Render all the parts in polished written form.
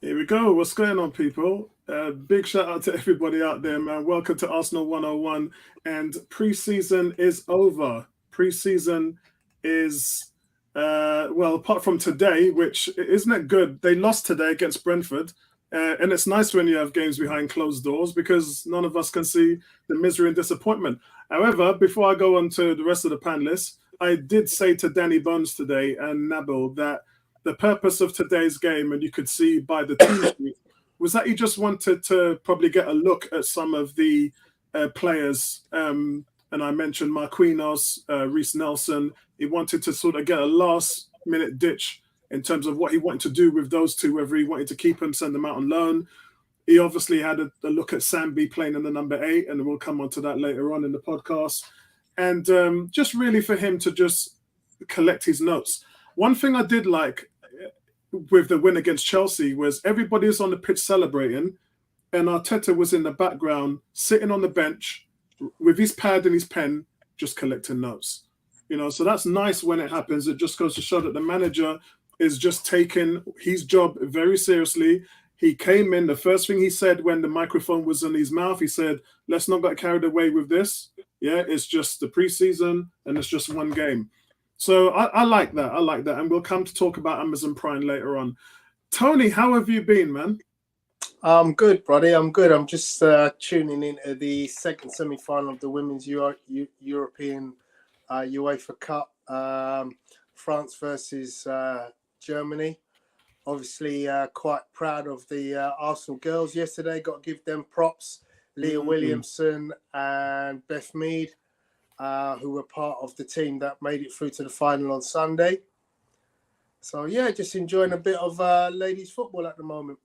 Here we go. What's going on, people? Big shout out to everybody out there, man. Welcome to Arsenal 101. And pre-season is over. Pre-season is, well, apart from today, which isn't it good? They lost today against Brentford. And it's nice when you have games behind closed doors because none of us can see the misery and disappointment. However, before I go on to the rest of the panelists, I did say to Danny Bones today and Nabil that the purpose of today's game, and you could see by the team sheet, was that he just wanted to probably get a look at some of the players. And I mentioned Marquinas, Rhys Nelson. He wanted to sort of get a last-minute ditch in terms of what he wanted to do with those two, whether he wanted to keep them, send them out on loan. He obviously had a look at Sambi playing in the number 8, and we'll come on to that later on in the podcast. And just really for him to just collect his notes. One thing I did like with the win against Chelsea was everybody was on the pitch celebrating, and Arteta was in the background, sitting on the bench with his pad and his pen, just collecting notes. So that's nice when it happens. It just goes to show that the manager is just taking his job very seriously. He came in, the first thing he said when the microphone was in his mouth, he said, let's not get carried away with this. Yeah, it's just the preseason and it's just one game. So I like that. I like that. And we'll come to talk about Amazon Prime later on. Tony, how have you been, man? I'm good, buddy. I'm good. I'm just tuning into the second semi-final of the Women's European UEFA Cup. France versus Germany. Obviously, quite proud of the Arsenal girls yesterday. Got to give them props. Leah Williamson and Beth Mead, who were part of the team that made it through to the final on Sunday. So, yeah, just enjoying a bit of ladies football at the moment.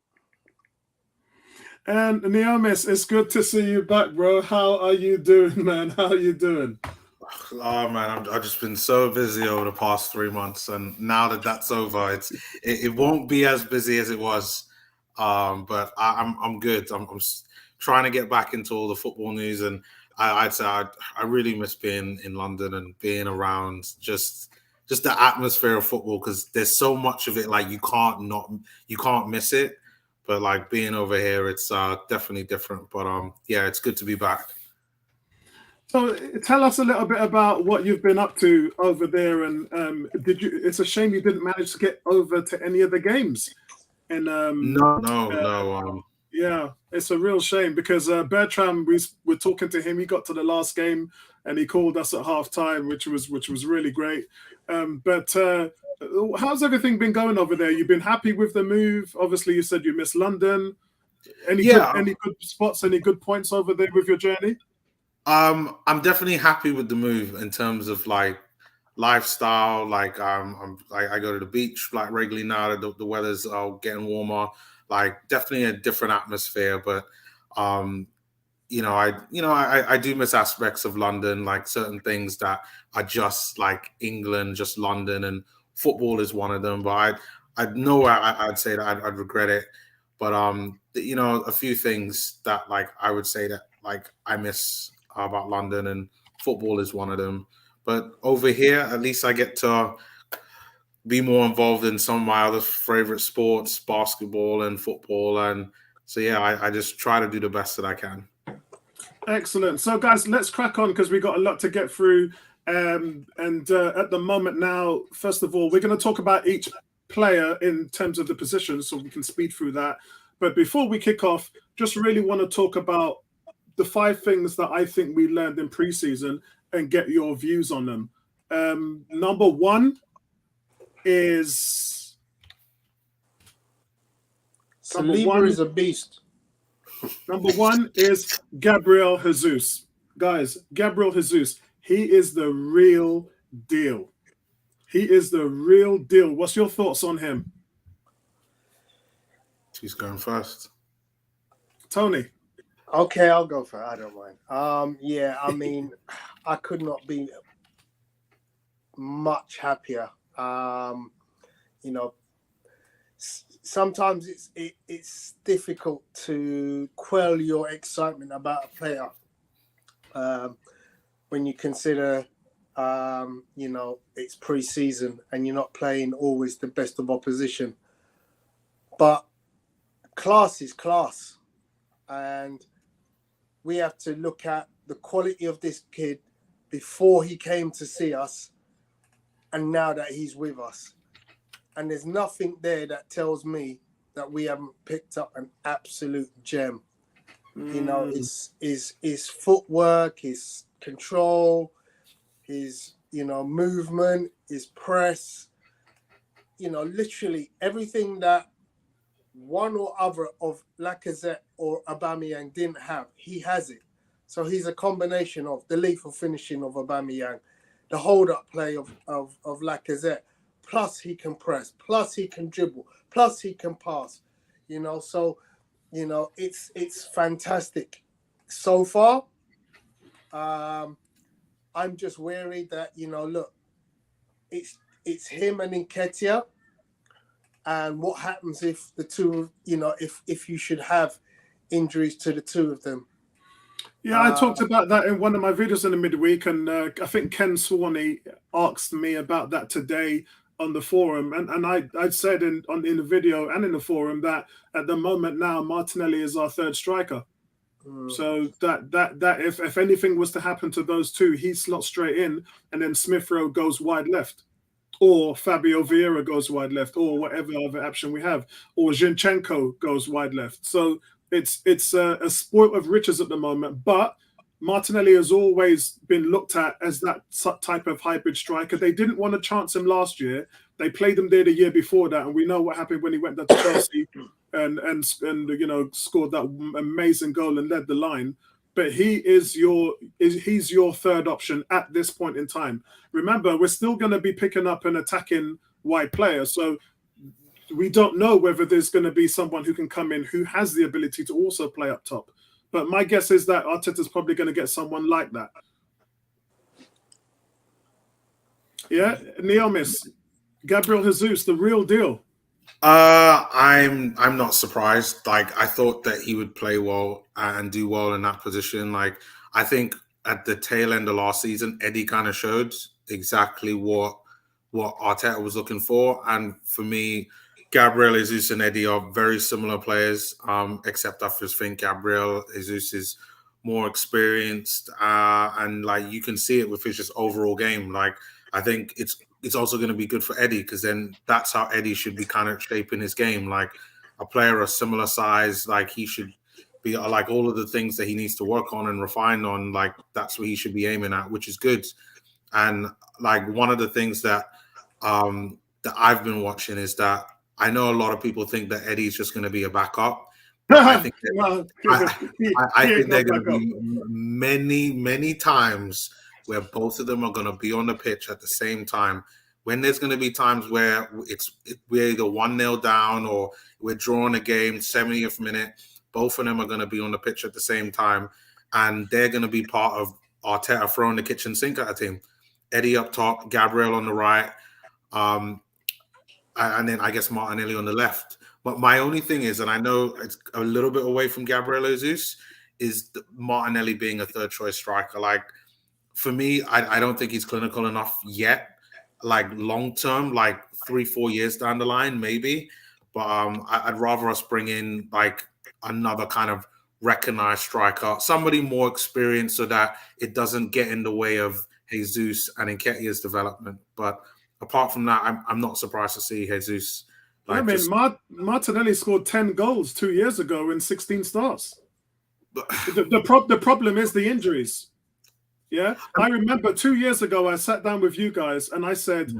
And Neomis, it's good to see you back, bro. How are you doing, man? How are you doing? Oh, man, I've just been so busy over the past 3 months. And now that that's over, it won't be as busy as it was. But I'm good. I'm trying to get back into all the football news, and I'd say I really miss being in London and being around just the atmosphere of football, because there's so much of it, like you can't miss it. But like being over here, it's definitely different. But yeah, it's good to be back. So tell us a little bit about what you've been up to over there, and it's a shame you didn't manage to get over to any of the games. And no. Yeah, it's a real shame because Bertram, we were talking to him. He got to the last game and he called us at halftime, which was really great. But how's everything been going over there? You've been happy with the move? Obviously, you said you miss London. Any good spots? Any good points over there with your journey? I'm definitely happy with the move in terms of like lifestyle. Like I go to the beach like regularly now that the weather's getting warmer. Like definitely a different atmosphere, but I do miss aspects of London, like certain things that are just like England, just London, and football is one of them. But I'd say that I'd regret it. But a few things that like I would say that like I miss about London, and football is one of them. But over here, at least I get to be more involved in some of my other favorite sports, basketball and football. And so, yeah, I just try to do the best that I can. Excellent. So, guys, let's crack on because we got a lot to get through. And at the moment now, first of all, we're going to talk about each player in terms of the position so we can speed through that. But before we kick off, just really want to talk about the 5 things that I think we learned in preseason and get your views on them. Number 1 is Saliba is a beast. Number 1 is Gabriel Jesus. Guys, Gabriel Jesus, he is the real deal. He is the real deal. What's your thoughts on him? She's going first. Tony. Okay, I'll go for it. I don't mind. Yeah, I mean, I could not be much happier. Sometimes it's difficult to quell your excitement about a player when you consider it's pre-season and you're not playing always the best of opposition. But class is class. And we have to look at the quality of this kid before he came to see us and now that he's with us. And there's nothing there that tells me that we haven't picked up an absolute gem. You know, his footwork, his control, his, you know, movement, his press, you know, literally everything that one or other of Lacazette or Aubameyang didn't have, he has it. So he's a combination of the lethal finishing of Aubameyang, the hold-up play of Lacazette, plus he can press, plus he can dribble, plus he can pass. You know, so, you know, it's fantastic so far. I'm just worried that, you know, look, it's him and Nketiah. And what happens if the two, you know, if you should have injuries to the two of them? Yeah, I talked about that in one of my videos in the midweek, and I think Ken Swaney asked me about that today on the forum, and I said in the video and in the forum that at the moment now Martinelli is our third striker. So that if anything was to happen to those two, he slots straight in, and then Smith Rowe goes wide left, or Fabio Vieira goes wide left, or whatever other option we have, or Zinchenko goes wide left. So it's a sport of riches at the moment. But Martinelli has always been looked at as that type of hybrid striker. They didn't want to chance him last year. They played him there the year before that, and we know what happened when he went down to Chelsea and you know, scored that amazing goal and led the line. But he's your third option at this point in time. Remember, we're still going to be picking up an attacking wide player, so we don't know whether there's going to be someone who can come in who has the ability to also play up top. But my guess is that Arteta's probably going to get someone like that. Yeah, Neomis, Gabriel Jesus, the real deal. I'm not surprised. Like, I thought that he would play well and do well in that position. Like, I think at the tail end of last season, Eddie kind of showed exactly what Arteta was looking for. And for me, Gabriel Jesus and Eddie are very similar players, except I just think Gabriel Jesus is more experienced, and like you can see it with his just overall game. Like, I think it's also going to be good for Eddie, because then that's how Eddie should be kind of shaping his game. Like, a player of similar size, like he should be like all of the things that he needs to work on and refine on. Like, that's what he should be aiming at, which is good. And like one of the things that that I've been watching is that I know a lot of people think that Eddie's just going to be a backup. I think I think there are going to be many times where both of them are going to be on the pitch at the same time. When there's going to be times where we're either 1-0 down or we're drawing a game, 70th minute, both of them are going to be on the pitch at the same time, and they're going to be part of Arteta throwing the kitchen sink at a team. Eddie up top, Gabriel on the right, and then I guess Martinelli on the left. But my only thing is, and I know it's a little bit away from Gabriel Jesus, is Martinelli being a third choice striker. Like, for me, I don't think he's clinical enough yet. Like, long term, like 3-4 years down the line, maybe. But I'd rather us bring in like another kind of recognized striker, somebody more experienced, so that it doesn't get in the way of Jesus and Nketiah's development. But apart from that, I'm not surprised to see Jesus. Like, I mean, Martinelli scored 10 goals 2 years ago in 16 starts. The problem is the injuries. Yeah, I remember 2 years ago I sat down with you guys and I said,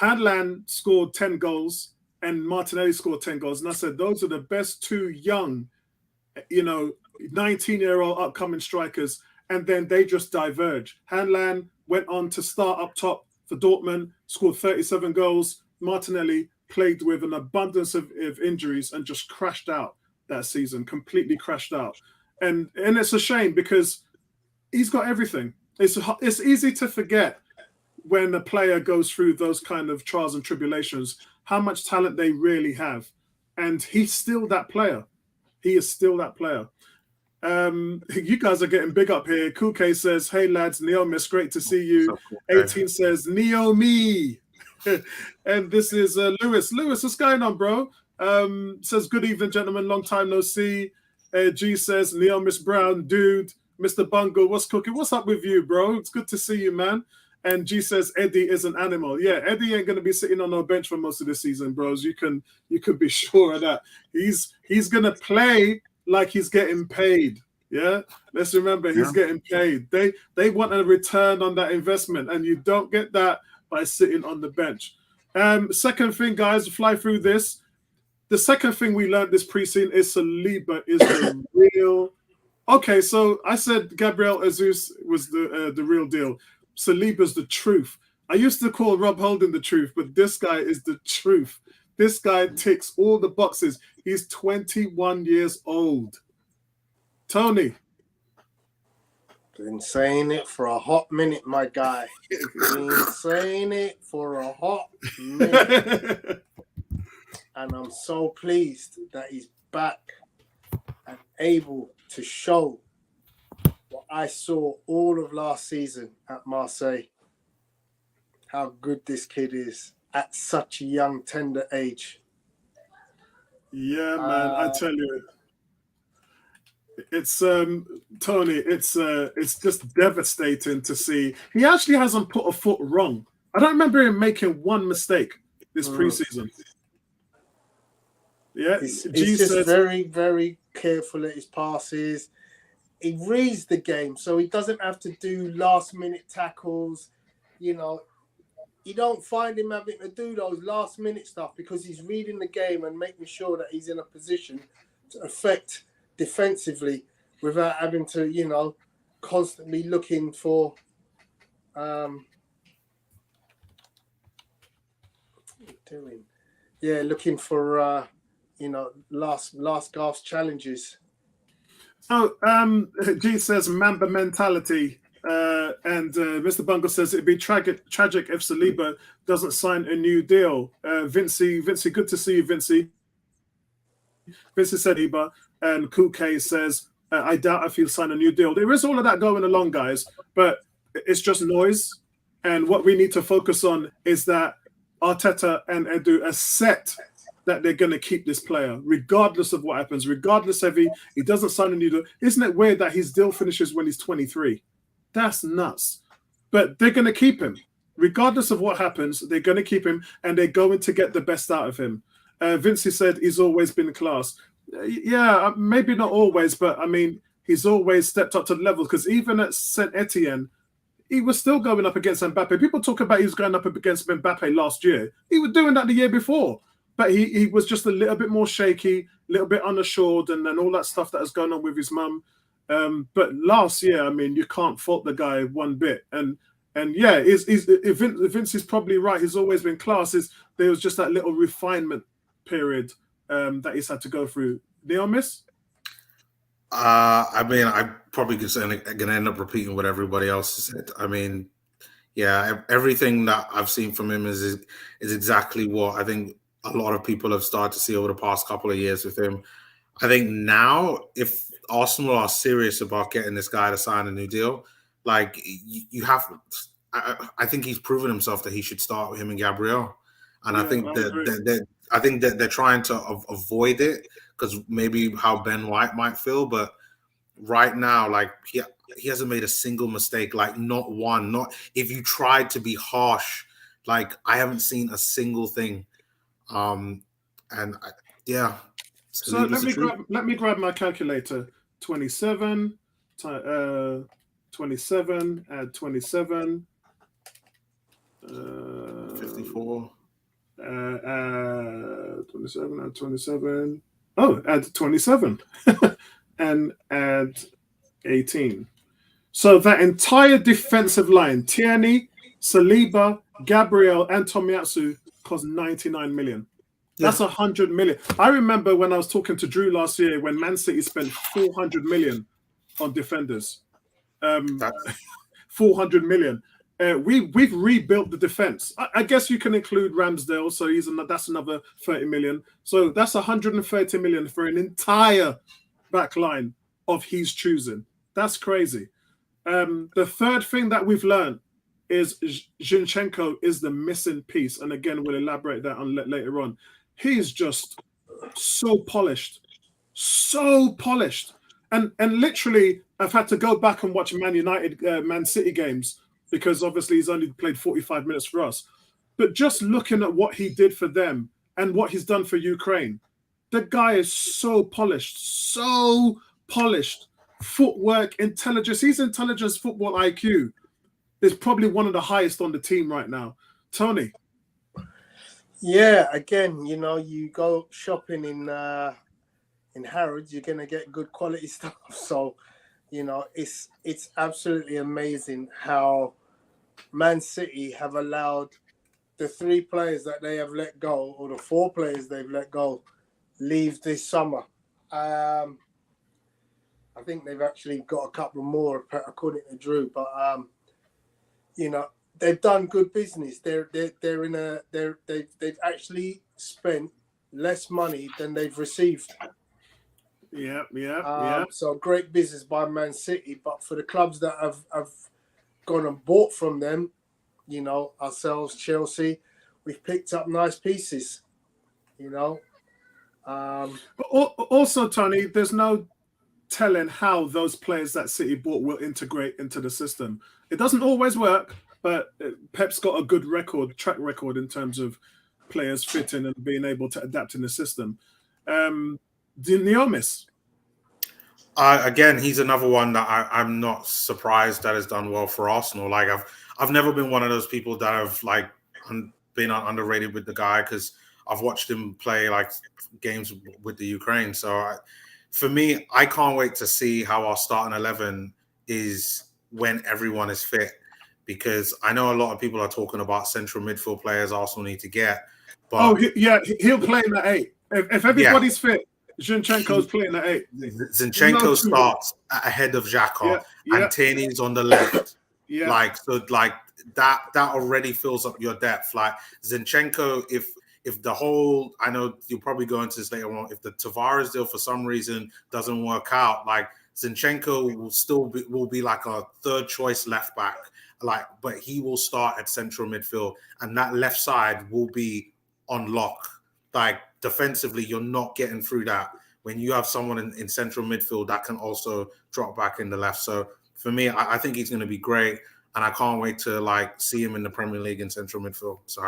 Hadland scored 10 goals and Martinelli scored 10 goals. And I said, those are the best two young, 19-year-old upcoming strikers. And then they just diverge. Hadland went on to start up top for Dortmund, scored 37 goals. Martinelli played with an abundance of injuries and just crashed out that season, completely crashed out. And it's a shame because he's got everything. It's easy to forget when a player goes through those kind of trials and tribulations, how much talent they really have. And he's still that player. He is still that player. You guys are getting big up here. Kuke says, hey lads, Neomis, great to see you. 18 says, Neo me. And this is Lewis. Lewis, what's going on, bro? Says, good evening, gentlemen. Long time no see. G says, Neil, Miss Brown, dude, Mr. Bungle, what's cooking? What's up with you, bro? It's good to see you, man. And G says, Eddie is an animal. Yeah, Eddie ain't gonna be sitting on no bench for most of the season, bros. You can be sure of that. He's gonna play like he's getting paid. Yeah, let's remember he's getting paid. They want a return on that investment, and you don't get that by sitting on the bench. Second thing, guys, fly through this. The second thing we learned this preseason is Saliba is the real. Okay, so I said Gabriel Jesus was the real deal. Saliba's the truth. I used to call Rob Holding the truth, but this guy is the truth. This guy ticks all the boxes. He's 21 years old. Tony. Been saying it for a hot minute, my guy. Been saying it for a hot minute. And I'm so pleased that he's back and able to show what I saw all of last season at Marseille. How good this kid is at such a young, tender age. Yeah, man, I tell you. It's Tony. It's just devastating to see. He actually hasn't put a foot wrong. I don't remember him making one mistake this preseason. Yeah, he's just very, very careful at his passes. He reads the game, so he doesn't have to do last-minute tackles. You know, you don't find him having to do those last-minute stuff because he's reading the game and making sure that he's in a position to affect defensively without having to, you know, constantly looking for looking for you know, last gasp challenges. Oh, G says Mamba mentality, and Mr. Bungle says it'd be tragic if Saliba doesn't sign a new deal. Vincey, good to see you, Vincey. Vincey said Saliba, and Kuke says I doubt if he'll sign a new deal. There is all of that going along, guys, but it's just noise. And what we need to focus on is that Arteta and Edu are set that they're going to keep this player, regardless of what happens, regardless if he doesn't sign a new deal. Isn't it weird that his deal finishes when he's 23? That's nuts. But they're going to keep him. Regardless of what happens, they're going to keep him, and they're going to get the best out of him. Vincey said he's always been class. Yeah, maybe not always, but I mean, he's always stepped up to the level, because even at Saint Etienne, he was still going up against Mbappe. People talk about he was going up against Mbappe last year. He was doing that the year before, but he was just a little bit more shaky, a little bit unassured, and then all that stuff that was going on with his mum. But last year, I mean, you can't fault the guy one bit. And yeah, Vince is probably right. He's always been class. There was just that little refinement period that he's had to go through. Neil, miss? I mean, I'm probably going to end up repeating what everybody else has said. I mean, yeah, everything that I've seen from him is exactly what I think a lot of people have started to see over the past couple of years with him. I think now, if Arsenal are serious about getting this guy to sign a new deal, like you have, I think he's proven himself that he should start with him and Gabriel, and yeah, I think that they're trying to avoid it because maybe how Ben White might feel, but right now, like he hasn't made a single mistake, like not one. Not if you tried to be harsh, like I haven't seen a single thing. Yeah. So let me grab my calculator. 27, 27, add 27. 54. 27, add 27. Oh, add 27. And add 18. So that entire defensive line, Tierney, Saliba, Gabriel, and Tomiyasu, cost 99 million. That's 100 million. I remember when I was talking to Drew last year when Man City spent 400 million on defenders. 400 million. We've rebuilt the defense. I guess you can include Ramsdale, so that's another 30 million. So that's 130 million for an entire back line of his choosing. That's crazy. The third thing that we've learned is Zinchenko is the missing piece. And again, we'll elaborate that on later on. He's just so polished, so polished. And literally, I've had to go back and watch Man United, Man City games because obviously he's only played 45 minutes for us. But just looking at what he did for them and what he's done for Ukraine, the guy is so polished, so polished. Footwork, intelligence. His intelligence, football IQ is probably one of the highest on the team right now. Tony. Yeah, again, you go shopping in Harrods, you're gonna get good quality stuff. So, it's absolutely amazing how Man City have allowed the 3 players that they have let go, or the 4 players they've let go, leave this summer. I think they've actually got a couple more, according to Drew. But they've done good business. They've actually spent less money than they've received. Yeah. So great business by Man City. But for the clubs that have gone and bought from them, ourselves, Chelsea, we've picked up nice pieces. But also, Tony, there's no telling how those players that City bought will integrate into the system. It doesn't always work, but Pep's got a good track record in terms of players fitting and being able to adapt in the system. Diomis. Again, he's another one that I'm not surprised that has done well for Arsenal. Like I've never been one of those people that have been underrated with the guy, because I've watched him play like games with the Ukraine. So for me, I can't wait to see how our starting 11 is when everyone is fit, because I know a lot of people are talking about central midfield players Arsenal need to get. But he'll play in the 8. If everybody's fit, Zinchenko's playing at 8. Zinchenko starts ahead of Xhaka, and Tierney's on the left. That already fills up your depth. Like Zinchenko, if the whole, I know you'll probably go into this later on, if the Tavares deal for some reason doesn't work out, like Zinchenko will be like a third choice left back, but he will start at central midfield, and that left side will be on lock. Like defensively, you're not getting through that when you have someone in central midfield that can also drop back in the left. So for me, I think he's going to be great, and I can't wait to see him in the Premier League in central midfield. So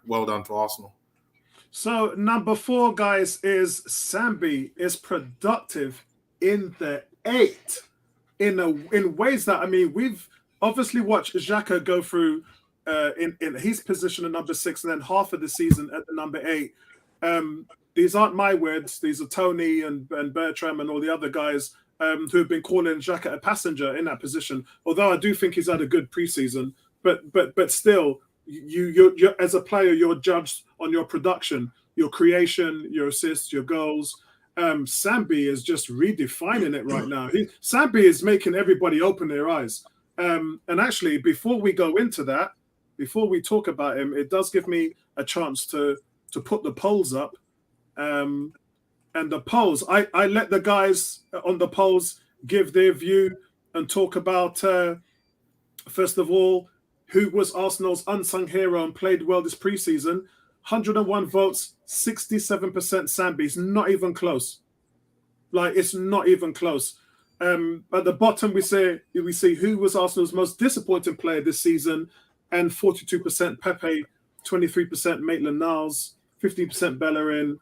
well done to Arsenal. So number 4, guys, is Sambi is productive in the 8 in ways that, we've obviously watched Xhaka go through in his position at number 6 and then half of the season at the number 8. These aren't my words. These are Tony and Bertram and all the other guys who have been calling Xhaka a passenger in that position. Although I do think he's had a good preseason, but still, you're as a player, you're judged on your production, your creation, your assists, your goals. Sambi is just redefining it right now. Sambi is making everybody open their eyes. And actually, before we go into that, before we talk about him, it does give me a chance to put the polls up. And the polls, I let the guys on the polls give their view and talk about, first of all, who was Arsenal's unsung hero and played well this preseason. 101 votes, 67% Sambi. It's not even close. It's not even close. At the bottom, we see who was Arsenal's most disappointing player this season, and 42% Pepe, 23% Maitland-Niles, 15% Bellerin,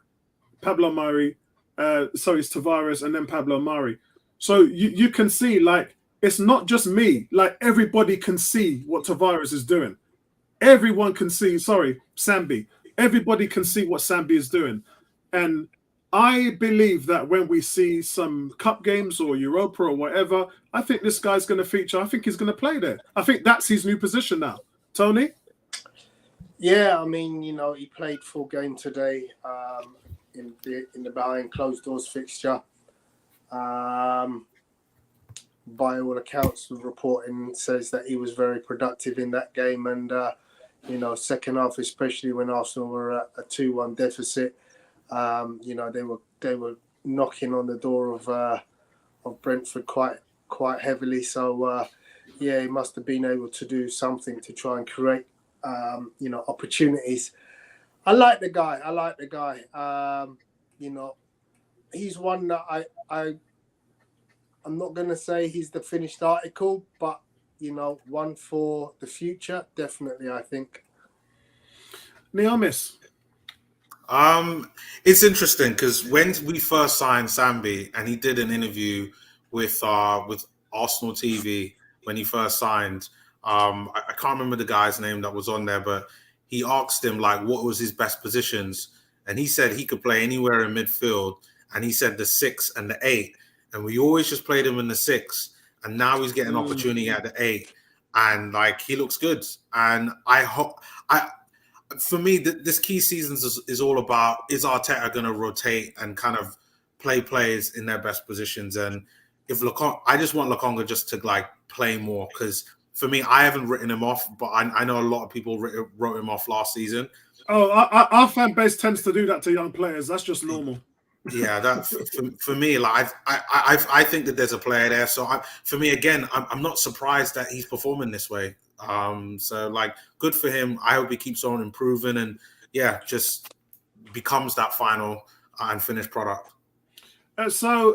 Pablo Mari, it's Tavares, and then Pablo Mari. So you can see, it's not just me. Everybody can see what Tavares is doing. Everyone can see, Sambi. Everybody can see what Sambi is doing. And I believe that when we see some cup games or Europa or whatever, I think this guy's going to feature. I think he's going to play there. I think that's his new position now. Tony? Yeah, he played full game today in the behind closed doors fixture. By all accounts, the reporting says that he was very productive in that game, and second half, especially when Arsenal were at a 2-1 deficit, they were knocking on the door of Brentford quite heavily. So he must have been able to do something to try and create opportunities. I like the guy. You know, he's one that I'm not going to say he's the finished article, but, you know, one for the future, definitely, I think. Neomis. It's interesting because when we first signed Sambi and he did an interview with Arsenal TV when he first signed, I can't remember the guy's name that was on there, but he asked him like what was his best positions, and he said he could play anywhere in midfield, and he said the 6 and the 8, and we always just played him in the 6, and now he's getting an opportunity at the 8, and like he looks good, and I hope for me, this key seasons is all about, is Arteta going to rotate and kind of play players in their best positions? And if I just want Lokonga just to like play more, because for me, I haven't written him off, but I know a lot of people wrote him off last season. Oh, our fan base tends to do that to young players. That's just normal. Yeah, that for me, like I think that there's a player there. So for me, again, I'm not surprised that he's performing this way. So like, good for him. I hope he keeps on improving and just becomes that final and finished product. So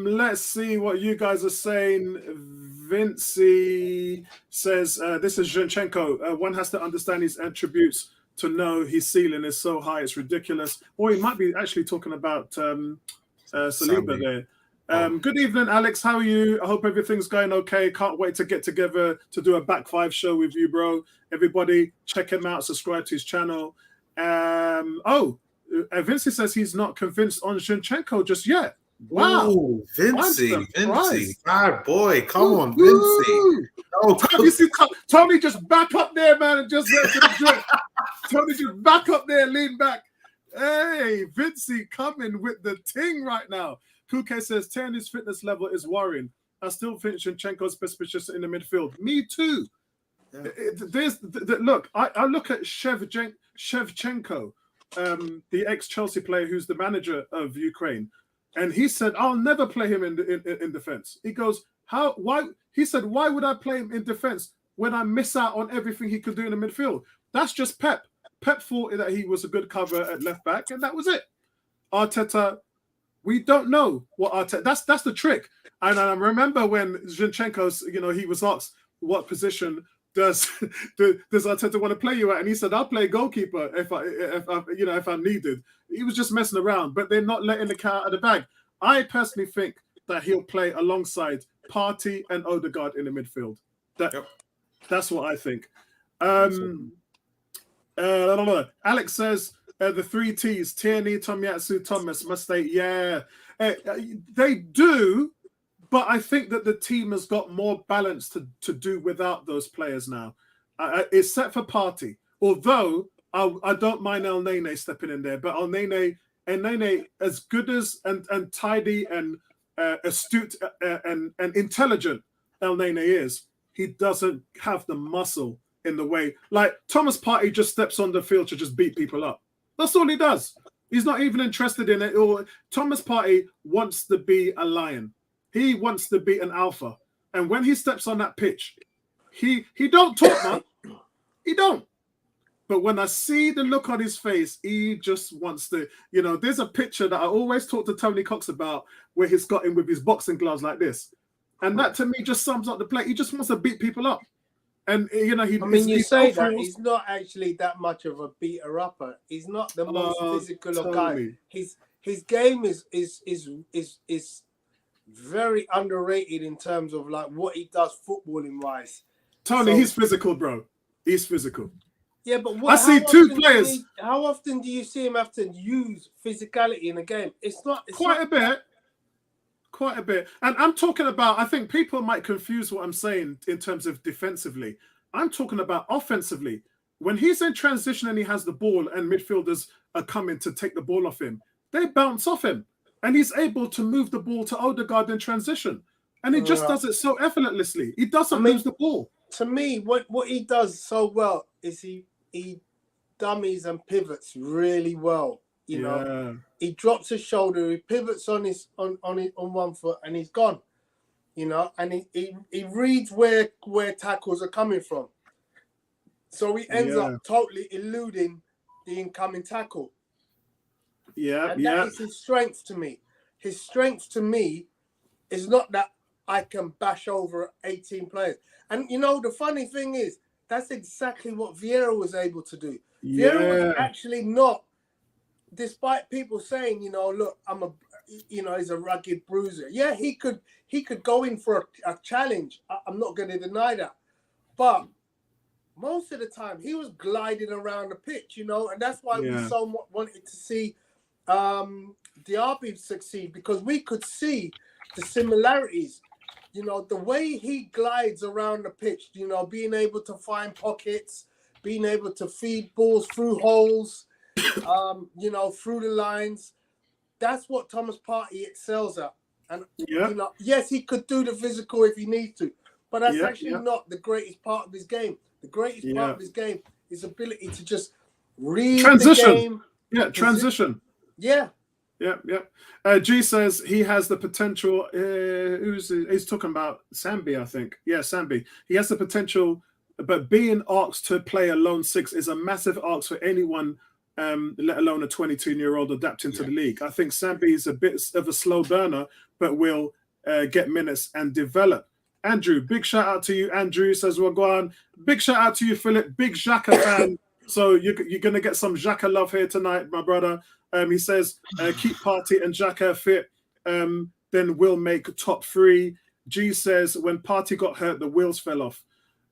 let's see what you guys are saying. Vinci says this is Zinchenko. One has to understand his attributes to know his ceiling is so high it's ridiculous. Or he might be actually talking about Saliba there. Good evening, Alex. How are you? I hope everything's going okay. Can't wait to get together to do a back 5 show with you, bro. Everybody, check him out. Subscribe to his channel. Vinci says he's not convinced on Zinchenko just yet. Wow, ooh, Vinci, bad boy. Come on, Vinci. Oh, Tony just back up there, man, and just went to the drink. Tony just back up there, lean back. Hey, Vinci coming with the ting right now. Kuke says, Tierney's fitness level is worrying. I still think Zinchenko's suspicious in the midfield. Me too. Yeah. Look, I look at Shevchenko, the ex-Chelsea player who's the manager of Ukraine, and he said, I'll never play him in defense. He goes, why? He said, why would I play him in defense when I miss out on everything he could do in the midfield? That's just Pep. Pep thought that he was a good cover at left back, and that was it. Arteta, we don't know what Arteta. That's the trick. And I remember when Zinchenko's, he was asked what position does Arteta want to play you at, and he said, I'll play goalkeeper if I'm needed. He was just messing around, but they're not letting the cat out of the bag. I personally think that he'll play alongside Partey and Odegaard in the midfield. That's what I think. Alex says the 3 T's: Tierney, Tomiyasu, Thomas. Must they? Yeah, they do. But I think that the team has got more balance to do without those players now. It's set for Partey. Although I don't mind El Nene stepping in there, but El Nene, as good as and tidy and astute and intelligent El Nene is, he doesn't have the muscle in the way. Like Thomas Partey just steps on the field to just beat people up. That's all he does. He's not even interested in it. Or Thomas Partey wants to be a lion. He wants to be an alpha. And when he steps on that pitch, he don't talk, man. He don't. But when I see the look on his face, he just wants to, there's a picture that I always talk to Tony Cox about where he's got him with his boxing gloves like this. And that to me just sums up the play. He just wants to beat people up. And, you say that he's not actually that much of a beater-upper. He's not the most physical of guys. His game is very underrated in terms of like what he does footballing wise. Tony, he's physical, bro. He's physical. Yeah, but I see 2 players. How often do you see him have to use physicality in a game? It's quite a bit. And I'm talking about, I think people might confuse what I'm saying in terms of defensively. I'm talking about offensively. When he's in transition and he has the ball and midfielders are coming to take the ball off him, they bounce off him. And he's able to move the ball to Odegaard in transition. And he just does it so effortlessly. He doesn't lose the ball. To me, what he does so well is he dummies and pivots really well. He drops his shoulder, he pivots on one foot, and he's gone. And he reads where tackles are coming from. So he ends up totally eluding the incoming tackle. Yeah, And yeah, that is his strength to me. His strength to me is not that I can bash over 18 players. And you know, the funny thing is, that's exactly what Vieira was able to do. Vieira was yeah, actually not, despite people saying, you know, look, he's a rugged bruiser. Yeah, he could go in for a challenge. I'm not going to deny that. But most of the time, he was gliding around the pitch, you know, and that's why we yeah, so wanted to see Diaby succeed, because we could see the similarities. You know, the way he glides around the pitch, you know, being able to find pockets, being able to feed balls through holes, you know, through the lines. That's what Thomas Partey excels at. And, yeah, you know, yes, he could do the physical if he needs to, but that's yeah, actually yeah, not the greatest part of his game. The greatest part yeah. of his game is ability to just read the Transition. game. Yeah, transition. Yeah. Yeah, yeah. G says he has the potential. He's talking about Sambi, I think. Yeah, Sambi. He has the potential, but being asked to play a lone six is a massive ask for anyone, let alone a 22-year-old adapting to the league. I think Sambi is a bit of a slow burner, but will get minutes and develop. Andrew, big shout out to you. Andrew says, well, go on. Big shout out to you, Philip. Big Xhaka fan. So you're going to get some Xhaka love here tonight, my brother. He says, keep Partey and Xhaka fit, then we'll make top 3. G says, when Partey got hurt, the wheels fell off.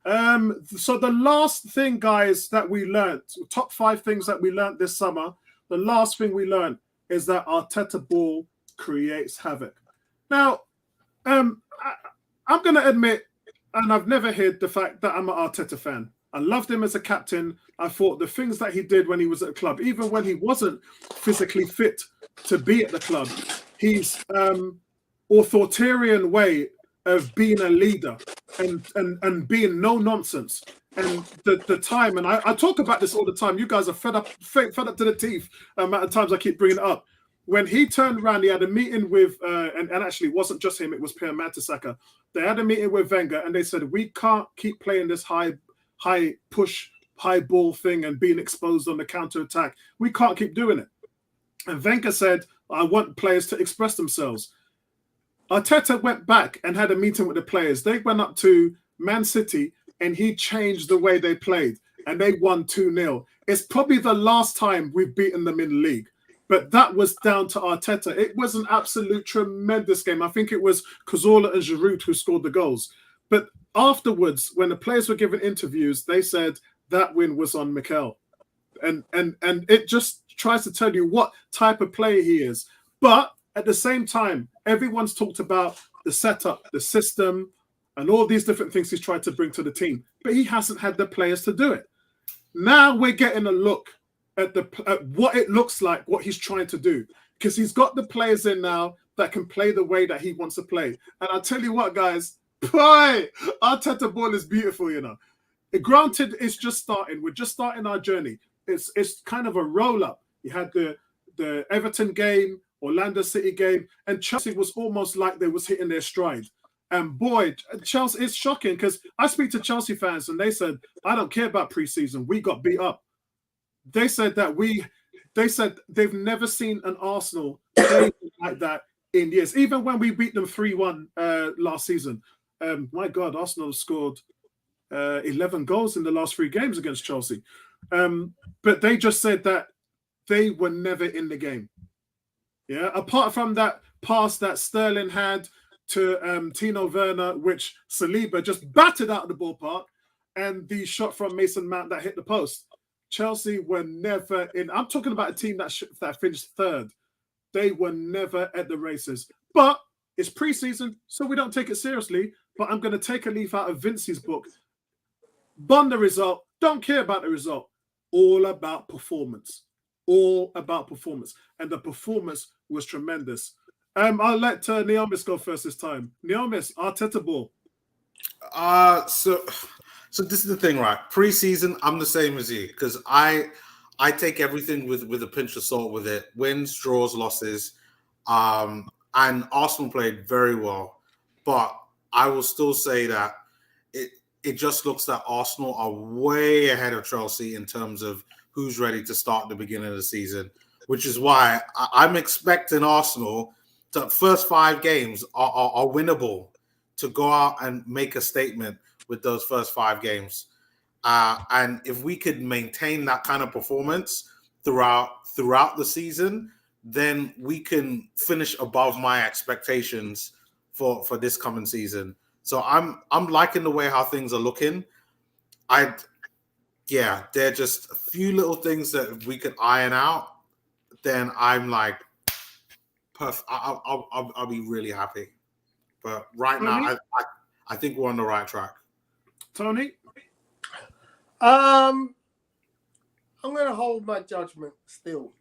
So the last thing, guys, that we learned, top 5 things that we learned this summer, the last thing we learned is that Arteta ball creates havoc. Now, I'm going to admit, and I've never hid the fact that I'm an Arteta fan. I loved him as a captain. I thought the things that he did when he was at the club, even when he wasn't physically fit to be at the club, his authoritarian way of being a leader and being no nonsense. And the time, and I talk about this all the time. You guys are fed up to the teeth amount of times I keep bringing it up. When he turned around, he had a meeting with, and actually it wasn't just him, it was Pierre Mertesacker. They had a meeting with Wenger and they said, we can't keep playing this high push, high ball thing and being exposed on the counter attack. We can't keep doing it. And Wenger said, I want players to express themselves. Arteta went back and had a meeting with the players. They went up to Man City and he changed the way they played and they won 2-0. It's probably the last time we've beaten them in the league. But that was down to Arteta. It was an absolute tremendous game. I think it was Cazorla and Giroud who scored the goals. But afterwards, when the players were given interviews, they said that win was on Mikel. And it just tries to tell you what type of player he is. But at the same time, everyone's talked about the setup, the system, and all these different things he's tried to bring to the team. But he hasn't had the players to do it. Now we're getting a look at what it looks like, what he's trying to do. Because he's got the players in now that can play the way that he wants to play. And I'll tell you what, guys, boy, Arteta ball is beautiful, you know. Granted, it's just starting. We're just starting our journey. It's kind of a roll-up. You had the Everton game, Orlando City game, and Chelsea was almost like they was hitting their stride. And boy, Chelsea, it's shocking because I speak to Chelsea fans and they said, I don't care about preseason. We got beat up. They said they've never seen an Arsenal play like that in years. Even when we beat them 3-1 last season. My God, Arsenal scored 11 goals in the last 3 games against Chelsea. But they just said that they were never in the game. Yeah, apart from that pass that Sterling had to Tino Werner, which Saliba just battered out of the ballpark, and the shot from Mason Mount that hit the post. Chelsea were never in. I'm talking about a team that finished 3rd. They were never at the races. But it's preseason, so we don't take it seriously. But I'm going to take a leaf out of Vincey's book. Bond the result. Don't care about the result. All about performance. All about performance. And the performance was tremendous. I'll let Neomis go first this time. Neomis, Arteta ball. So this is the thing, right? Preseason, I'm the same as you because I take everything with a pinch of salt with it. Wins, draws, losses. And Arsenal played very well. But I will still say that it just looks that Arsenal are way ahead of Chelsea in terms of who's ready to start the beginning of the season. which is why I'm expecting Arsenal to first 5 games are winnable, to go out and make a statement with those first 5 games. And if we could maintain that kind of performance throughout the season, then we can finish above my expectations for this coming season. So I'm liking the way how things are looking. They're just a few little things that we could iron out. Then I'm like, perfect. I'll be really happy. But right now, I think we're on the right track. Tony? I'm going to hold my judgment still.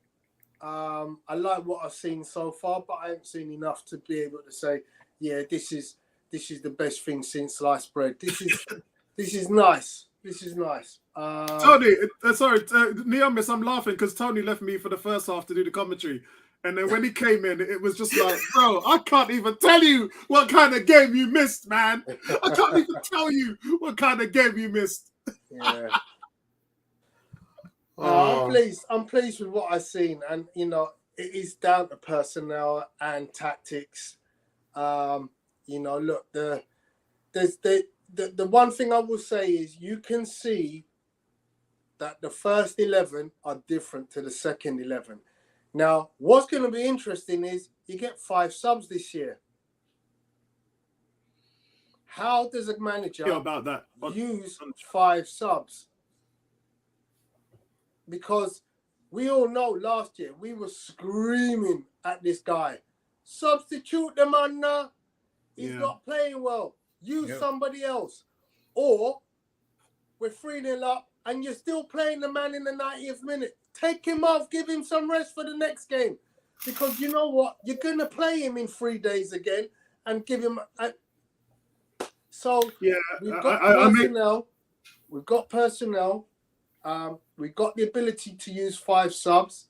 I like what I've seen so far, but I haven't seen enough to be able to say, yeah, this is the best thing since sliced bread. This is nice. This is nice. Tony, sorry, Neomis, I'm laughing because Tony left me for the first half to do the commentary. And then when he came in, it was just like, bro, I can't even tell you what kind of game you missed, man. I can't even tell you what kind of game you missed. Yeah. I'm pleased with what I've seen, and it is down to personnel and tactics. Look, the one thing I will say is you can see that the first 11 are different to the second 11. Now, what's going to be interesting is you get 5 subs this year. How does a manager use 5 subs? Because we all know last year we were screaming at this guy. Substitute the man now. He's not playing well. Use somebody else. Or we're 3-0 up and you're still playing the man in the 90th minute. Take him off. Give him some rest for the next game. Because you know what? You're going to play him in 3 days again and give him... we've got personnel. We've got personnel. We've got the ability to use 5 subs.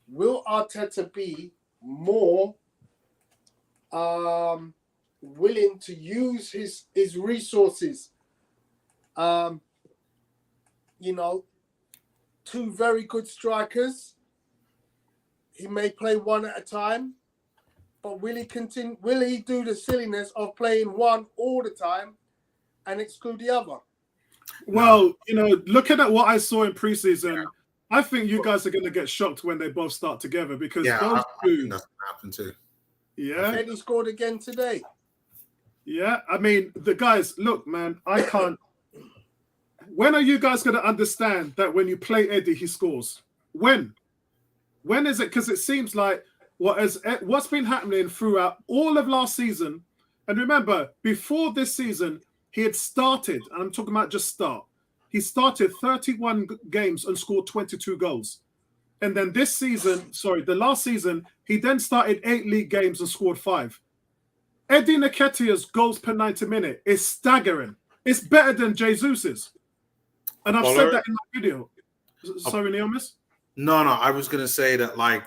Will Arteta be more willing to use his resources? 2 very good strikers. He may play one at a time, but will he continue? Will he do the silliness of playing one all the time and exclude the other? Well, looking at what I saw in preseason, I think you guys are going to get shocked when they both start together because those two. I think that's going to happen too. Yeah. Eddie scored again today. Yeah. I mean, the guys, look, man, I can't. When are you guys going to understand that when you play Eddie, he scores? When? When is it? Because it seems like what's been happening throughout all of last season. And remember, before this season, he had started, and I'm talking about just start. He started 31 games and scored 22 goals. And then the last season, he then started 8 league games and scored 5. Eddie Nketiah's goals per 90 minute is staggering. It's better than Jesus's. And I've said that in my video. Sorry, Neomis? No, I was going to say that like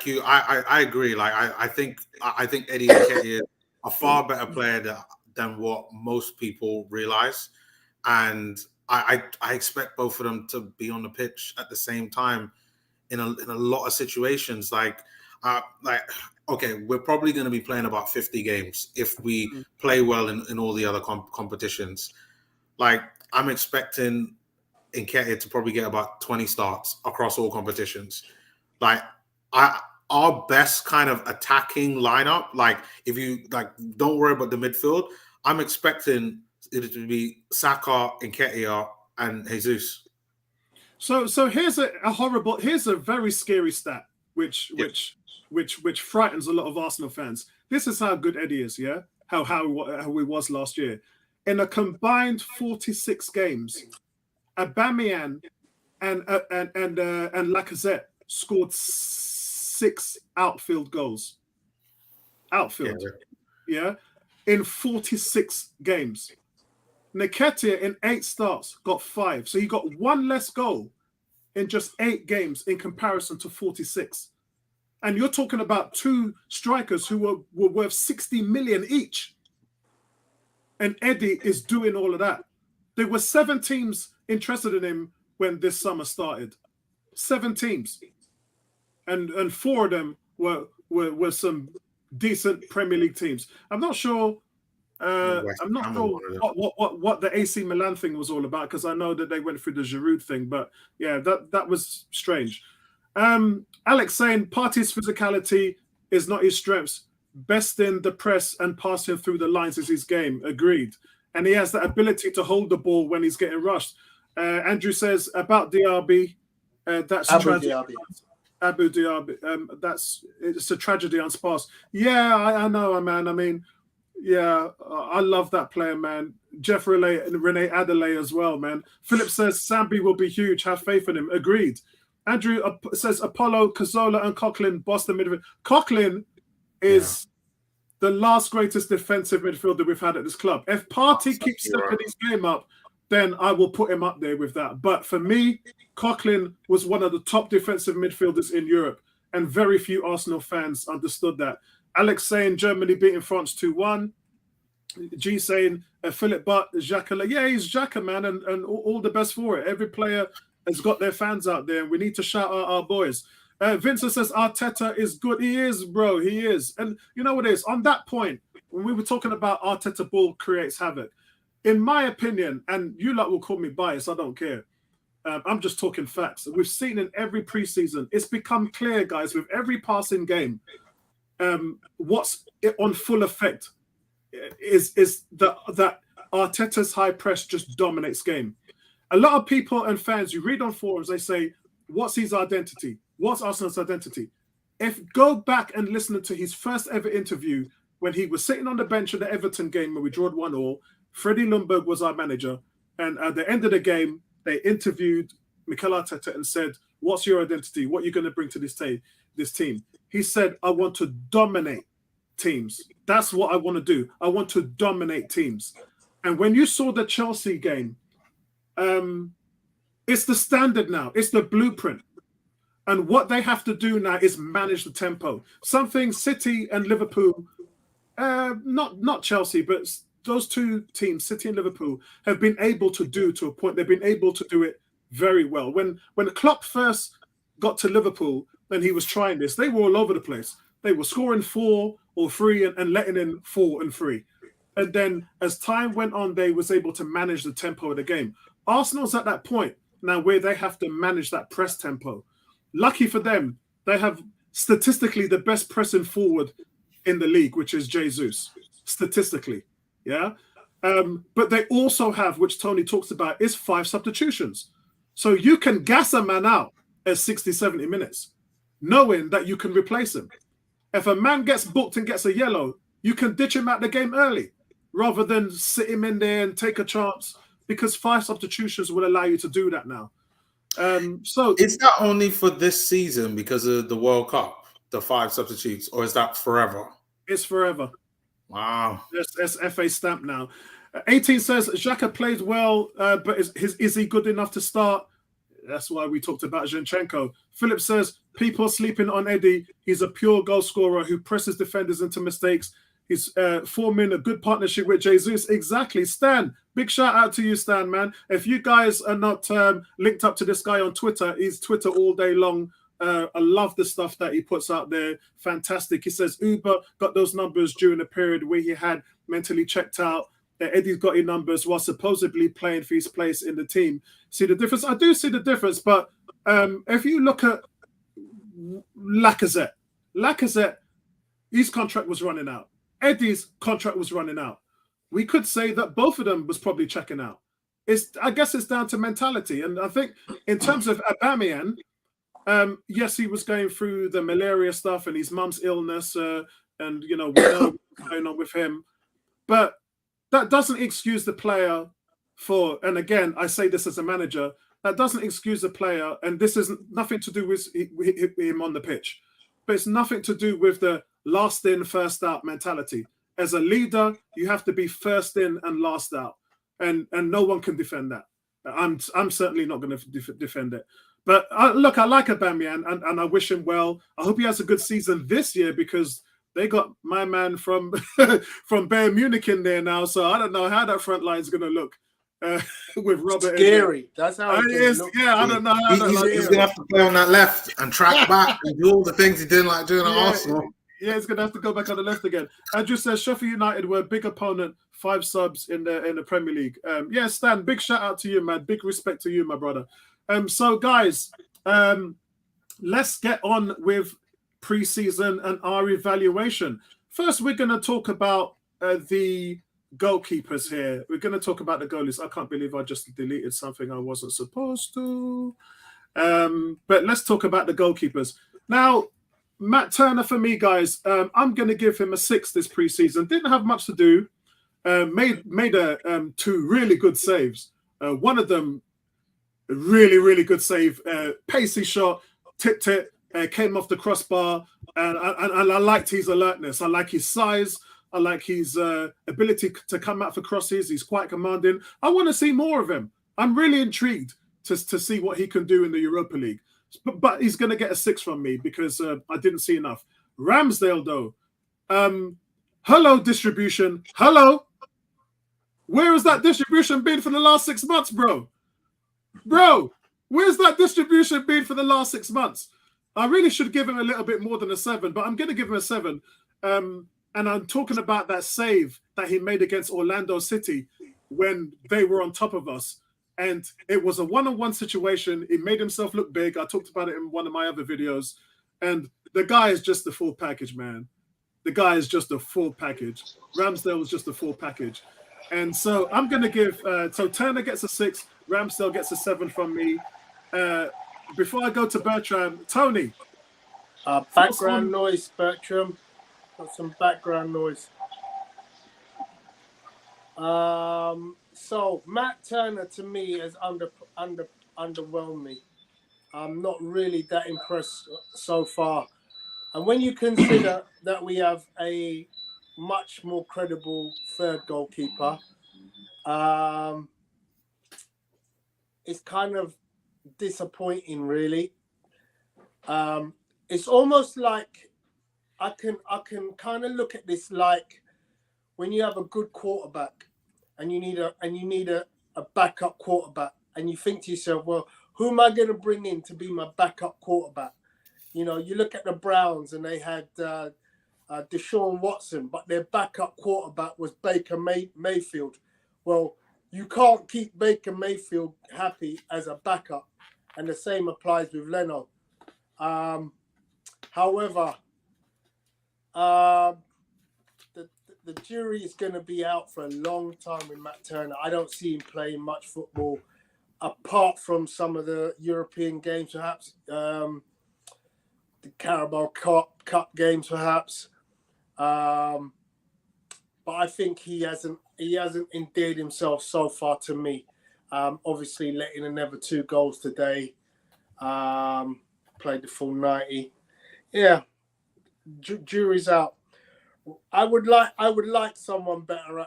you, I agree. Like I think Eddie Nketiah is a far better player than what most people realize, and I expect both of them to be on the pitch at the same time in a lot of situations. Okay, we're probably going to be playing about 50 games if we play well in all the other competitions. Like I'm expecting Nketiah to probably get about 20 starts across all competitions. Like our best kind of attacking lineup, like if you don't worry about the midfield, I'm expecting it to be Saka, Nketiah, and Jesus. So here's here's a very scary stat, which frightens a lot of Arsenal fans. This is how good Eddie is, yeah? How he was last year. In a combined 46 games, Aubameyang and Lacazette scored 6 outfield goals. In 46 games. Nketiah in 8 starts got 5. So he got 1 less goal in just 8 games in comparison to 46. And you're talking about 2 strikers who were worth 60 million each. And Eddie is doing all of that. There were 7 teams interested in him when this summer started. 7 teams. and 4 of them were some decent Premier League teams. I'm not sure. I'm not sure what the AC Milan thing was all about, because I know that they went through the Giroud thing, but yeah, that was strange. Alex saying Partey's physicality is not his strengths. Best in the press and passing through the lines is his game. Agreed. And he has the ability to hold the ball when he's getting rushed. Andrew says about Diaby, that's tragic. Abu Dhabi. It's a tragedy on Sparse. Yeah, I know, man. I mean, yeah, I love that player, man. Jeff Rene Adelaide as well, man. Philip says Sambi will be huge. Have faith in him. Agreed. Andrew says Apollo, Cazorla, and Coughlin, Boston midfield. Coughlin is the last greatest defensive midfielder we've had at this club. If Partey keeps stepping his game up, then I will put him up there with that. But for me, Coughlin was one of the top defensive midfielders in Europe, and very few Arsenal fans understood that. Alex saying Germany beating France 2-1. G saying Philip Butt, Xhaka. Yeah, he's Xhaka, man, and all the best for it. Every player has got their fans out there, and we need to shout out our boys. Vincent says Arteta is good. He is, bro. He is. And you know what it is? On that point, when we were talking about Arteta ball creates havoc, in my opinion, and you lot will call me biased, I don't care. I'm just talking facts. We've seen in every preseason, it's become clear, guys, with every passing game, what's on full effect is that Arteta's high press just dominates game. A lot of people and fans, you read on forums, they say, what's his identity? What's Arsenal's identity? Go back and listen to his first ever interview when he was sitting on the bench at the Everton game when we drawed 1-1. Freddie Ljungberg was our manager. And at the end of the game, they interviewed Mikel Arteta and said, what's your identity? What are you going to bring to this team? He said, I want to dominate teams. That's what I want to do. I want to dominate teams. And when you saw the Chelsea game, it's the standard now. It's the blueprint. And what they have to do now is manage the tempo. Something City and Liverpool, not Chelsea, but those two teams, City and Liverpool, have been able to do to a point. They've been able to do it very well. When Klopp first got to Liverpool and he was trying this, they were all over the place. They were scoring 4 or 3 and letting in 4 and 3. And then as time went on, they was able to manage the tempo of the game. Arsenal's at that point now where they have to manage that press tempo. Lucky for them, they have statistically the best pressing forward in the league, which is Jesus, statistically. Yeah. But they also have, which Tony talks about, is 5 substitutions. So you can gas a man out at 60, 70 minutes, knowing that you can replace him. If a man gets booked and gets a yellow, you can ditch him out the game early rather than sit him in there and take a chance, because 5 substitutions will allow you to do that now. So is that only for this season because of the World Cup, the 5 substitutes, or is that forever? It's forever. Wow. It's FA stamp now. 18 says Xhaka played well, but is he good enough to start? That's why we talked about Zinchenko. Philip says people sleeping on Eddie. He's a pure goal scorer who presses defenders into mistakes. He's forming a good partnership with Jesus. Exactly. Stan, big shout out to you, Stan, man. If you guys are not linked up to this guy on Twitter, he's Twitter all day long. I love the stuff that he puts out there. Fantastic. He says Uber got those numbers during a period where he had mentally checked out. Eddie's got his numbers while supposedly playing for his place in the team. See the difference? I do see the difference, but if you look at Lacazette, his contract was running out. Eddie's contract was running out. We could say that both of them was probably checking out. I guess it's down to mentality. And I think in terms of Aubameyang, yes, he was going through the malaria stuff and his mum's illness, and we know what's going on with him. But that doesn't excuse the player for, and again, I say this as a manager, that doesn't excuse the player, and this is nothing to do with him on the pitch, but it's nothing to do with the last in, first out mentality. As a leader, you have to be first in and last out, and no one can defend that. I'm certainly not going to defend it. But look, I like Aubameyang, and I wish him well. I hope he has a good season this year, because they got my man from Bayern Munich in there now, so I don't know how that front line is going to look. with Robert. Scary. That's how it is. look. Yeah, I don't know. He's gonna have to play on that left and track back and do all the things he didn't like doing at Arsenal. Yeah, he's gonna have to go back on the left again. Andrew says Sheffield United were a big opponent, 5 subs in the Premier League. Yeah, Stan, big shout out to you, man. Big respect to you, my brother. So guys, let's get on with pre-season and our evaluation. First, we're gonna talk about the goalkeepers here. We're gonna talk about the goalies. I can't believe I just deleted something I wasn't supposed to. But let's talk about the goalkeepers. Now, Matt Turner, for me, guys, I'm going to give him a 6 this preseason. Didn't have much to do. Made 2 really good saves. One of them, a really, really good save. Pacey shot, tipped it, came off the crossbar. And I liked his alertness. I like his size. I like his ability to come out for crosses. He's quite commanding. I want to see more of him. I'm really intrigued to see what he can do in the Europa League. But he's going to get a 6 from me because I didn't see enough. Ramsdale, though. Hello, distribution. Hello. Where has that distribution been for the last 6 months, bro? Bro, where's that distribution been for the last 6 months? I really should give him a little bit more than a 7, but I'm going to give him a 7. And I'm talking about that save that he made against Orlando City when they were on top of us. And it was a one-on-one situation. He made himself look big. I talked about it in one of my other videos. And the guy is just the full package, man. The guy is just a full package. Ramsdale was just a full package. And so I'm going to give... so Turner gets a 6. Ramsdale gets a 7 from me. Before I go to Bertram, Tony. Background noise, Bertram. Got some background noise. So Matt Turner to me has underwhelmed me. I'm not really that impressed so far. And when you consider that we have a much more credible third goalkeeper, it's kind of disappointing, really. It's almost like I can kind of look at this like when you have a good quarterback and you need a backup quarterback, and you think to yourself, well, who am I going to bring in to be my backup quarterback? You know, you look at the Browns and they had Deshaun Watson, but their backup quarterback was Baker Mayfield. Well, you can't keep Baker Mayfield happy as a backup, and the same applies with Leno. However, the jury is going to be out for a long time with Matt Turner. I don't see him playing much football, apart from some of the European games, perhaps the Carabao Cup games, perhaps. But I think he hasn't endeared himself so far to me. Obviously, letting another 2 goals today. Played the full 90. Yeah, jury's out. I would like someone better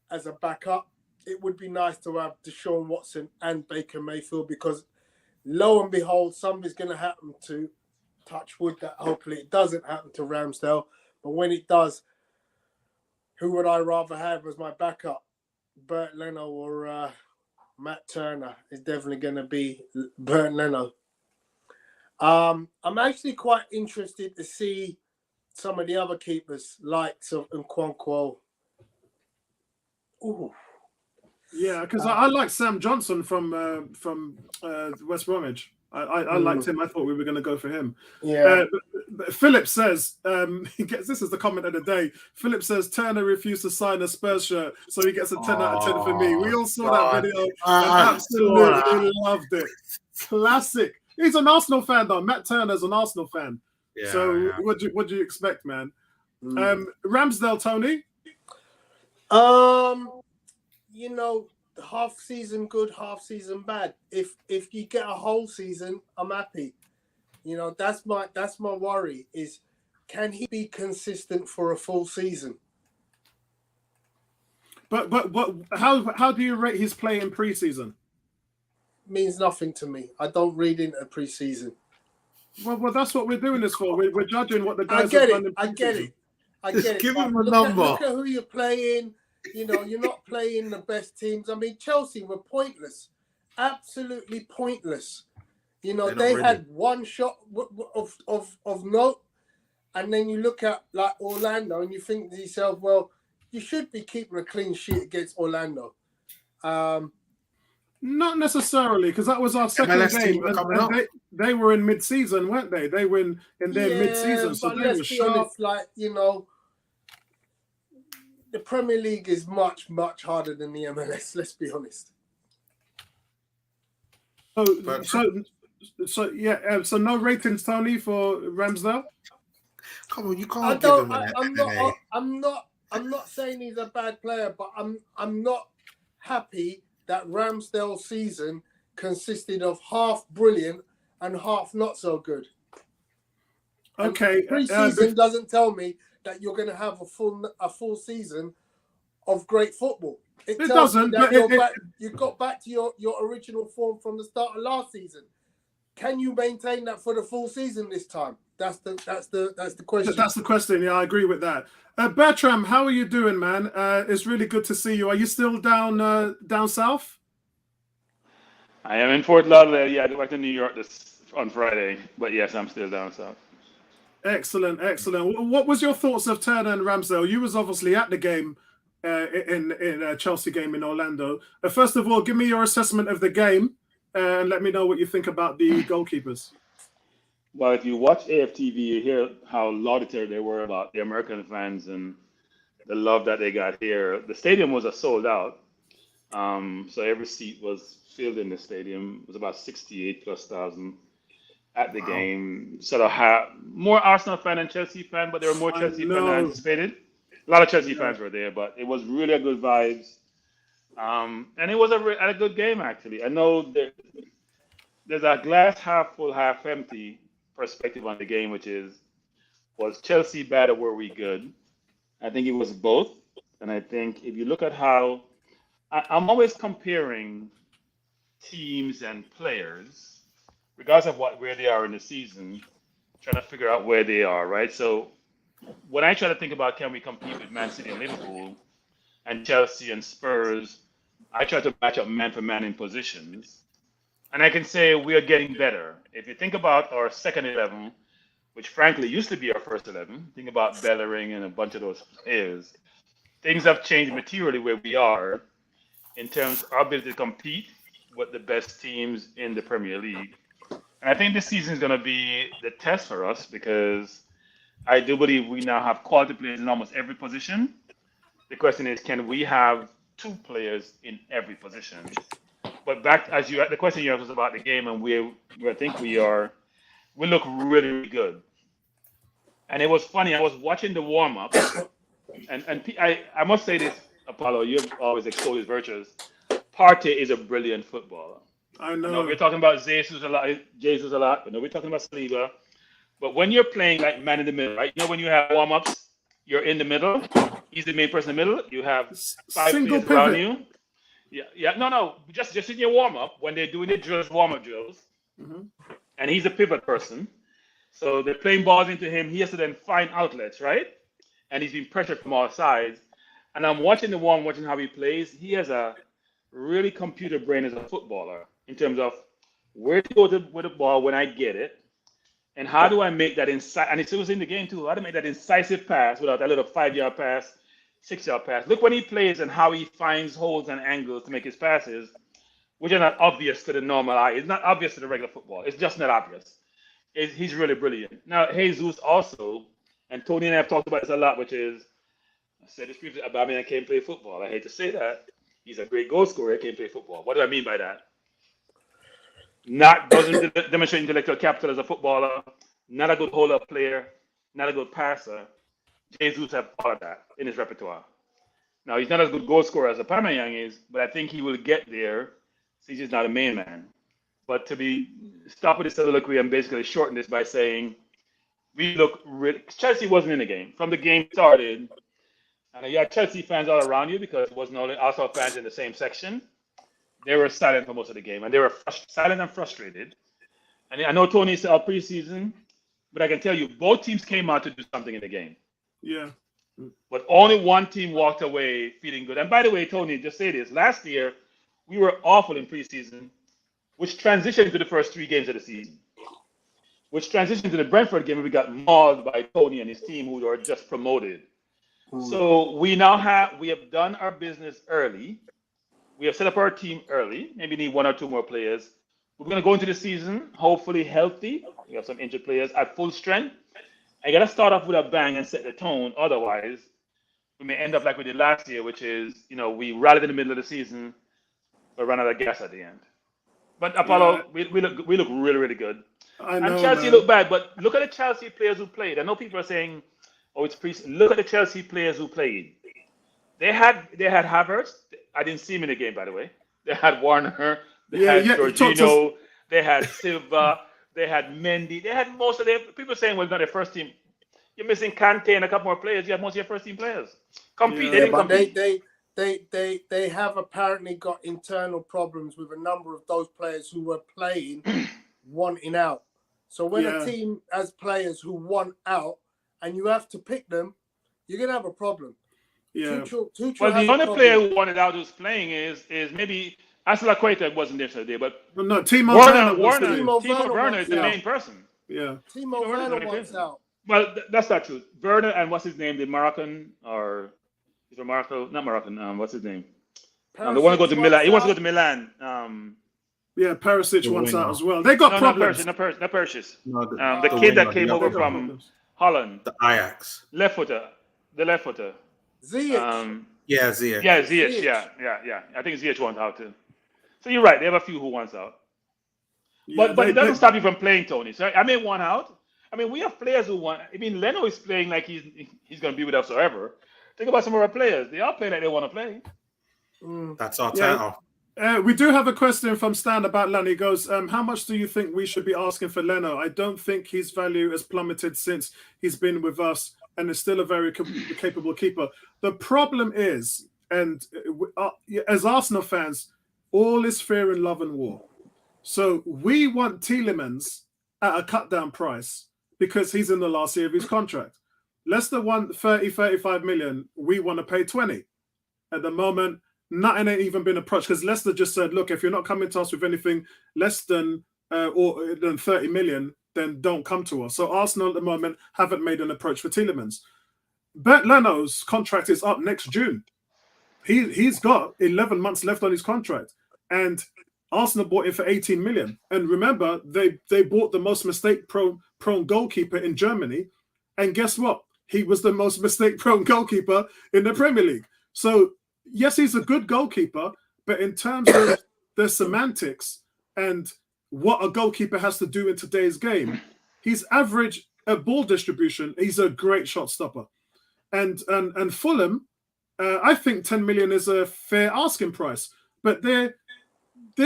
as a backup. It would be nice to have Deshaun Watson and Baker Mayfield, because lo and behold, something's going to happen to, touch wood, that hopefully it doesn't happen to Ramsdale. But when it does, who would I rather have as my backup? Bert Leno or Matt Turner? It's definitely going to be Bert Leno. I'm actually quite interested to see some of the other keepers, likes of Nwankwo. Ooh. Yeah, because I like Sam Johnson from West Bromwich. I liked him. I thought we were going to go for him. Yeah. But Philip says, this is the comment of the day. Philip says Turner refused to sign a Spurs shirt, so he gets a 10 out of 10 for me. We all saw that video. I absolutely loved it. Classic. He's an Arsenal fan, though. Matt Turner's an Arsenal fan. Yeah, so yeah. what do you expect, man? Ramsdale, Tony? You know, half season good, half season bad. If you get a whole season, I'm happy. You know, that's my worry, is can he be consistent for a full season? But how do you rate his play in preseason? Means nothing to me. I don't read into preseason. Well, that's what we're doing this for. We're judging what the guys have done in preseason. I get it. Give him a number. Look at who you're playing. You're not playing the best teams. I mean, Chelsea were pointless, absolutely pointless. They had one shot of note, and then you look at like Orlando, and you think to yourself, well, you should be keeping a clean sheet against Orlando. Not necessarily, because that was our second MLS game, team were coming and up. they were in mid-season, weren't they? They were in their mid-season, so but they were let's be showing. honest, the Premier League is much, much harder than the MLS. Let's be honest. So no ratings, Tony, for Ramsdale. Come on, you can't give him I'm not saying he's a bad player, but I'm not happy that Ramsdale's season consisted of half brilliant and half not so good. Okay, pre-season doesn't tell me that you're going to have a full season of great football. It tells doesn't. Me that you got back to your original form from the start of last season. Can you maintain that for the full season this time? That's the question. That's the question. Yeah, I agree with that. Bertram, how are you doing, man? It's really good to see you. Are you still down south? I am in Fort Lauderdale. Yeah, I go back to New York on Friday. But yes, I'm still down south. Excellent. What was your thoughts of Turner and Ramsdale? You was obviously at the game in a Chelsea game in Orlando. First of all, give me your assessment of the game and let me know what you think about the goalkeepers. Well, if you watch AFTV, you hear how laudatory they were about the American fans and the love that they got here. The stadium was a sold out. So every seat was filled in the stadium. It was about 68,000+ at the game. Sort of more Arsenal fan than Chelsea fan, but there were more Chelsea fans than anticipated. A lot of Chelsea fans were there, but it was really a good vibes. And it was a good game, actually. I know there's a glass half full, half empty perspective on the game, which was Chelsea bad or were we good? I think it was both. And I think if you look at how I'm always comparing teams and players, regardless of where they are in the season, trying to figure out where they are, right? So when I try to think about can we compete with Man City and Liverpool and Chelsea and Spurs, I try to match up man for man in positions. And I can say we are getting better. If you think about our second 11, which frankly used to be our first 11, think about Bellerin and a bunch of those players, things have changed materially where we are in terms of our ability to compete with the best teams in the Premier League. And I think this season is going to be the test for us because I do believe we now have quality players in almost every position. The question is, can we have two players in every position? But back the question you asked was about the game and where I think we look really, really good. And it was funny. I was watching the warm up, and I must say this, Apollo. You've always extolled his virtues. Partey is a brilliant footballer. I know. We're talking about Jesus a lot. But we're talking about Saliba. But when you're playing like man in the middle, right? When you have warm ups, you're in the middle. He's the main person in the middle. You have five players around you. Yeah. No. Just in your warm up when they're doing the warm up drills, and he's a pivot person. So they're playing balls into him. He has to then find outlets, right? And he's being pressured from all sides. And I'm watching watching how he plays. He has a really computer brain as a footballer in terms of where to go with the ball when I get it, and how do I make that and it was in the game too. How to make that incisive pass without that little 5-yard pass, 6-yard pass. Look when he plays and how he finds holes and angles to make his passes, which are not obvious to the normal eye. It's not obvious to the regular football. It's just not obvious. He's really brilliant. Now, Jesus also, and Tony and I have talked about this a lot, which is, I said this previously, Aubameyang can't play football. I hate to say that. He's a great goal scorer. He can't play football. What do I mean by that? Doesn't demonstrate intellectual capital as a footballer, not a good hold-up player, not a good passer. Jesus has all of that in his repertoire. Now, he's not as good goal scorer as Aubameyang is, but I think he will get there. So he's just not a main man. But to stop with this soliloquy and basically shorten this by saying we look really. Chelsea wasn't in the game. From the game started, and you had Chelsea fans all around you because it wasn't only Arsenal fans in the same section. They were silent for most of the game, and they were silent and frustrated. And I know Tony said preseason, but I can tell you both teams came out to do something in the game. Yeah. but only one team walked away feeling good. And by the way, Tony, just say this: last year we were awful in preseason, which transitioned to the first 3 games of the season, which transitioned to the Brentford game, where we got mauled by Tony and his team, who were just promoted. So we have done our business early. We have set up our team early. Maybe need 1 or 2 more players. We're going to go into the season hopefully healthy. We have some injured players at full strength. I got to start off with a bang and set the tone. Otherwise, we may end up like we did last year, which is, we rallied in the middle of the season, but ran out of gas at the end. But Apollo, we look really, really good. I know, and Chelsea look bad, but look at the Chelsea players who played. I know people are saying, "Oh, it's preseason." Look at the Chelsea players who played. They had Havertz. I didn't see him in the game, by the way. They had Warner. They had Jorginho. They had Silva. They had Mendy. They had most of their people saying, "Well, not their first team." You're missing Kante and a couple more players. You have most of your first team players. Compete. They didn't compete. They have apparently got internal problems with a number of those players who were playing wanting out. So when a team has players who want out and you have to pick them, you're gonna have a problem. Yeah. Well, the only player who wanted out who's playing is maybe Aspilicueta wasn't there today, but no, Timo Werner is the main person. Yeah. Timo Werner wants out. Well, that's not true. Werner and what's his name? The Moroccan or is it Morocco? Not Moroccan. What's his name? The one who goes to Milan. He wants to go to Milan. Yeah, Perisic wants out as well. They got problems. Not Perisic. The kid that came over from Holland. The Ajax. The left footer. Ziyech. Ziyech. Yeah, Ziyech. Yeah. I think Ziyech wants out too. So you're right. They have a few who wants out. But it doesn't stop you from playing, Tony. So I may want out. I mean, we have players who want. I mean, Leno is playing like he's going to be with us forever. Think about some of our players. They all play like they want to play. That's our title. We do have a question from Stan about Leno. He goes, how much do you think we should be asking for Leno? I don't think his value has plummeted since he's been with us and is still a very capable keeper. The problem is, and as Arsenal fans, all is fear and love and war. So we want Tielemans at a cut-down price because he's in the last year of his contract. Leicester want 35 million. We want to pay 20. At the moment, nothing ain't even been approached because Leicester just said, look, if you're not coming to us with anything less than 30 million, then don't come to us. So Arsenal at the moment haven't made an approach for Tielemans. Bert Leno's contract is up next June. He's got 11 months left on his contract. And Arsenal bought him for 18 million. And remember, they bought the most mistake-prone goalkeeper in Germany. And guess what? He was the most mistake-prone goalkeeper in the Premier League. So yes, he's a good goalkeeper, but in terms of the semantics and what a goalkeeper has to do in today's game, he's average at ball distribution. He's a great shot stopper. And Fulham, I think 10 million is a fair asking price, but they're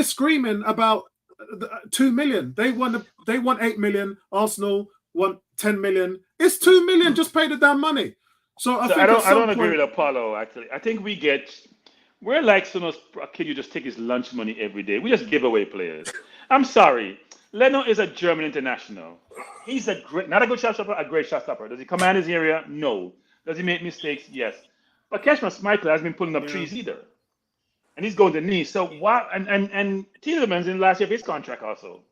screaming about 2 million. They want 8 million. Arsenal want 10 million. It's 2 million. Just pay the damn money. So I don't agree with Apollo. Actually, I think we're like a kid you just take his lunch money every day. We just give away players. I'm sorry, Leno is a German international. He's not a good shot stopper, a great shot stopper. Does he command his area? No. Does he make mistakes? Yes. But Cashman Schmeichel hasn't been pulling up trees either, and he's going to knee. So why? And Tielemans in the last year of his contract also.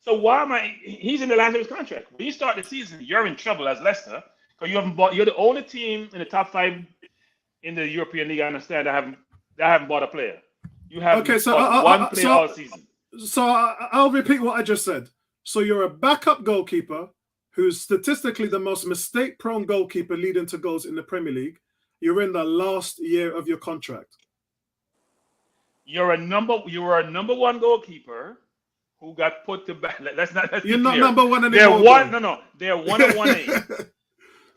So why am I? He's in the last year of his contract. When you start the season, you're in trouble as Leicester. You're the only team in the top 5 in the European League. I understand. I haven't bought a player. You have one player all season. So I'll repeat what I just said. So you're a backup goalkeeper who's statistically the most mistake-prone goalkeeper leading to goals in the Premier League. You're in the last year of your contract. You're a number 1 goalkeeper who got put to back. You're not number 1 anymore. They're 1 and 1A.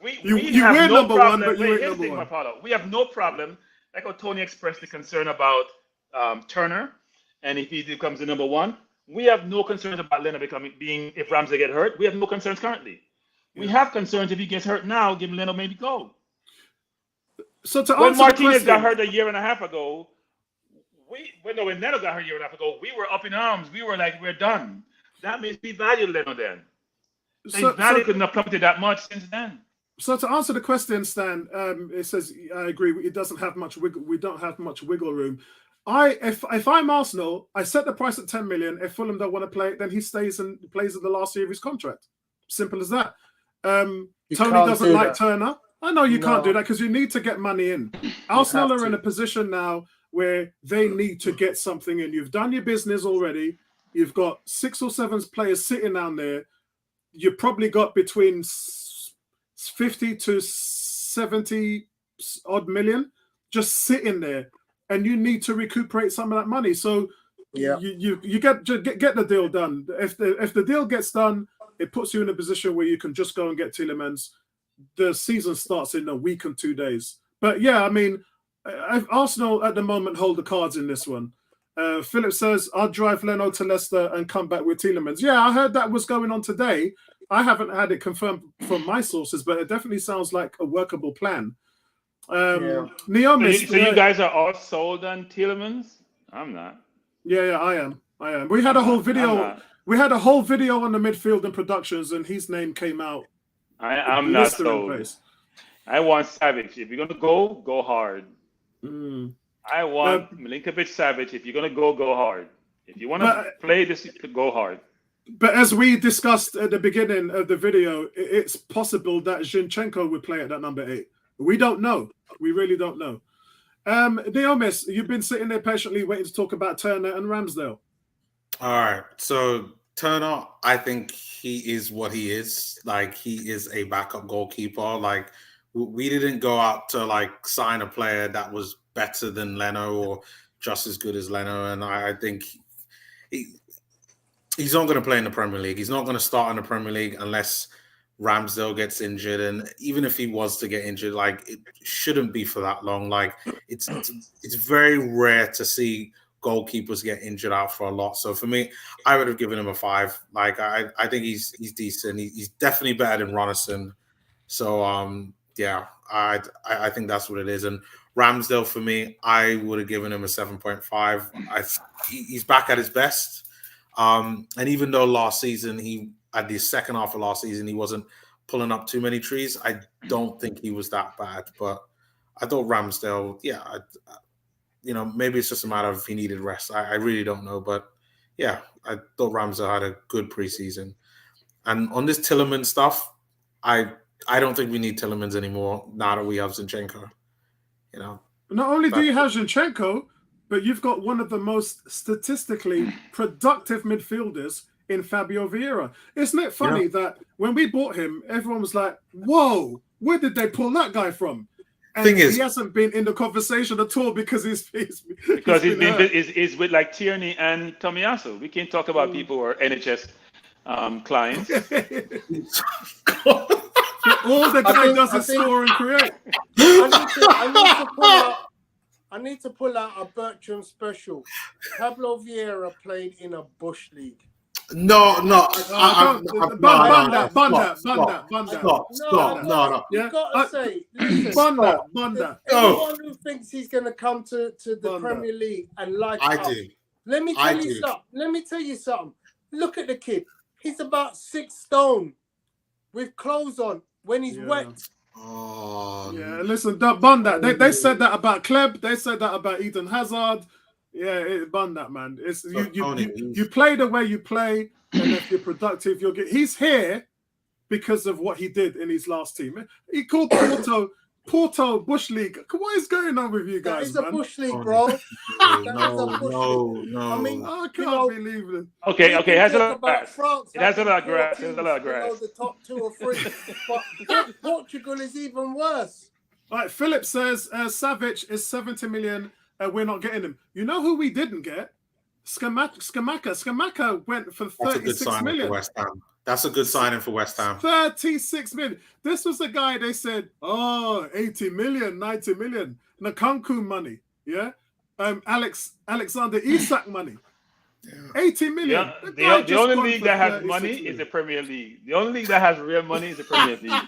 We have were no number problem. 1, but you ain't number 1. We have no problem. Like how Tony expressed the concern about Turner, and if he becomes the number 1, we have no concerns about Leno being if Ramsey get hurt. We have no concerns currently. We have concerns if he gets hurt now, give Leno maybe go. So when Marquinhos got hurt a year and a half ago, when Leno got hurt a year and a half ago, we were up in arms. We were like, we're done. That means we valued Leno then. His value couldn't have plummeted that much since then. So to answer the question, Stan, it says I agree. It doesn't have much wiggle. We don't have much wiggle room. If I'm Arsenal, I set the price at 10 million. If Fulham don't want to play it, then he stays and plays in the last year of his contract. Simple as that. Tony doesn't like Turner. I know you can't do that because you need to get money in. Arsenal are in a position now where they need to get something in. You've done your business already. You've got 6 or 7 players sitting down there. You've probably got between 50 to 70 odd million just sitting there, and you need to recuperate some of that money. So you get the deal done. If the deal gets done, it puts you in a position where you can just go and get Tielemans. The season starts in a week and 2 days. But yeah, I mean, Arsenal at the moment hold the cards in this one. Philip says, I'll drive Leno to Leicester and come back with Tielemans. Yeah, I heard that was going on today. I haven't had it confirmed from my sources, but it definitely sounds like a workable plan. Neomis, so you guys are all sold on Tielemans? I'm not. Yeah, I am. We had a whole video. We had a whole video on the midfield and productions, and his name came out. I'm not sold. I want Savage. If you're gonna go hard. I want Milinkovic Savage. If you're gonna go hard. If you want to play this, go hard. But as we discussed at the beginning of the video, it's possible that Zinchenko would play at that number 8. We don't know. We really don't know. Neomis, you've been sitting there patiently waiting to talk about Turner and Ramsdale. All right. So Turner, I think he is what he is. Like, he is a backup goalkeeper. Like, we didn't go out to like sign a player that was better than Leno or just as good as Leno. And I think he's not going to play in the Premier League. He's not going to start in the Premier League unless Ramsdale gets injured. And even if he was to get injured, like, it shouldn't be for that long. Like, it's very rare to see goalkeepers get injured out for a lot. So for me, I would have given him a 5. Like, I think he's decent. He's definitely better than Ronison. So yeah, I think that's what it is. And Ramsdale, for me, I would have given him a 7.5. He's back at his best. And even though last season, at the second half of last season, he wasn't pulling up too many trees, I don't think he was that bad. But I thought Ramsdale, maybe it's just a matter of he needed rest. I really don't know. But yeah, I thought Ramsdale had a good preseason. And on this Tielemans stuff, I don't think we need Tielemans anymore now that we have Zinchenko. Not only do you have Zinchenko, but you've got one of the most statistically productive midfielders in Fabio Vieira. Isn't it funny that when we bought him, everyone was like, whoa, where did they pull that guy from? And he hasn't been in the conversation at all because he's with like Tierney and Tomiyasu. We can't talk about people who are NHS clients. All the guy does is score and create. I need to pull out a Bertram special. Pablo Vieira played in a bush league. No. Bun that. No. You've got to say, listen, bun that. Anyone who thinks he's going to come to the Premier League and light up. Let me tell you something. Look at the kid. He's about 6 stone with clothes on when he's wet. Oh, yeah, listen, bun that. They said that about Kleb. They said that about Eden Hazard. Yeah, bun that, man. It's you play the way you play, and if you're productive, you'll get. He's here because of what he did in his last team. He called Porto Bush League. What is going on with you guys? That is a Bush League, bro. No. I mean, I can't believe it. Okay. It has a lot of grass. France, it has a lot of grass. It has a lot of grass. The top 2 or 3, but Portugal is even worse. All right, Philip says Savage is 70 million. We're not getting him. You know who we didn't get? Scamacca. Scamacca went for 36 million. For West Ham. That's a good signing for West Ham. 36 million. This was the guy they said, 80 million, 90 million. Nkunku money. Yeah. Alexander Isak money. Yeah. 80 million. Yeah. The only league that has money is the Premier League. The only league that has real money is the Premier League.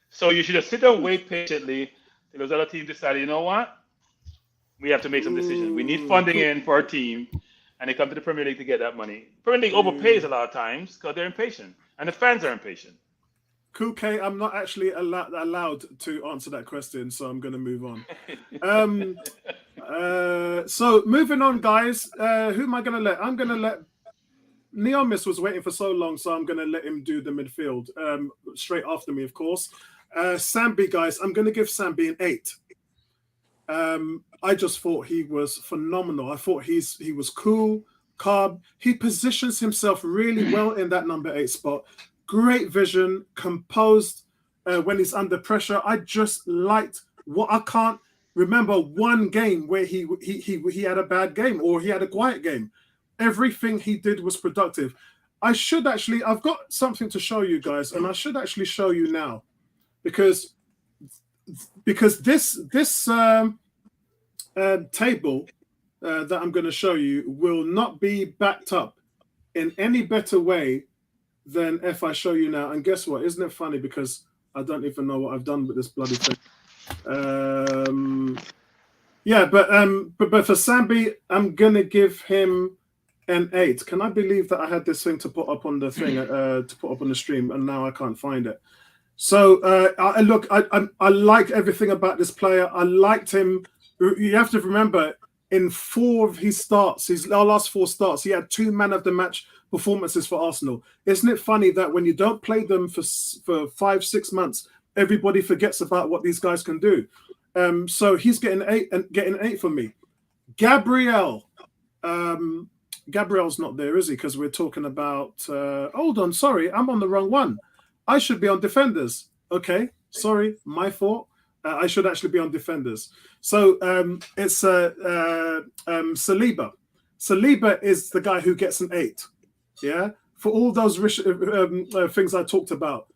So you should just sit and wait patiently till those other teams decide, you know what? We have to make some decisions. We need funding in for our team. And they come to the Premier League to get that money. Premier League overpays a lot of times because they're impatient. And the fans are impatient. Cool K, I'm not actually allowed to answer that question, so I'm going to move on. So moving on, guys. Who am I going to let? I'm going to let Neomis was waiting for so long, so I'm going to let him do the midfield straight after me, of course. Sambi, guys, I'm going to give Sambi an 8. I just thought he was phenomenal. I thought he was cool, calm. He positions himself really well in that number 8 spot. Great vision, composed when he's under pressure. I just liked what I can't remember one game where he had a bad game or he had a quiet game. Everything he did was productive. I've got something to show you guys, and I should actually show you now, because this table that I'm going to show you will not be backed up in any better way than if I show you now. And guess what? Isn't it funny? Because I don't even know what I've done with this bloody thing. Yeah, but for Sambi, I'm going to give him an 8. Can I believe that I had this thing to put up on the thing, to put up on the stream, and now I can't find it? So I like everything about this player. I liked him. You have to remember, in 4 of his starts, our last 4 starts, he had 2 man of the match performances for Arsenal. Isn't it funny that when you don't play them for 5-6 months, everybody forgets about what these guys can do? So he's getting an 8 for me. Gabriel's not there, is he? Because we're talking about. Hold on, sorry, I'm on the wrong one. I should be on defenders. Okay, sorry, my fault. I should actually be on defenders. So it's Saliba. Saliba is the guy who gets an 8. Yeah, for all those things I talked about.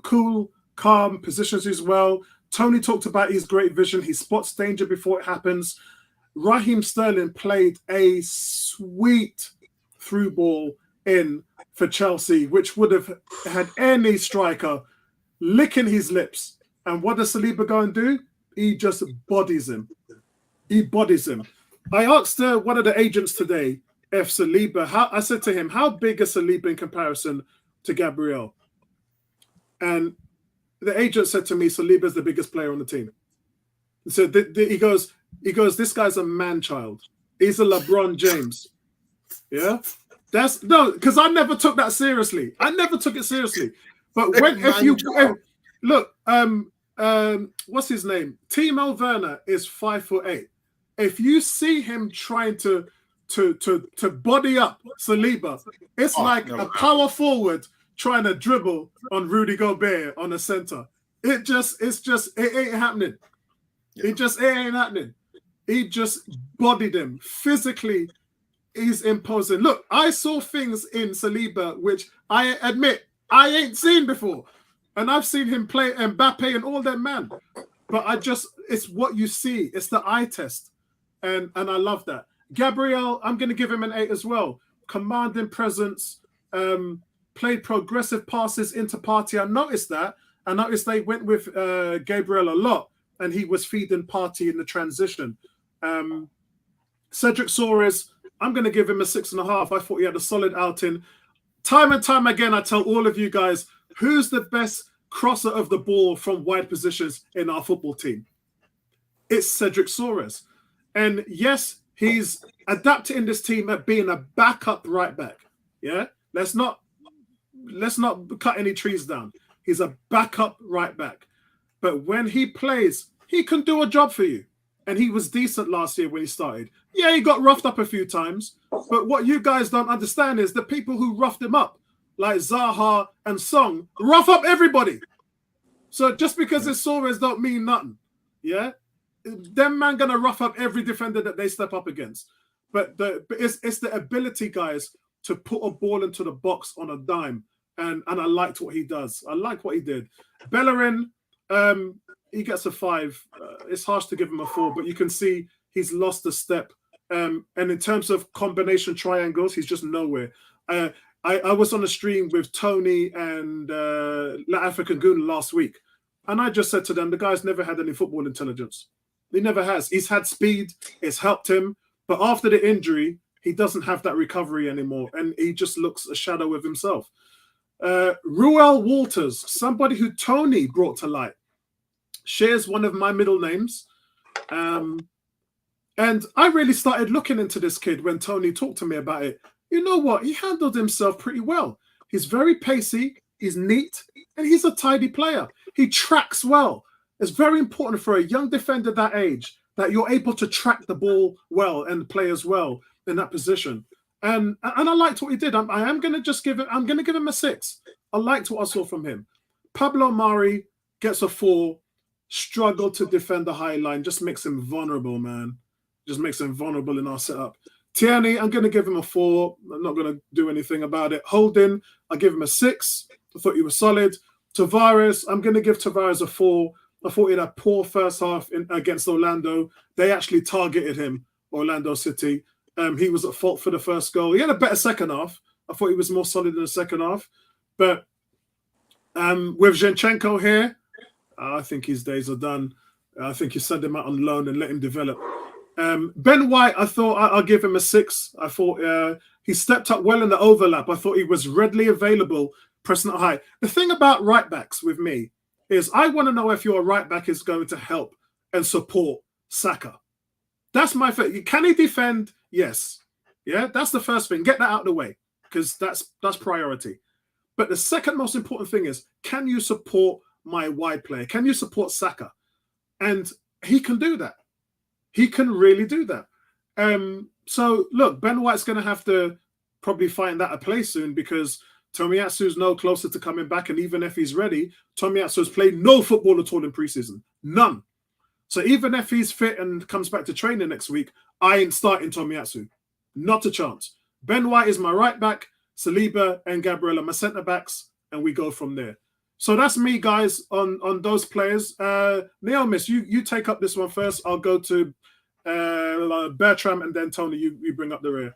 Cool, calm, positions as well. Tony talked about his great vision. He spots danger before it happens. Raheem Sterling played a sweet through ball in for Chelsea, which would have had any striker licking his lips. And what does Saliba go and do? He just bodies him. He bodies him. I asked one of the agents today if Saliba, I said to him, how big is Saliba in comparison to Gabriel? And the agent said to me, Saliba is the biggest player on the team. So he goes, this guy's a man-child. He's a LeBron James. Yeah? Because I never took that seriously. I never took it seriously. But look, what's his name? Timo Werner is 5'8". If you see him trying to body up Saliba, it's like a power forward trying to dribble on Rudy Gobert on a center. It ain't happening. Yeah. It ain't happening. He just bodied him physically. He's imposing. Look, I saw things in Saliba which I admit I ain't seen before, and I've seen him play Mbappe and all that, man. But it's what you see. It's the eye test, and I love that. Gabriel, I'm going to give him an 8 as well. Commanding presence, played progressive passes into Partey. I noticed that. I noticed they went with Gabriel a lot, and he was feeding Partey in the transition. Cedric Soros, I'm going to give him a 6.5. I thought he had a solid outing. Time and time again, I tell all of you guys, who's the best crosser of the ball from wide positions in our football team? It's Cedric Soros. And yes, he's adapted in this team at being a backup right back. Yeah, let's not cut any trees down. He's a backup right back. But when he plays, he can do a job for you. And he was decent last year when he started. Yeah, he got roughed up a few times. But what you guys don't understand is the people who roughed him up, like Zaha and Song, rough up everybody. So just because it's Suarez don't mean nothing. Yeah? Them man going to rough up every defender that they step up against. But it's the ability, guys, to put a ball into the box on a dime. And I liked what he does. I like what he did. Bellerin, he gets a 5. It's harsh to give him a 4, but you can see he's lost a step. And in terms of combination triangles, he's just nowhere. I was on a stream with Tony and African Goon last week, and I just said to them, the guy's never had any football intelligence. He never has. He's had speed. It's helped him. But after the injury, he doesn't have that recovery anymore, and he just looks a shadow of himself. Ruel Walters, somebody who Tony brought to light, shares one of my middle names. And I really started looking into this kid when Tony talked to me about it. You know what? He handled himself pretty well. He's very pacey, he's neat, and he's a tidy player. He tracks well. It's very important for a young defender that age that you're able to track the ball well and play as well in that position. And I liked what he did. I am going to just give it. I'm going to give him a 6. I liked what I saw from him. Pablo Mari gets a 4. Struggled to defend the high line. Just makes him vulnerable, man. Just makes him vulnerable in our setup. Tierney, I'm going to give him a 4. I'm not going to do anything about it. Holding, I give him a 6. I thought he was solid. Tavares, I'm going to give Tavares a 4. I thought he had a poor first half against Orlando. They actually targeted him, Orlando City. He was at fault for the first goal. He had a better second half. I thought he was more solid in the second half. But with Zinchenko here, I think his days are done. I think you send him out on loan and let him develop. Ben White, I thought I'll give him a 6. I thought he stepped up well in the overlap. I thought he was readily available, pressing it high. The thing about right backs with me is I want to know if your right back is going to help and support Saka. That's my thing. Can he defend? Yes. Yeah, that's the first thing. Get that out of the way because that's priority. But the second most important thing is, can you support my wide player? Can you support Saka? And he can do that. He can really do that. So, look, Ben White's going to have to probably find that a place soon because Tomiyasu's no closer to coming back. And even if he's ready, Tomiyasu's played no football at all in preseason. None. So even if he's fit and comes back to training next week, I ain't starting Tomiyasu. Not a chance. Ben White is my right back. Saliba and Gabriel are my centre backs. And we go from there. So that's me, guys, on those players. Neomis, you take up this one first. I'll go to Bertram and then Tony, you bring up the rear.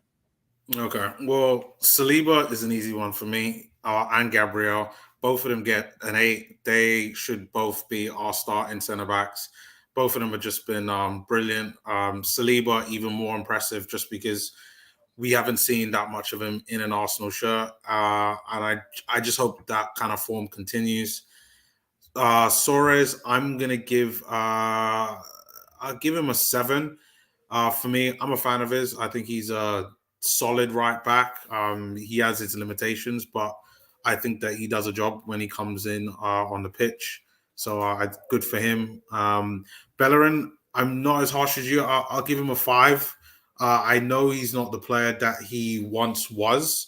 Okay. Well, Saliba is an easy one for me, and Gabriel. Both of them get an 8. They should both be our starting centre backs. Both of them have just been brilliant. Saliba even more impressive just because we haven't seen that much of him in an Arsenal shirt. And I just hope that kind of form continues. Soros, I'm going to give I'll give him a 7. For me, I'm a fan of his. I think he's a solid right back. He has his limitations, but I think that he does a job when he comes in on the pitch. So good for him. Bellerin, I'm not as harsh as you. I'll give him a 5. I know he's not the player that he once was,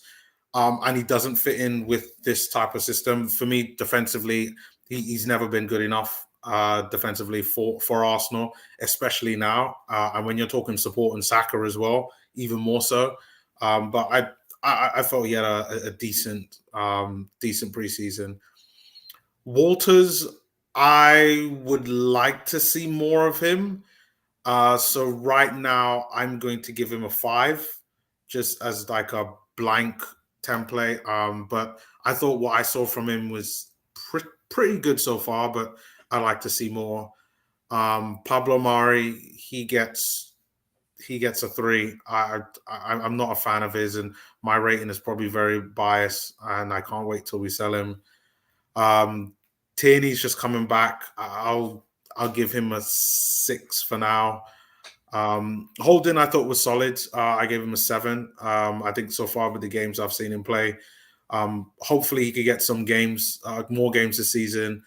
and he doesn't fit in with this type of system. For me, defensively, he's never been good enough defensively for Arsenal, especially now. And when you're talking support and Saka as well, even more so. But I felt he had a decent preseason. Walters, I would like to see more of him. So right now, I'm going to give him a 5, just as like a blank template. But I thought what I saw from him was pretty good so far, but I'd like to see more. Pablo Mari, he gets a 3. I'm not a fan of his, and my rating is probably very biased, and I can't wait till we sell him. Tierney's just coming back. I'll give him a 6 for now. Holding, I thought was solid. I gave him a 7. I think so far with the games I've seen him play, hopefully he could get some games, more games this season.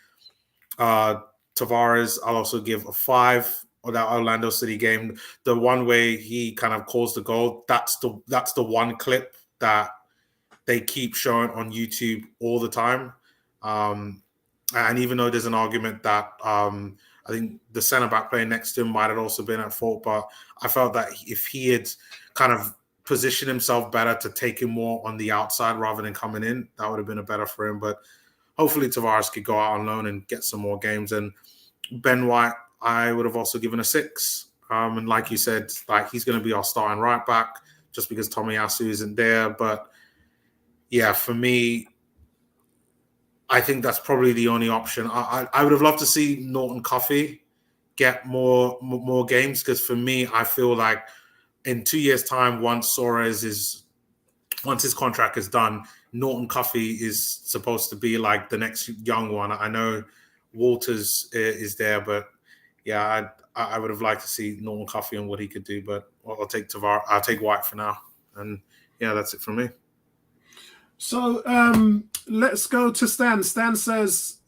Tavares, I'll also give a 5. Or that Orlando City game, the one way he kind of caused the goal, that's the one clip that they keep showing on YouTube all the time. And even though there's an argument that I think the centre back playing next to him might have also been at fault, but I felt that if he had kind of positioned himself better to take him more on the outside rather than coming in, that would have been a better for him. But hopefully Tavares could go out on loan and get some more games. And Ben White, I would have also given a 6. And like you said, like he's going to be our starting right back just because Tomiyasu isn't there. But yeah, for me, I think that's probably the only option. I would have loved to see Norton Coffey get more games because for me, I feel like in 2 years' time, once his contract is done, Norton Cuffy is supposed to be like the next young one. I know Walters is there, but yeah, I would have liked to see Norton Cuffy and what he could do. But I'll take White for now, and yeah, that's it from me. So let's go to Stan. Stan says,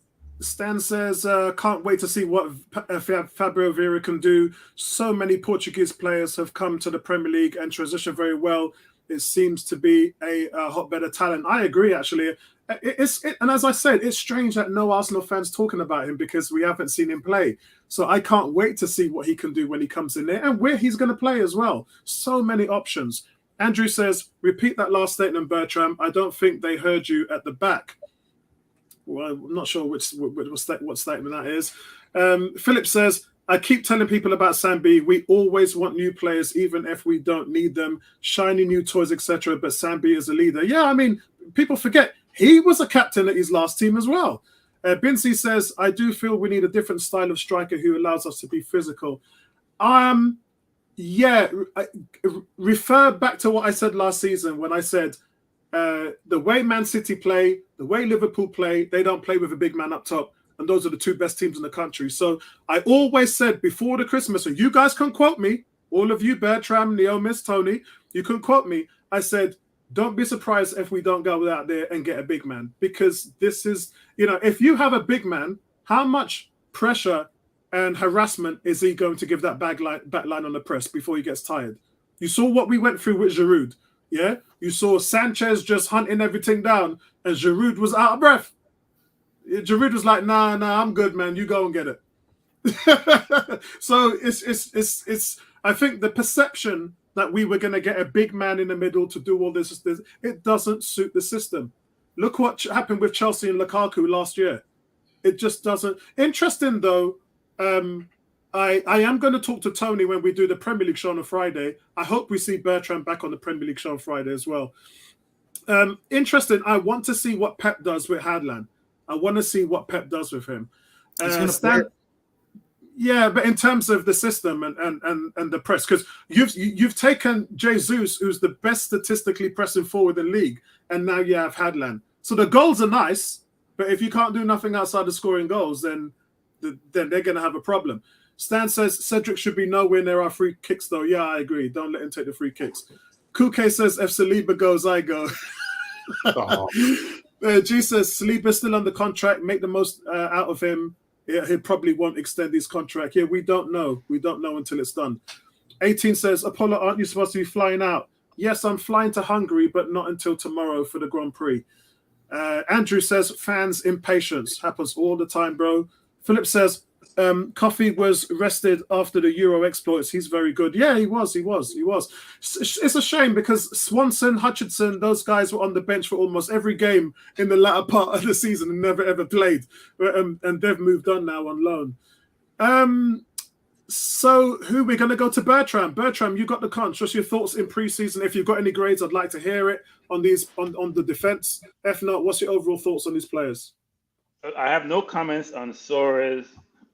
can't wait to see what Fabio Vieira can do. So many Portuguese players have come to the Premier League and transitioned very well. It seems to be a hotbed of talent. I agree, actually. And as I said, it's strange that no Arsenal fans talking about him because we haven't seen him play. So I can't wait to see what he can do when he comes in there and where he's going to play as well. So many options. Andrew says, repeat that last statement, Bertram. I don't think they heard you at the back. Well, I'm not sure what statement that is. Philip says, I keep telling people about Sambi. We always want new players, even if we don't need them. Shiny new toys, etc. But Sambi is a leader. Yeah, I mean, people forget he was a captain at his last team as well. Bincy says, I do feel we need a different style of striker who allows us to be physical. Yeah, refer back to what I said last season when I said the way Man City play, the way Liverpool play, they don't play with a big man up top. And those are the two best teams in the country. So I always said before the Christmas, and you guys can quote me, all of you, Bertram, Neo, Miss Tony, you can quote me. I said, don't be surprised if we don't go out there and get a big man. Because this is, if you have a big man, how much pressure and harassment is he going to give that back line on the press before he gets tired? You saw what we went through with Giroud. Yeah? You saw Sanchez just hunting everything down, and Giroud was out of breath. Giroud was like, nah, I'm good, man. You go and get it. So it's. I think the perception that we were going to get a big man in the middle to do all this, it doesn't suit the system. Look what happened with Chelsea and Lukaku last year. It just doesn't. Interesting though. I am going to talk to Tony when we do the Premier League show on a Friday. I hope we see Bertrand back on the Premier League show on Friday as well. Interesting. I want to see what Pep does with Hadland. I want to see what Pep does with him. Yeah, but in terms of the system and the press, because you've taken Jesus, who's the best statistically pressing forward in the league, and now you have Hadland. So the goals are nice, but if you can't do nothing outside of scoring goals, then they're going to have a problem. Stan says Cedric should be nowhere near our free kicks, though. Yeah, I agree. Don't let him take the free kicks. Kuke says if Saliba goes, I go. Oh. G says Saliba's still under contract. Make the most out of him. Yeah, he probably won't extend his contract. Yeah, we don't know. We don't know until it's done. 18 says, Apollo, aren't you supposed to be flying out? Yes, I'm flying to Hungary, but not until tomorrow for the Grand Prix. Andrew says, fans' impatience happens all the time, bro. Philip says, Coffey was rested after the Euro exploits. He's very good. Yeah, he was. It's a shame because Swanson, Hutchinson, those guys were on the bench for almost every game in the latter part of the season and never ever played. And they've moved on now on loan. So who we're going to go to? Bertram. Bertram, you got the conch. Just your thoughts in pre-season. If you've got any grades, I'd like to hear it on these on the defense. If not, what's your overall thoughts on these players? I have no comments on Soros,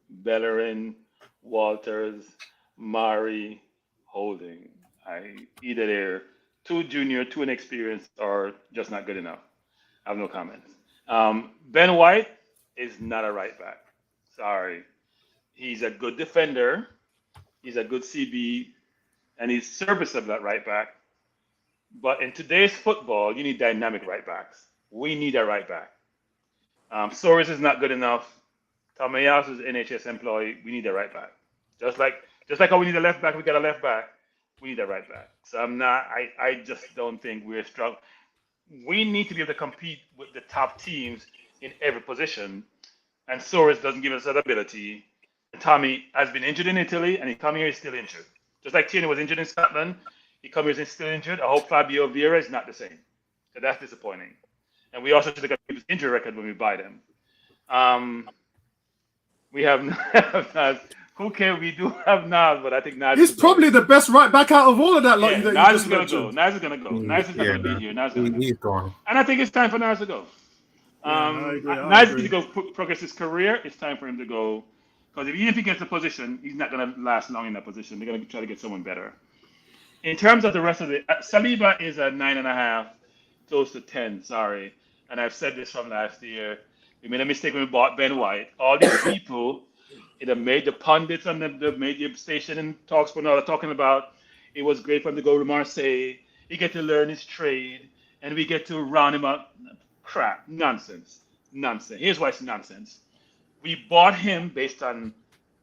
Bellerin, Walters, Mari, Holding. Either they're too junior, too inexperienced, or just not good enough. I have no comments. Ben White is not a right back. Sorry. He's a good defender. He's a good CB, and he's serviceable at right back. But in today's football, you need dynamic right backs. We need a right back. Soros is not good enough. Tamayasu is an NHS employee. We need a right back. Just like how we need a left back, we got a left back. We need a right back. So I just don't think we're strong. We need to be able to compete with the top teams in every position. And Soros doesn't give us that ability. And Tommy has been injured in Italy, and he come here, he's still injured. Just like Tierney was injured in Scotland, he come here, he's still injured. I hope Fabio Vieira is not the same. So that's disappointing. And we also should look at his injury record when we buy them. We have Nas. Okay, we do have Nas, but I think Nas. He's probably the best right back out of all of that. Yeah, Nas is going to go. Nas is going to go. Nas is going to be here. Nas is going to go. He's gone. And I think it's time for Nas to go. Nas needs to go progress his career. It's time for him to go. Because even if he gets a position, he's not going to last long in that position. They're going to try to get someone better. In terms of the rest of it, Saliba is a 9.5 close to 10. Sorry, and I've said this from last year. We made a mistake when we bought Ben White. All these people, made the pundits on the media station and talks for now talking about it was great for him to go to Marseille. He get to learn his trade, and we get to round him up. Crap, nonsense. Here's why it's nonsense. We bought him based on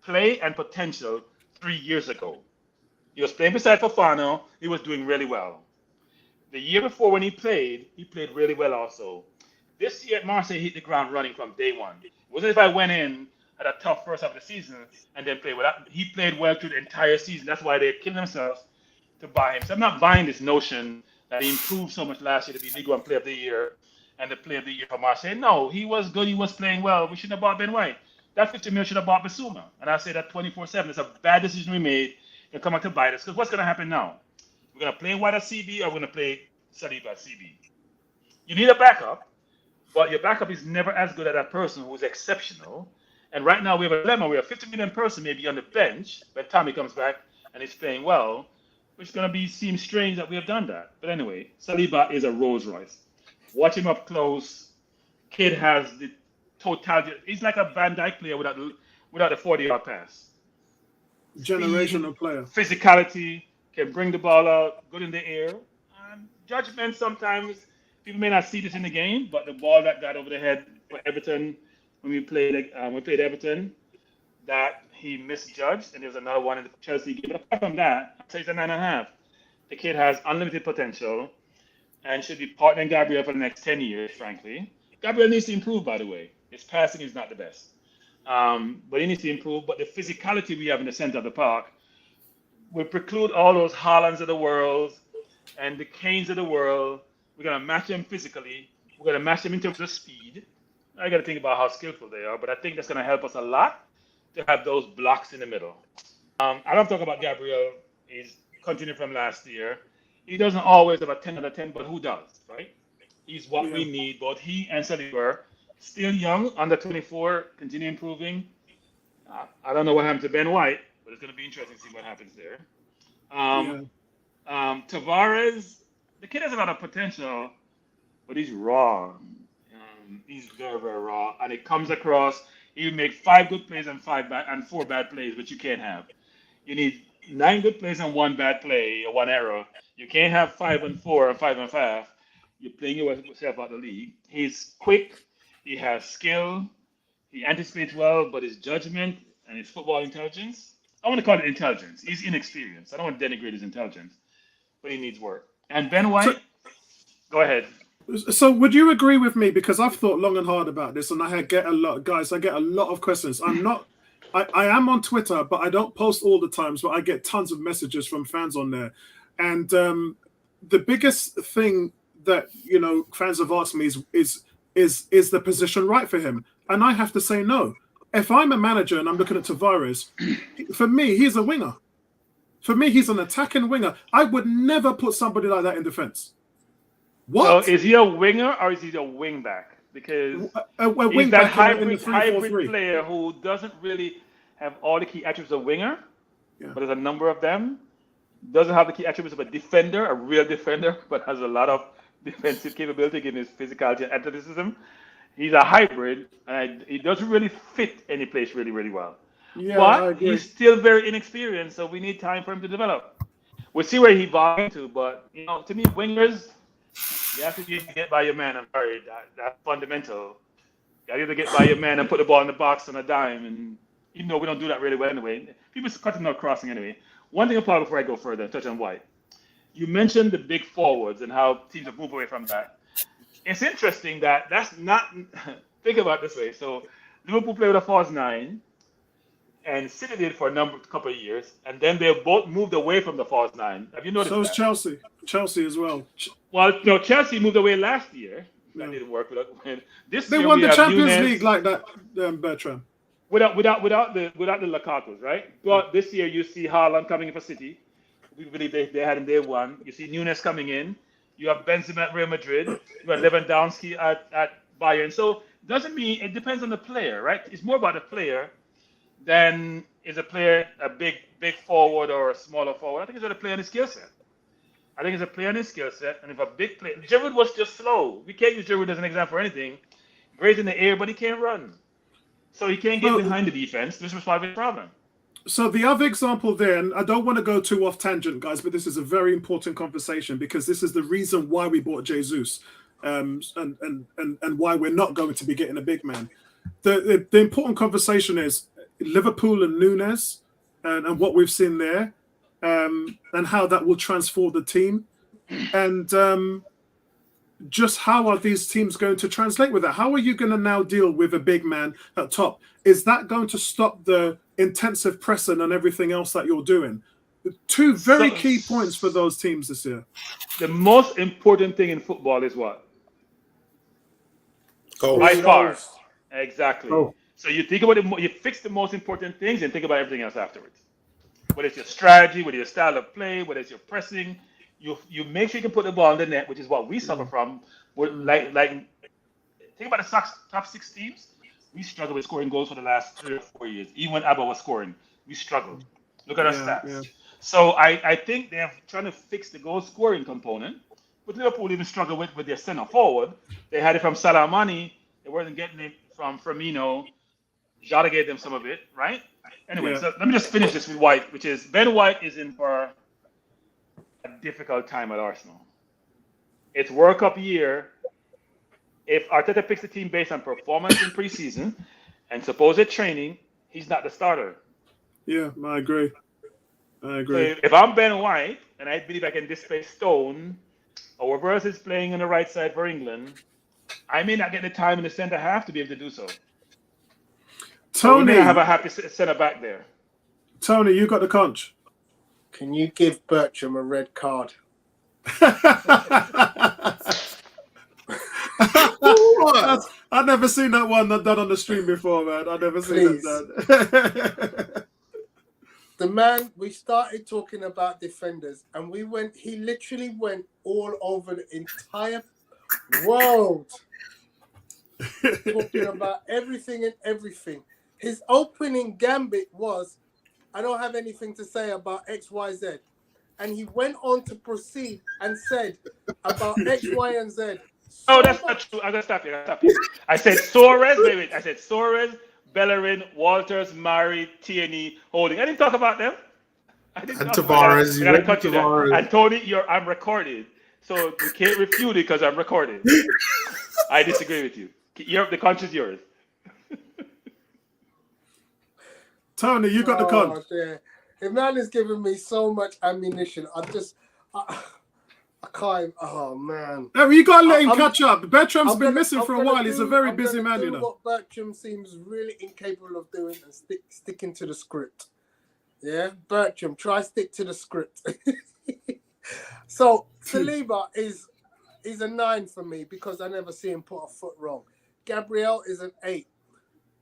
play and potential 3 years ago. He was playing beside Fofana. He was doing really well. The year before when he played really well also. This year at Marseille, he hit the ground running from day one. It wasn't if I went in at a tough first half of the season and then played well. He played well through the entire season. That's why they're killing themselves to buy him. So I'm not buying this notion that he improved so much last year to be League One Player of the Year and the Player of the Year for Marseille. No, he was good. He was playing well. We shouldn't have bought Ben White. That 50 million should have bought Basuma. And I say that 24/7. It's a bad decision we made. They'll come out to bite us. Because what's going to happen now? We're going to play White at CB or we're going to play Saliba at CB. You need a backup. But your backup is never as good as that person who is exceptional. And right now we have a dilemma. We have a 50 million person maybe on the bench when Tommy comes back and he's playing well, which is going to seem strange that we have done that. But anyway, Saliba is a Rolls Royce. Watch him up close. Kid has the totality. He's like a Van Dijk player without a 40-yard pass. Generational player. Physicality, can bring the ball out, good in the air. Judgment sometimes. People may not see this in the game, but the ball that got over the head for Everton when we played Everton, that he misjudged, and there was another one in the Chelsea game. But apart from that, I'd say he's a 9.5. The kid has unlimited potential and should be partnering Gabriel for the next 10 years, frankly. Gabriel needs to improve, by the way. His passing is not the best. But he needs to improve. But the physicality we have in the center of the park will preclude all those Haalands of the world and the Kanes of the world. We're going to match them physically. We're going to match them in terms of speed. I got to think about how skillful they are, but I think that's going to help us a lot to have those blocks in the middle. I don't talk about Gabriel. He's continuing from last year. He doesn't always have a 10 out of 10, but who does, right? He's what we need. Both he and Saliba, still young, under 24, continue improving. I don't know what happened to Ben White, but it's going to be interesting to see what happens there. Tavares, the kid has a lot of potential, but he's raw. He's very, very raw, and it comes across. You make 5 good plays and 4 bad plays, which you can't have. You need 9 good plays and 1 bad play or 1 error. You can't have 5 and 4 and 5 and 5. You're playing yourself out of the league. He's quick. He has skill. He anticipates well, but his judgment and his football intelligence, I want to call it intelligence. He's inexperienced. I don't want to denigrate his intelligence, but he needs work. And Ben White, go ahead. So would you agree with me? Because I've thought long and hard about this, and I get a lot of questions. I am on Twitter, but I don't post all the times, but I get tons of messages from fans on there. And the biggest thing that, fans have asked me is the position right for him? And I have to say no. If I'm a manager and I'm looking at Tavares, for me, he's a winger. For me, he's an attacking winger. I would never put somebody like that in defense. What? So is he a winger or is he a wing back? Because he's that hybrid player who doesn't really have all the key attributes of a winger, but there's a number of them. Doesn't have the key attributes of a defender, a real defender, but has a lot of defensive capability given his physicality and athleticism. He's a hybrid, and he doesn't really fit any place really, really well. Yeah, but he's still very inexperienced, so we need time for him to develop. We'll see where he evolves into, but to me, wingers, you have to be able to get by your man. I'm sorry, that's fundamental. You have to get by your man and put the ball in the box on a dime, and even though we don't do that really well anyway, people cutting out crossing anyway. One thing apart before I go further, touch on White. You mentioned the big forwards and how teams have moved away from that. It's interesting that's not. Think about it this way. So Liverpool played with a false 9. And City did for a couple of years, and then they both moved away from the false 9. Have you noticed? So is Chelsea. Chelsea as well. Well, no, Chelsea moved away last year. That didn't work. They won the Champions League like that, Bertrand. Without the Lukakus, right? But this year you see Haaland coming in for City. We believe they had him day one. You see Nunes coming in. You have Benzema at Real Madrid. You have Lewandowski at Bayern. So doesn't mean it depends on the player, right? It's more about the player than is a player a big forward or a smaller forward. I think it's about a player and a skill set. I think it's a play on his skill set. And if a big play, Giroud was just slow. We can't use Giroud as an example for anything. Great in the air, but he can't run. So he can't get behind the defense. This was part of his problem. So the other example then, I don't want to go too off tangent, guys, but this is a very important conversation because this is the reason why we bought Jesus, and why we're not going to be getting a big man. The important conversation is Liverpool and Nunes and what we've seen there, and how that will transform the team, and just how are these teams going to translate with that? How are you going to now deal with a big man at top? Is that going to stop the intensive pressing and everything else that you're doing? Two very key points for those teams this year. The most important thing in football is what? Goals. By far. Exactly. Oh. So you think about it, you fix the most important things and think about everything else afterwards. Whether it's your strategy, whether it's your style of play, whether it's your pressing, you make sure you can put the ball in the net, which is what we suffer from. We're like think about the top 6 teams. We struggled with scoring goals for the last 3 or 4 years. Even when ABBA was scoring, we struggled. Look at our stats. Yeah. So I think they're trying to fix the goal scoring component. But Liverpool even struggled with their center forward. They had it from Salah Mane. They wasn't getting it from Firmino. Jota gave them some of it, right? Anyway, so let me just finish this with White, which is Ben White is in for a difficult time at Arsenal. It's World Cup year. If Arteta picks the team based on performance in preseason and supposed training, he's not the starter. Yeah, I agree. So if I'm Ben White and I believe I can displace Stone or whoever else is playing on the right side for England, I may not get the time in the centre half to be able to do so. Tony, so we may not have a happy centre back there. Tony, you got the conch. Can you give Bertram a red card? I've never seen that one done on the stream before, man. I've never seen it done. The man, we started talking about defenders and he literally went all over the entire world talking about everything and everything. His opening gambit was, I don't have anything to say about X, Y, Z. And he went on to proceed and said about X, Y, and Z. Oh, that's not true. I'm going to stop you. I said Soros. Wait. I said Soros, Bellerin, Walters, Mari, Tierney, Holding. I didn't talk about them. I didn't talk Tavares. about them. Tavares. And Tony, I'm recorded. So you can't refute it because I'm recorded. I disagree with you. The conch is yours. Tony, you got the conch. The man is giving me so much ammunition. I can't. Oh man! No, you gotta let him catch up. Bertram's been missing for a while. He's a very busy man, you know. What Bertram seems really incapable of doing and sticking to the script. Yeah, Bertram, try stick to the script. So Saliba is a 9 for me because I never see him put a foot wrong. Gabriel is an 8.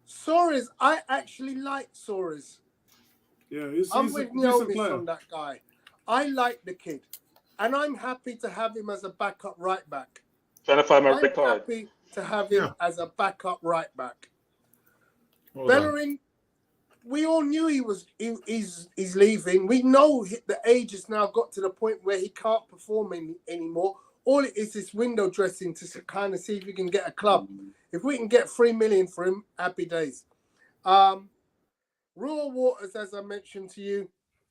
Soros, I actually like Soros. Yeah, I'm with Neomis on that guy. I like the kid. And I'm happy to have him as a backup right back. Trying to find my I'm happy to have him as a backup right back. Bellerin, we all knew he's leaving. We know the age has now got to the point where he can't perform anymore. All it is window dressing to kind of see if we can get a club. If we can get 3 million for him, happy days. Ruel Walters, as I mentioned to you,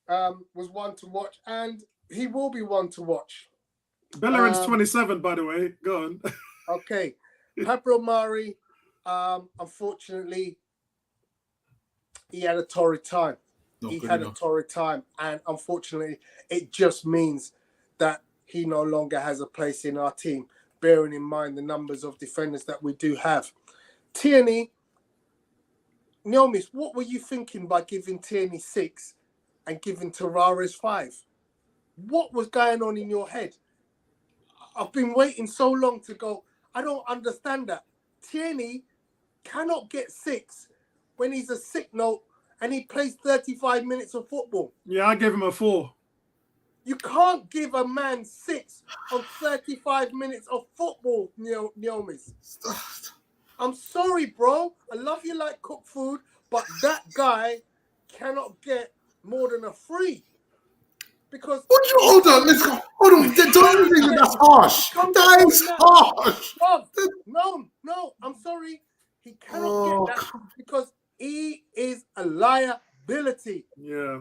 was one to watch, and he will be one to watch. Bellerin's 27, by the way. Go on. Okay. Pablo Mari, unfortunately, he had a torrid time. A torrid time. And unfortunately, it just means that he no longer has a place in our team, bearing in mind the numbers of defenders that we do have. Tierney, Neomis, what were you thinking by giving Tierney 6 and giving Tavares 5? What was going on in your head? I've been waiting so long to go. I don't understand that. Tierney cannot get 6 when he's a sick note and he plays 35 minutes of football. Yeah, I gave him a 4. You can't give a man 6 on 35 minutes of football, Neomis. I'm sorry, bro. I love you like cooked food, but that guy cannot get more than a 3. because Hold on, let's go. Hold on, don't you think that's harsh? That is harsh. No, I'm sorry. He cannot get that because he is a liability. Yeah.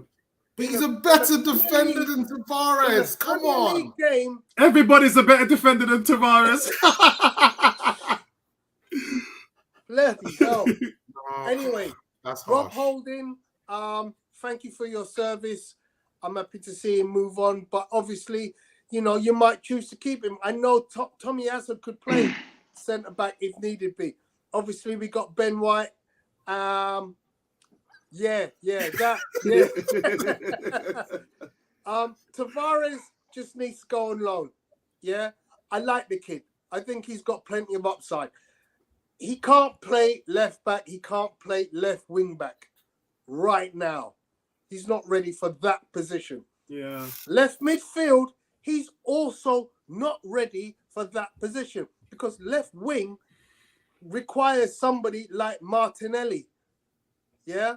But he's a better defender than Tavares. Come on. Game, everybody's a better defender than Tavares. bloody hell. Anyway, that's Rob harsh. Holding, thank you for your service. I'm happy to see him move on, but obviously, you know, you might choose to keep him. I know Tommy Hazard could play centre back if needed be. Obviously, we got Ben White. Tavares just needs to go on loan. Yeah, I like the kid. I think he's got plenty of upside. He can't play left back. He can't play left wing back right now. He's not ready for that position. Yeah. Left midfield, he's also not ready for that position because left wing requires somebody like Martinelli. Yeah,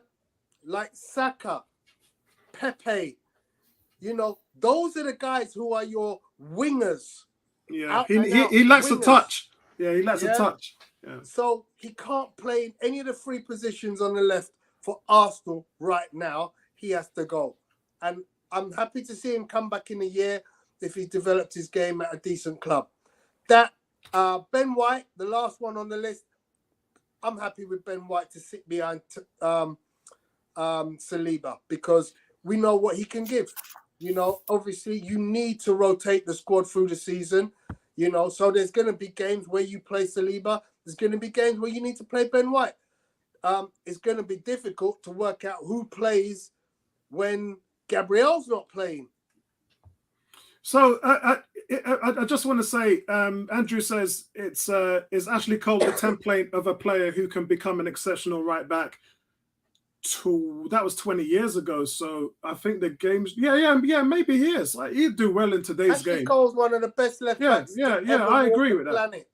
like Saka, Pepe. You know, those are the guys who are your wingers. Yeah, he lacks a touch. Yeah, he lacks a touch. Yeah. So he can't play in any of the three positions on the left for Arsenal right now. He has to go. And I'm happy to see him come back in a year if he's developed his game at a decent club. That Ben White, the last one on the list, I'm happy with Ben White to sit behind Saliba because we know what he can give. You know, obviously you need to rotate the squad through the season. You know, so there's going to be games where you play Saliba. There's going to be games where you need to play Ben White. It's going to be difficult to work out who plays when Gabriel's not playing. So I just want to say, Andrew says it's Ashley Cole the template of a player who can become an exceptional right back. That was 20 years ago. So I think the games, maybe he is. Like, he'd do well in today's game. Ashley Cole's one of the best left backs. I agree with that.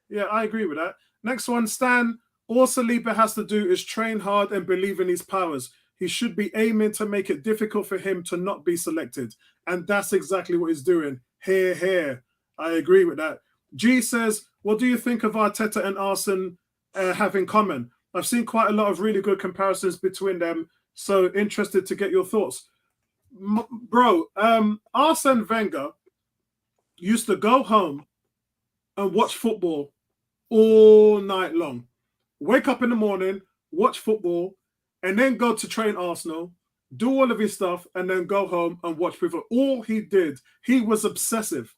Yeah, I agree with that. Next one, Stan. All Saliba has to do is train hard and believe in his powers. He should be aiming to make it difficult for him to not be selected. And that's exactly what he's doing. Here. I agree with that. G says, what do you think of Arteta and Arsene have in common? I've seen quite a lot of really good comparisons between them. So interested to get your thoughts. Bro, Arsene Wenger used to go home and watch football all night long. Wake up in the morning, watch football, and then go to train Arsenal, do all of his stuff, and then go home and watch football. All he did, he was obsessive.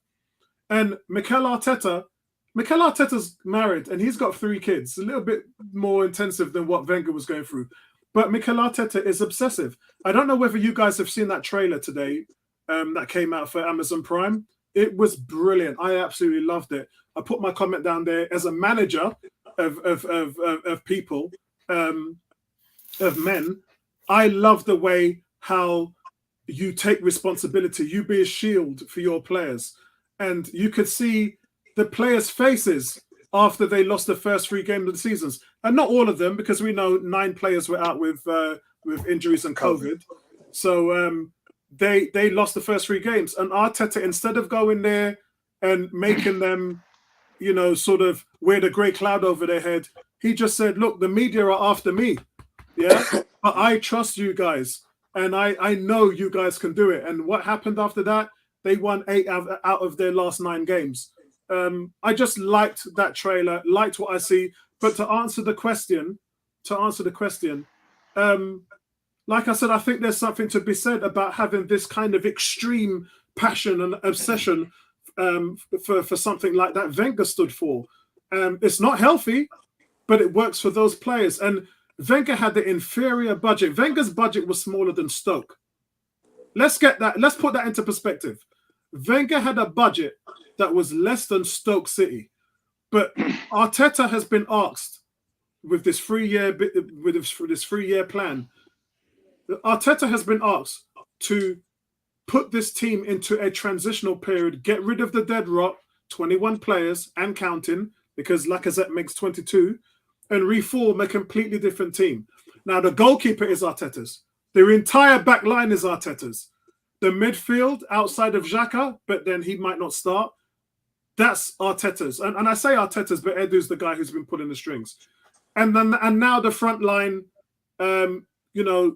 And Mikel Arteta's married, and he's got 3 kids, a little bit more intensive than what Wenger was going through. But Mikel Arteta is obsessive. I don't know whether you guys have seen that trailer today that came out for Amazon Prime. It was brilliant. I absolutely loved it. I put my comment down there as a manager of people, of men. I love the way how you take responsibility. You be a shield for your players. And you could see the players' faces after they lost the first 3 games of the seasons. And not all of them, because we know 9 players were out with injuries and COVID. So they lost the first 3 games. And Arteta, instead of going there and making them, you know, sort of wear the grey cloud over their head, he just said, look, the media are after me. Yeah, but I trust you guys. And I know you guys can do it. And what happened after that? They won 8 out of their last 9 games. I just liked that trailer, liked what I see. But to answer the question, like I said, I think there's something to be said about having this kind of extreme passion and obsession for something like that Wenger stood for. It's not healthy, but it works for those players. And Wenger had the inferior budget. Wenger's budget was smaller than Stoke. Let's put that into perspective. Wenger had a budget that was less than Stoke City, but Arteta has been asked with this 3-year plan. Arteta has been asked to put this team into a transitional period, get rid of the dead rot, 21 players and counting, because Lacazette makes 22, and reform a completely different team. Now, the goalkeeper is Arteta's. Their entire back line is Arteta's. the midfield outside of Xhaka, but then he might not start. That's Arteta's. And I say Arteta's, but Edu's the guy who's been pulling the strings. And now the front line, you know,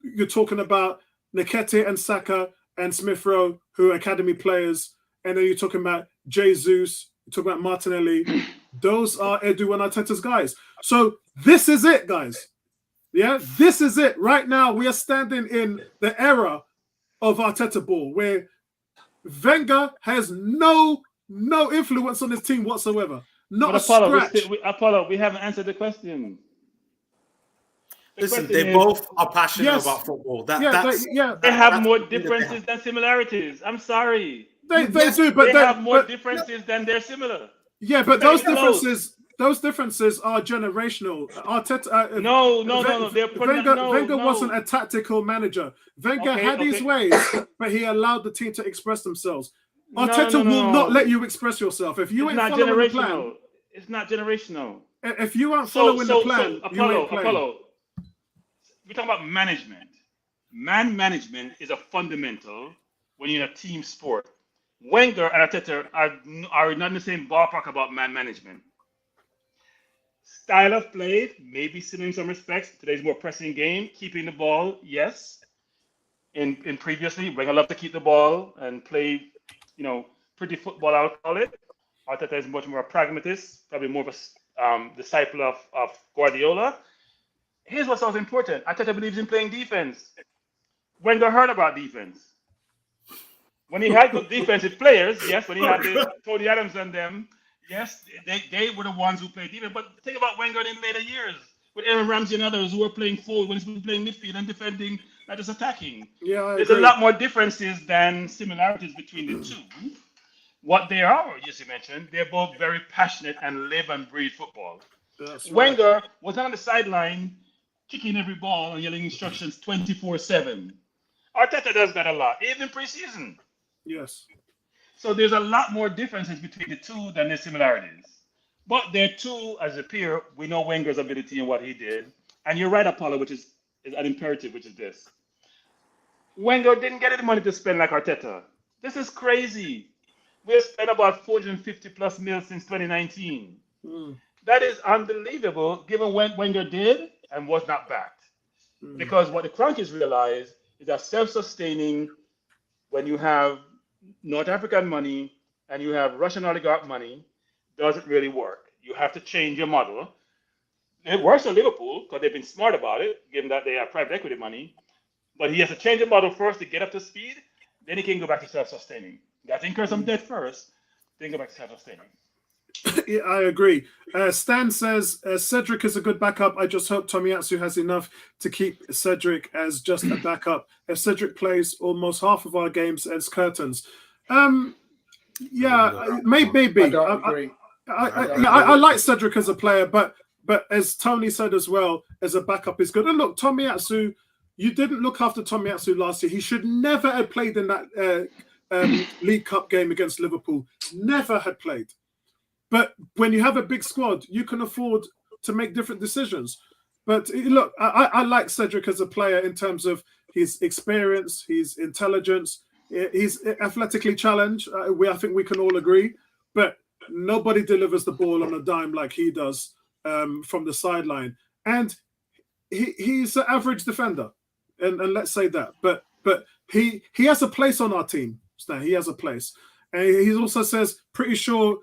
you're talking about Nketiah and Saka and Smith Rowe, who are academy players, and then you're talking about Jesus, you're talking about Martinelli. Those are Edu and Arteta's guys. So this is it, guys. Yeah, this is it. Right now, we are standing in the era of Arteta ball, where Wenger has no influence on his team whatsoever. Not but a scratch. Apollo, we haven't answered the question. Listen, they both are passionate about football. They have more differences than similarities. I'm sorry. They do, but they have more differences than they're similar. Yeah, but those differences are generational. Arteta, no. Wenger wasn't a tactical manager. Wenger had his ways, but he allowed the team to express themselves. Arteta will not let you express yourself. If you ain't following the plan, it's not generational. If you aren't following the plan, you ain't playing. Apollo, we're talking about management. Man management is a fundamental when you're in a team sport. Wenger and Arteta are not in the same ballpark about man management. Style of play, maybe similar in some respects. Today's more pressing game, keeping the ball, yes. In previously, Wenger loved to keep the ball and play, you know, pretty football, I would call it. Arteta is much more a pragmatist, probably more of a disciple of Guardiola. Here's what's also important. Arteta believes in playing defense. Wenger heard about defense. When he had good defensive players, yes, when he had Tony Adams and them, yes, they were the ones who played defense. But think about Wenger in later years with Aaron Ramsey and others who were playing forward when he's been playing midfield and defending, not just attacking. Yeah, there's a lot more differences than similarities between the two. What they are, as you mentioned, they're both very passionate and live and breathe football. Wenger was on the sideline kicking every ball and yelling instructions 24/7. Arteta does that a lot, even preseason. Yes. So there's a lot more differences between the two than the similarities. But there are two, as a peer, we know Wenger's ability and what he did. And you're right, Apollo, which is an imperative, which is this. Wenger didn't get any money to spend like Arteta. This is crazy. We've spent about 450 plus mil since 2019. That is unbelievable, given when Wenger did and was not backed. Because what the Cronkies realized is that self-sustaining, when you have North African money and you have Russian oligarch money, doesn't really work. You have to change your model. It works at Liverpool because they've been smart about it, given that they have private equity money. But he has to change the model first to get up to speed. Then he can go back to self-sustaining. You got to incur some debt first, then go back to self-sustaining. Yeah, I agree. Stan says, Cedric is a good backup. I just hope Tomiyasu has enough to keep Cedric as just a backup. If Cedric plays almost half of our games as curtains. Yeah, maybe. I don't agree. I like Cedric as a player, but as Tony said as well, as a backup is good. And look, Tomiyasu, you didn't look after Tomiyasu last year. He should never have played in that League Cup game against Liverpool. Never had played. But when you have a big squad, you can afford to make different decisions. But look, I like Cedric as a player in terms of his experience, his intelligence. He's athletically challenged. I think we can all agree. But nobody delivers the ball on a dime like he does from the sideline. And he's an average defender. And let's say that. But he has a place on our team, Stan. He has a place. And he also says, pretty sure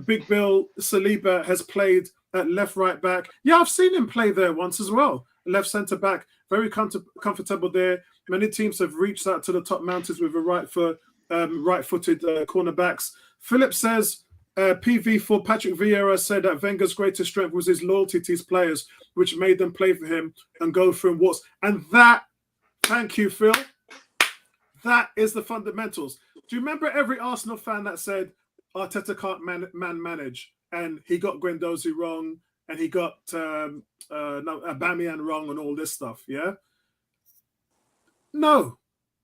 Big Bill Saliba has played at left right back. Yeah, I've seen him play there once as well. Left centre back, very comfortable there. Many teams have reached out to the top mountains with a right-footed cornerbacks. Philip says, PV for Patrick Vieira said that Wenger's greatest strength was his loyalty to his players, which made them play for him and go through what's. And that, thank you, Phil. That is the fundamentals. Do you remember every Arsenal fan that said, Arteta can't manage, and he got Guendouzi wrong, and he got Aubameyang wrong, and all this stuff? Yeah, no,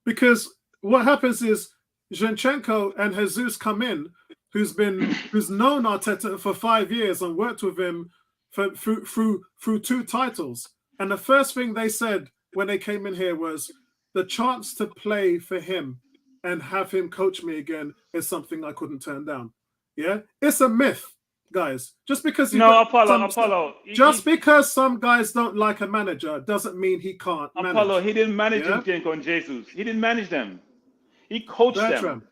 because what happens is Zinchenko and Jesus come in, who's known Arteta for 5 years and worked with him through 2 titles, and the first thing they said when they came in here was, the chance to play for him and have him coach me again is something I couldn't turn down. Yeah, it's a myth, guys. Just because because some guys don't like a manager doesn't mean he can't manage. Apollo, he didn't manage Zinchenko and Jesus. He didn't manage them. He coached them.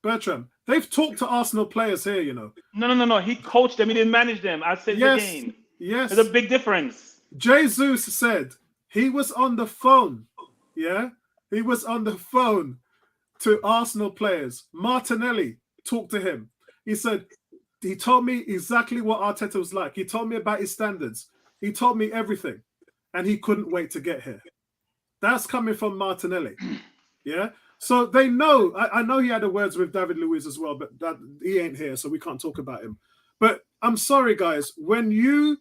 Bertram, they've talked to Arsenal players here, you know. No. He coached them. He didn't manage them. I said it again. Yes. There's a big difference. Jesus said he was on the phone. Yeah, he was on the phone to Arsenal players. Martinelli talked to him. He said, he told me exactly what Arteta was like. He told me about his standards. He told me everything. And he couldn't wait to get here. That's coming from Martinelli. Yeah. So they know. I know he had the words with David Luiz as well, but he ain't here, so we can't talk about him. But I'm sorry, guys. And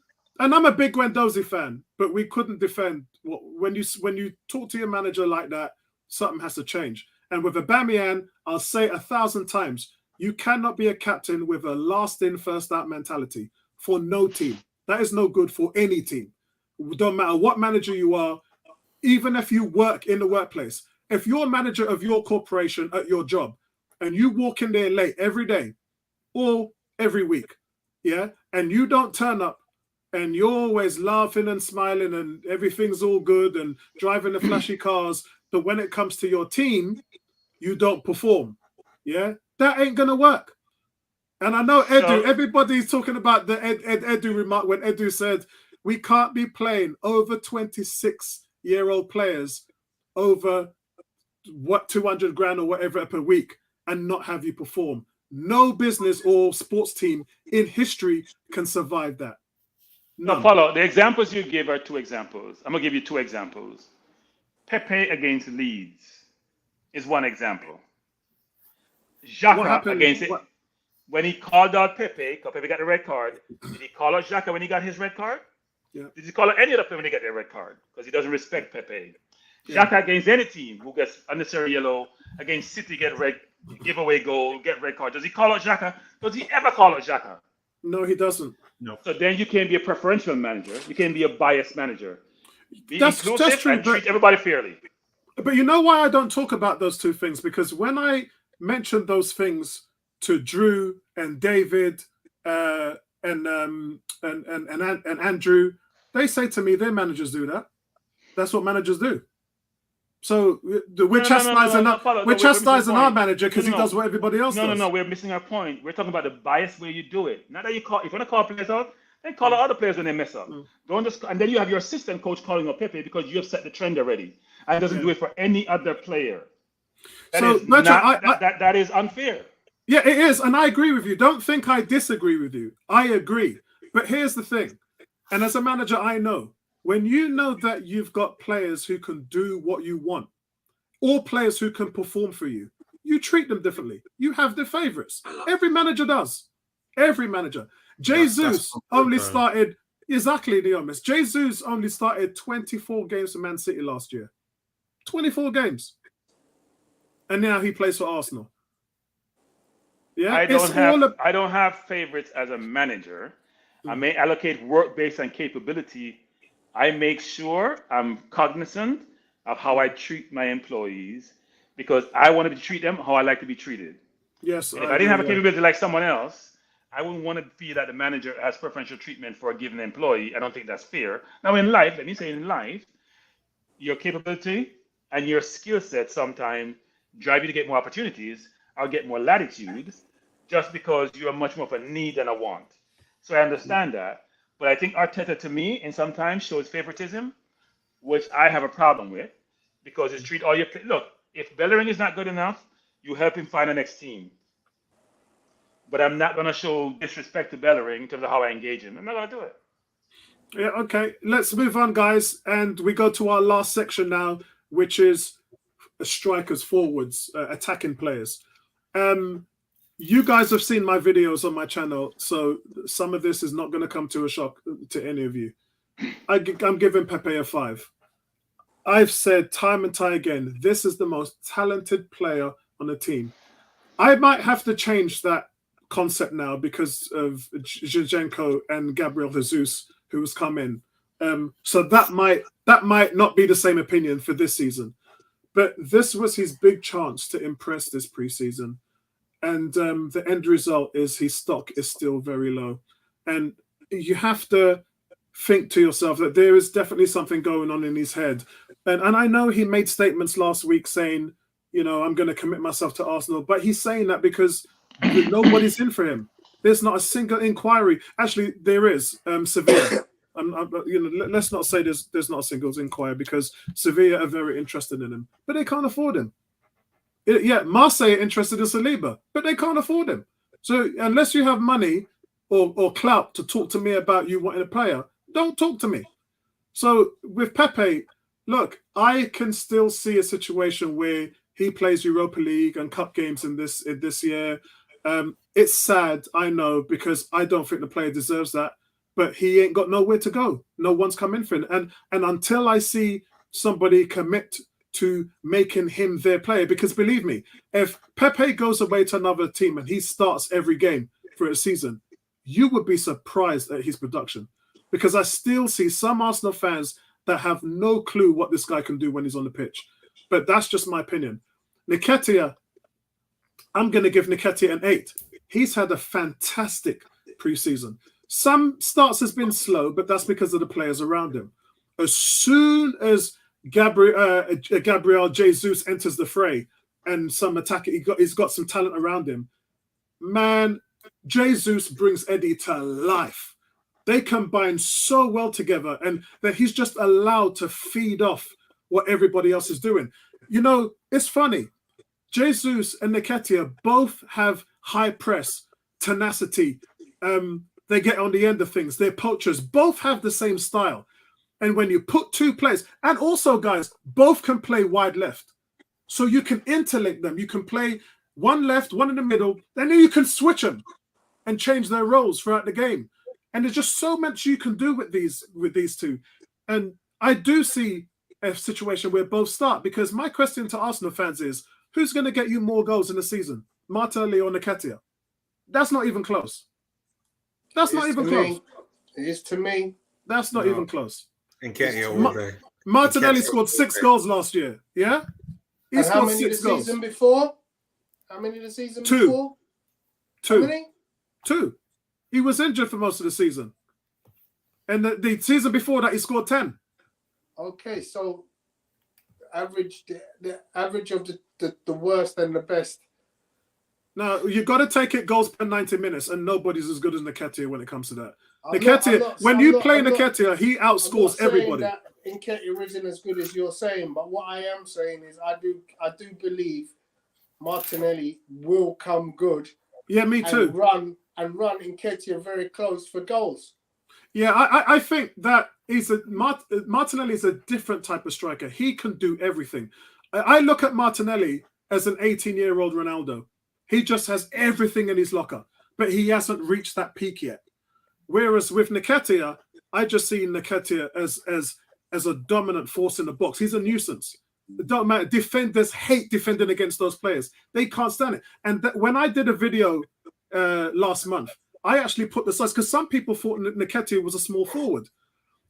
I'm a big Guendouzi fan, but we couldn't defend. When you talk to your manager like that, something has to change. And with Aubameyang, I'll say 1,000 times, you cannot be a captain with a last in, first out mentality for no team. That is no good for any team. It don't matter what manager you are, even if you work in the workplace. If you're a manager of your corporation at your job and you walk in there late every day or every week, yeah, and you don't turn up and you're always laughing and smiling and everything's all good and driving the flashy cars, but when it comes to your team, you don't perform, yeah, that ain't going to work. And I know Edu, everybody's talking about the Edu remark when Edu said, we can't be playing over 26-year-old players over 200 grand or whatever per week and not have you perform. No business or sports team in history can survive that. No, follow. The examples you give are two examples. I'm going to give you two examples. Pepe against Leeds is one example. Xhaka against it. When he called out Pepe, because Pepe got the red card, did he call out Xhaka when he got his red card? Yeah. Did he call out any other player when he got their red card? Because he doesn't respect Pepe. Xhaka against any team who gets unnecessary yellow, against City get red, giveaway goal, get red card. Does he call out Xhaka? Does he ever call out Xhaka? No, he doesn't. No. So then you can't be a preferential manager. You can't be a biased manager. Be that's true, and treat everybody fairly. But you know why I don't talk about those two things? Because when I mention those things to Drew and David and Andrew, they say to me, their managers do that. That's what managers do. So we're chastising our manager because he does what everybody else does. No, we're missing our point. We're talking about the biased way you do it. Not that if you want to call players out, then call out other players when they mess up. Don't just, and then you have your assistant coach calling out Pepe because you have set the trend already. And doesn't do it for any other player. That is unfair. Yeah, it is. And I agree with you. Don't think I disagree with you. I agree. But here's the thing. And as a manager, I know. When you know that you've got players who can do what you want, or players who can perform for you, you treat them differently. You have their favorites. Every manager does. Every manager. Jesus only started, exactly, Diomis. Jesus only started 24 games for Man City last year. 24 games. And now he plays for Arsenal. Yeah, I don't have favorites as a manager. I may allocate work based on capability. I make sure I'm cognizant of how I treat my employees because I want to treat them how I like to be treated. Yes. If I didn't have a capability like someone else, I wouldn't want to feel that the manager has preferential treatment for a given employee. I don't think that's fair. Now, in life, let me say in life, your capability and your skill set sometimes drive you to get more opportunities or get more latitude just because you are much more of a need than a want. So I understand that. But I think Arteta, to me, in sometimes shows favoritism, which I have a problem with, because it's treat all your look. If Bellerin is not good enough, you help him find the next team. But I'm not going to show disrespect to Bellerin in terms of how I engage him. I'm not going to do it. Yeah. Okay. Let's move on, guys, and we go to our last section now, which is strikers, forwards, attacking players. You guys have seen my videos on my channel, so some of this is not going to come to a shock to any of you. I'm giving Pepe a 5. I've said time and time again, this is the most talented player on the team. I might have to change that concept now because of Zinchenko and Gabriel Jesus, who has come in. So that might not be the same opinion for this season. But this was his big chance to impress this preseason. And the end result is his stock is still very low. And you have to think to yourself that there is definitely something going on in his head. And I know he made statements last week saying, I'm going to commit myself to Arsenal. But he's saying that because nobody's in for him. There's not a single inquiry. Actually, there is. Sevilla. Let's not say there's not a single inquiry, because Sevilla are very interested in him, but they can't afford him. Marseille are interested in Saliba, but they can't afford him. So unless you have money or clout to talk to me about you wanting a player, don't talk to me. So with Pepe, look, I can still see a situation where he plays Europa League and cup games in this year. It's sad, I know, because I don't think the player deserves that, but he ain't got nowhere to go. No one's come in for him. And until I see somebody commit to making him their player, because believe me, if Pepe goes away to another team and he starts every game for a season, you would be surprised at his production, because I still see some Arsenal fans that have no clue what this guy can do when he's on the pitch. But that's just my opinion. Nketiah, I'm going to give Nketiah an 8. He's had a fantastic preseason. Some starts has been slow, but that's because of the players around him. As soon as Gabriel Jesus enters the fray and some attacker, he's got some talent around him, man, Jesus brings Eddie to life. They combine so well together, and that he's just allowed to feed off what everybody else is doing. It's funny. Jesus and Nketiah both have high press, tenacity. They get on the end of things. They're poachers. Both have the same style. And when you put two players, and also, guys, both can play wide left. So you can interlink them. You can play one left, one in the middle, and then you can switch them and change their roles throughout the game. And there's just so much you can do with these two. And I do see a situation where both start, because my question to Arsenal fans is, who's going to get you more goals in the season, Martinelli or Nketiah? That's not even close. That's not even close. It is to me. That's not even close. Nketiah all day. Martinelli scored 6 goals last year. Yeah? He scored 6 goals. Season before? How many the season 2. before? 2. How many? 2. He was injured for most of the season. And the season before that, he scored 10. Okay, so the average of the worst and the best. No, you got to take it goals per 90 minutes, and nobody's as good as Nketiah when it comes to that. Nketiah, he outscores everybody. Nketiah isn't as good as you're saying, but what I am saying is I do believe Martinelli will come good. Yeah, me too. And run Nketiah very close for goals. Yeah, I think that Martinelli is a different type of striker. He can do everything. I look at Martinelli as an 18-year-old Ronaldo. He just has everything in his locker, but he hasn't reached that peak yet. Whereas with Nketiah, I just see Nketiah as a dominant force in the box. He's a nuisance. It don't matter. Defenders hate defending against those players. They can't stand it. And when I did a video last month, I actually put the size, because some people thought Nketiah was a small forward.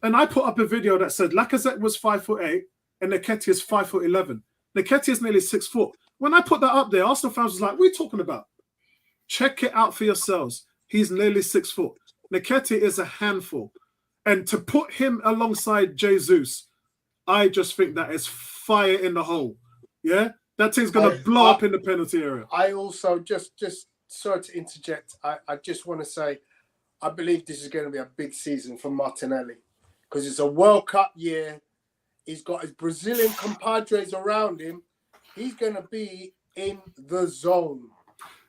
And I put up a video that said Lacazette was 5'8" and Nketiah is 5'11". Nketiah is nearly 6 foot. When I put that up there, Arsenal fans was like, what are you talking about? Check it out for yourselves. He's nearly 6 foot. Nketiah is a handful. And to put him alongside Jesus, I just think that is fire in the hole. Yeah? That thing's going to blow up in the penalty area. I also, just sorry to interject, I just want to say, I believe this is going to be a big season for Martinelli, because it's a World Cup year. He's got his Brazilian compadres around him. He's going to be in the zone.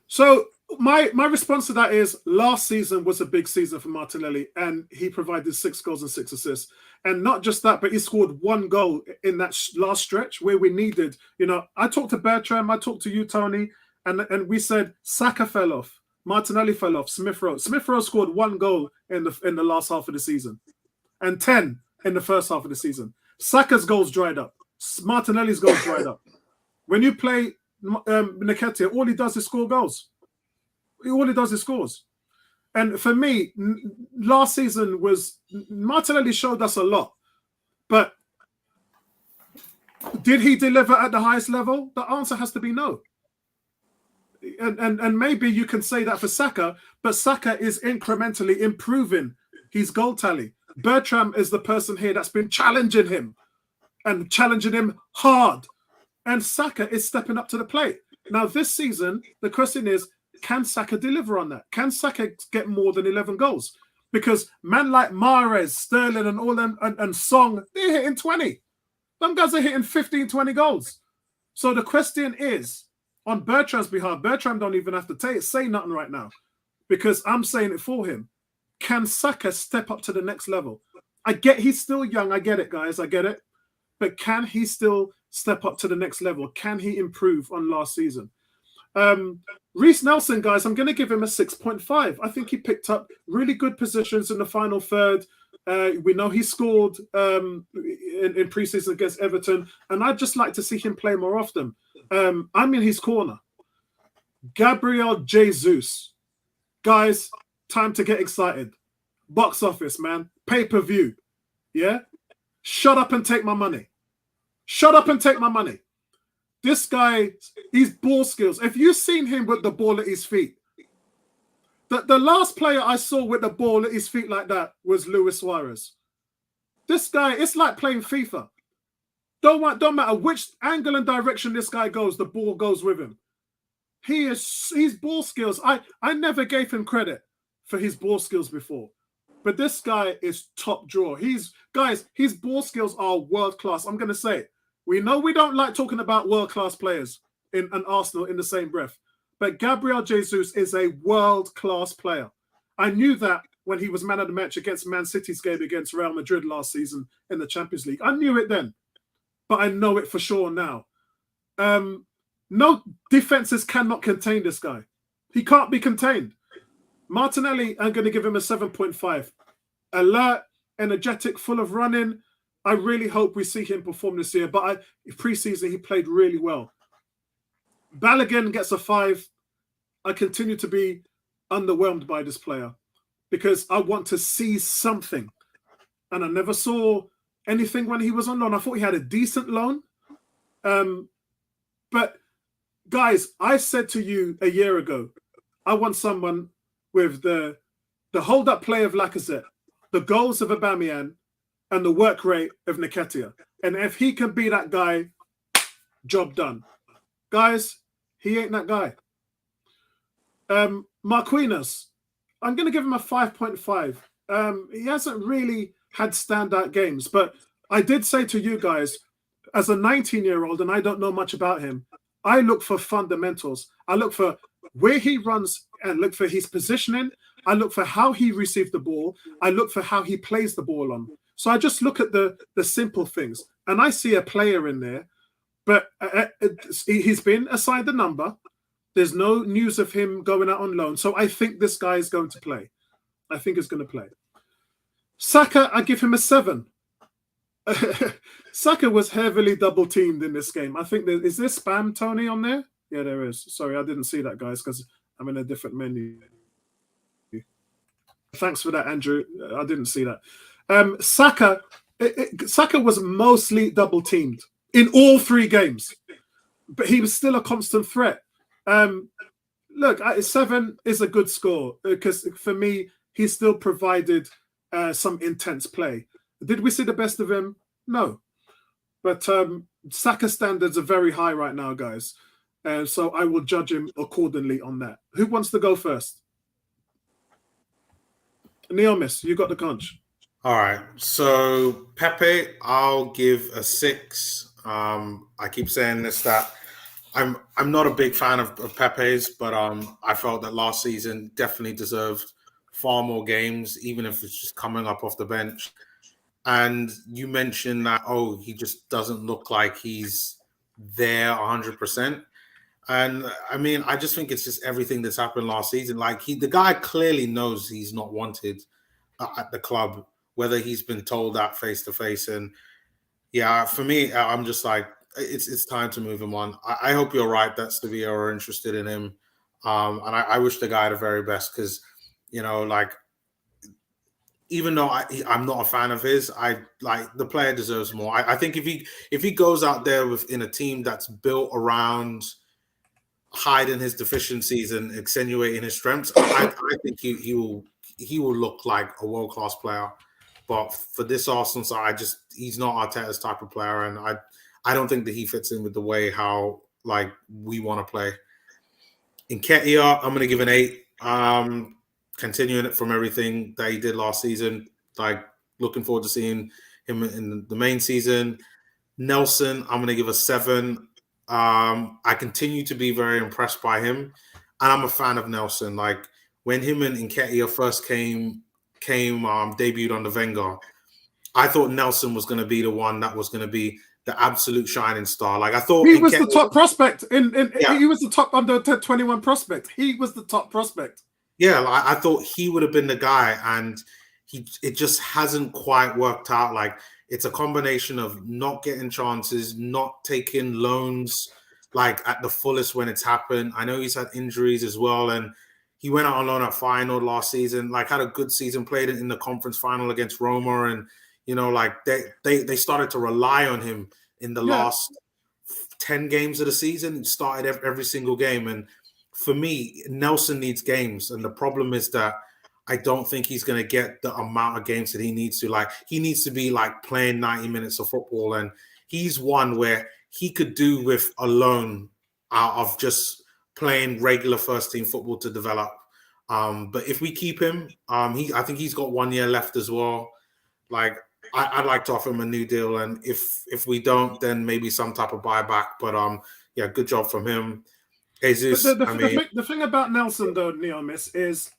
So my response to that is, last season was a big season for Martinelli, and he provided 6 goals and 6 assists. And not just that, but he scored 1 goal in that last stretch where we needed, I talked to Bertram, I talked to you, Tony, and we said Saka fell off, Martinelli fell off, Smith Rowe. Smith Rowe scored 1 goal in the last half of the season and 10 in the first half of the season. Saka's goals dried up. Martinelli's goals dried up. When you play Nketiah, all he does is score goals. All he does is scores. And for me, last season Martinelli showed us a lot. But Did he deliver at the highest level? The answer has to be no. And maybe you can say that for Saka, but Saka is incrementally improving his goal tally. Bertram is the person here that's been challenging him and challenging him hard. And Saka is stepping up to the plate. Now, this season, the question is, can Saka deliver on that? Can Saka get more than 11 goals? Because men like Mahrez, Sterling, and all them, and Song, they're hitting 20. Them guys are hitting 15, 20 goals. So the question is, on Bertram's behalf, Bertram don't even have to say nothing right now because I'm saying it for him. Can Saka step up to the next level? I get he's still young. I get it, guys. I get it. But can he still step up to the next level? Can he improve on last season? Rhys Nelson, guys, I'm going to give him a 6.5. I think he picked up really good positions in the final third. We know he scored in pre-season against Everton, and I'd just like to see him play more often. I'm in his corner. Gabriel Jesus. Guys, time to get excited. Box office, man. Pay-per-view. Yeah? Shut up and take my money. Shut up and take my money. This guy, his ball skills. If you've seen him with the ball at his feet, the last player I saw with the ball at his feet like that was Luis Suarez. This guy, it's like playing FIFA. Don't matter which angle and direction this guy goes, the ball goes with him. His ball skills. I never gave him credit for his ball skills before. But this guy is top drawer. His ball skills are world class. I'm going to say it. We know we don't like talking about world class players in an Arsenal in the same breath. But Gabriel Jesus is a world class player. I knew that when he was man of the match against Man City's game against Real Madrid last season in the Champions League. I knew it then. But I know it for sure now. No defenses cannot contain this guy. He can't be contained. Martinelli, I'm going to give him a 7.5. Alert, energetic, full of running. I really hope we see him perform this year. But pre-season, he played really well. Bellerin gets a 5. I continue to be underwhelmed by this player because I want to see something. And I never saw anything when he was on loan. I thought he had a decent loan. But guys, I said to you a year ago, I want someone with the hold-up play of Lacazette, the goals of Aubameyang, and the work rate of Nketiah. And if he can be that guy, job done. Guys, he ain't that guy. Marquinas, I'm going to give him a 5.5. He hasn't really had standout games, but I did say to you guys, as a 19-year-old, and I don't know much about him, I look for fundamentals. I look for where he runs and look for his positioning. I look for how he received the ball. I look for how he plays the ball on. So I just look at the simple things, and I see a player in there, but he's been assigned a number. There's no news of him going out on loan. So I think this guy is going to play. I think he's going to play. Saka, I give him a 7. Saka was heavily double-teamed in this game. I think is there spam, Tony, on there? Yeah, there is. Sorry, I didn't see that, guys, because I'm in a different menu. Thanks for that, Andrew. I didn't see that. Saka was mostly double-teamed in all 3 games, but he was still a constant threat. Look, 7 is a good score because for me, he still provided some intense play. Did we see the best of him? No. But Saka standards are very high right now, guys. So I will judge him accordingly on that. Who wants to go first? Neomis, you got the conch. All right. So Pepe, I'll give a 6. I keep saying this, that I'm not a big fan of Pepe's, but I felt that last season definitely deserved far more games, even if it's just coming up off the bench. And you mentioned that, he just doesn't look like he's there 100%. And I mean, I just think it's just everything that's happened last season. Like the guy clearly knows he's not wanted at the club, whether he's been told that face to face. And yeah, for me, I'm just like, it's time to move him on. I hope you're right that Sevilla are interested in him. And I wish the guy the very best because, like, even though I'm not a fan of his, I like the player deserves more. I think if he goes out there in a team that's built around hiding his deficiencies and accentuating his strengths, I think he will look like a world-class player. But for this Arsenal side, he's not Arteta's type of player, and I don't think that he fits in with the way how like we want to play. Nketiah, I'm going to give an 8. Continuing it from everything that he did last season, like looking forward to seeing him in the main season. Nelson, I'm going to give a 7. I continue to be very impressed by him, and I'm a fan of Nelson. Like when him and Nketiah first came debuted under Wenger, I thought Nelson was going to be the one that was going to be the absolute shining star. Like I thought he was the top prospect he was the top under 21 prospect. He was the top prospect. Yeah, like, I thought he would have been the guy, and it just hasn't quite worked out. Like it's a combination of not getting chances, not taking loans like at the fullest when it's happened. I know he's had injuries as well, and he went out on loan at Feyenoord last season, like had a good season, played in the conference final against Roma, and like they started to rely on him in the last 10 games of the season. He started every single game, and for me, Nelson needs games, and the problem is that I don't think he's going to get the amount of games that he needs to. Like he needs to be like playing 90 minutes of football, and he's one where he could do with a loan out of just playing regular first team football to develop. But if we keep him, I think he's got 1 year left as well. Like I'd like to offer him a new deal, and if we don't, then maybe some type of buyback. But yeah, good job from him. Jesus, the thing about Nelson, though, Neomis, is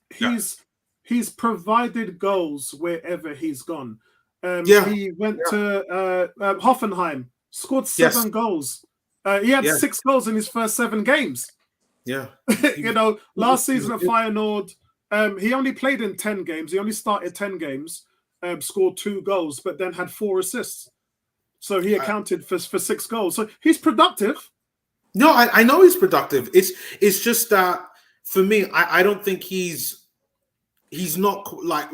he's provided goals wherever he's gone. He went to Hoffenheim, scored 7 goals. He had 6 goals in his first 7 games. Yeah. Last season at Feyenoord, he only played in 10 games. He only started 10 games, scored 2 goals, but then had 4 assists. So he accounted for 6 goals. So he's productive. No, I know he's productive. It's just that for me, I don't think he's not like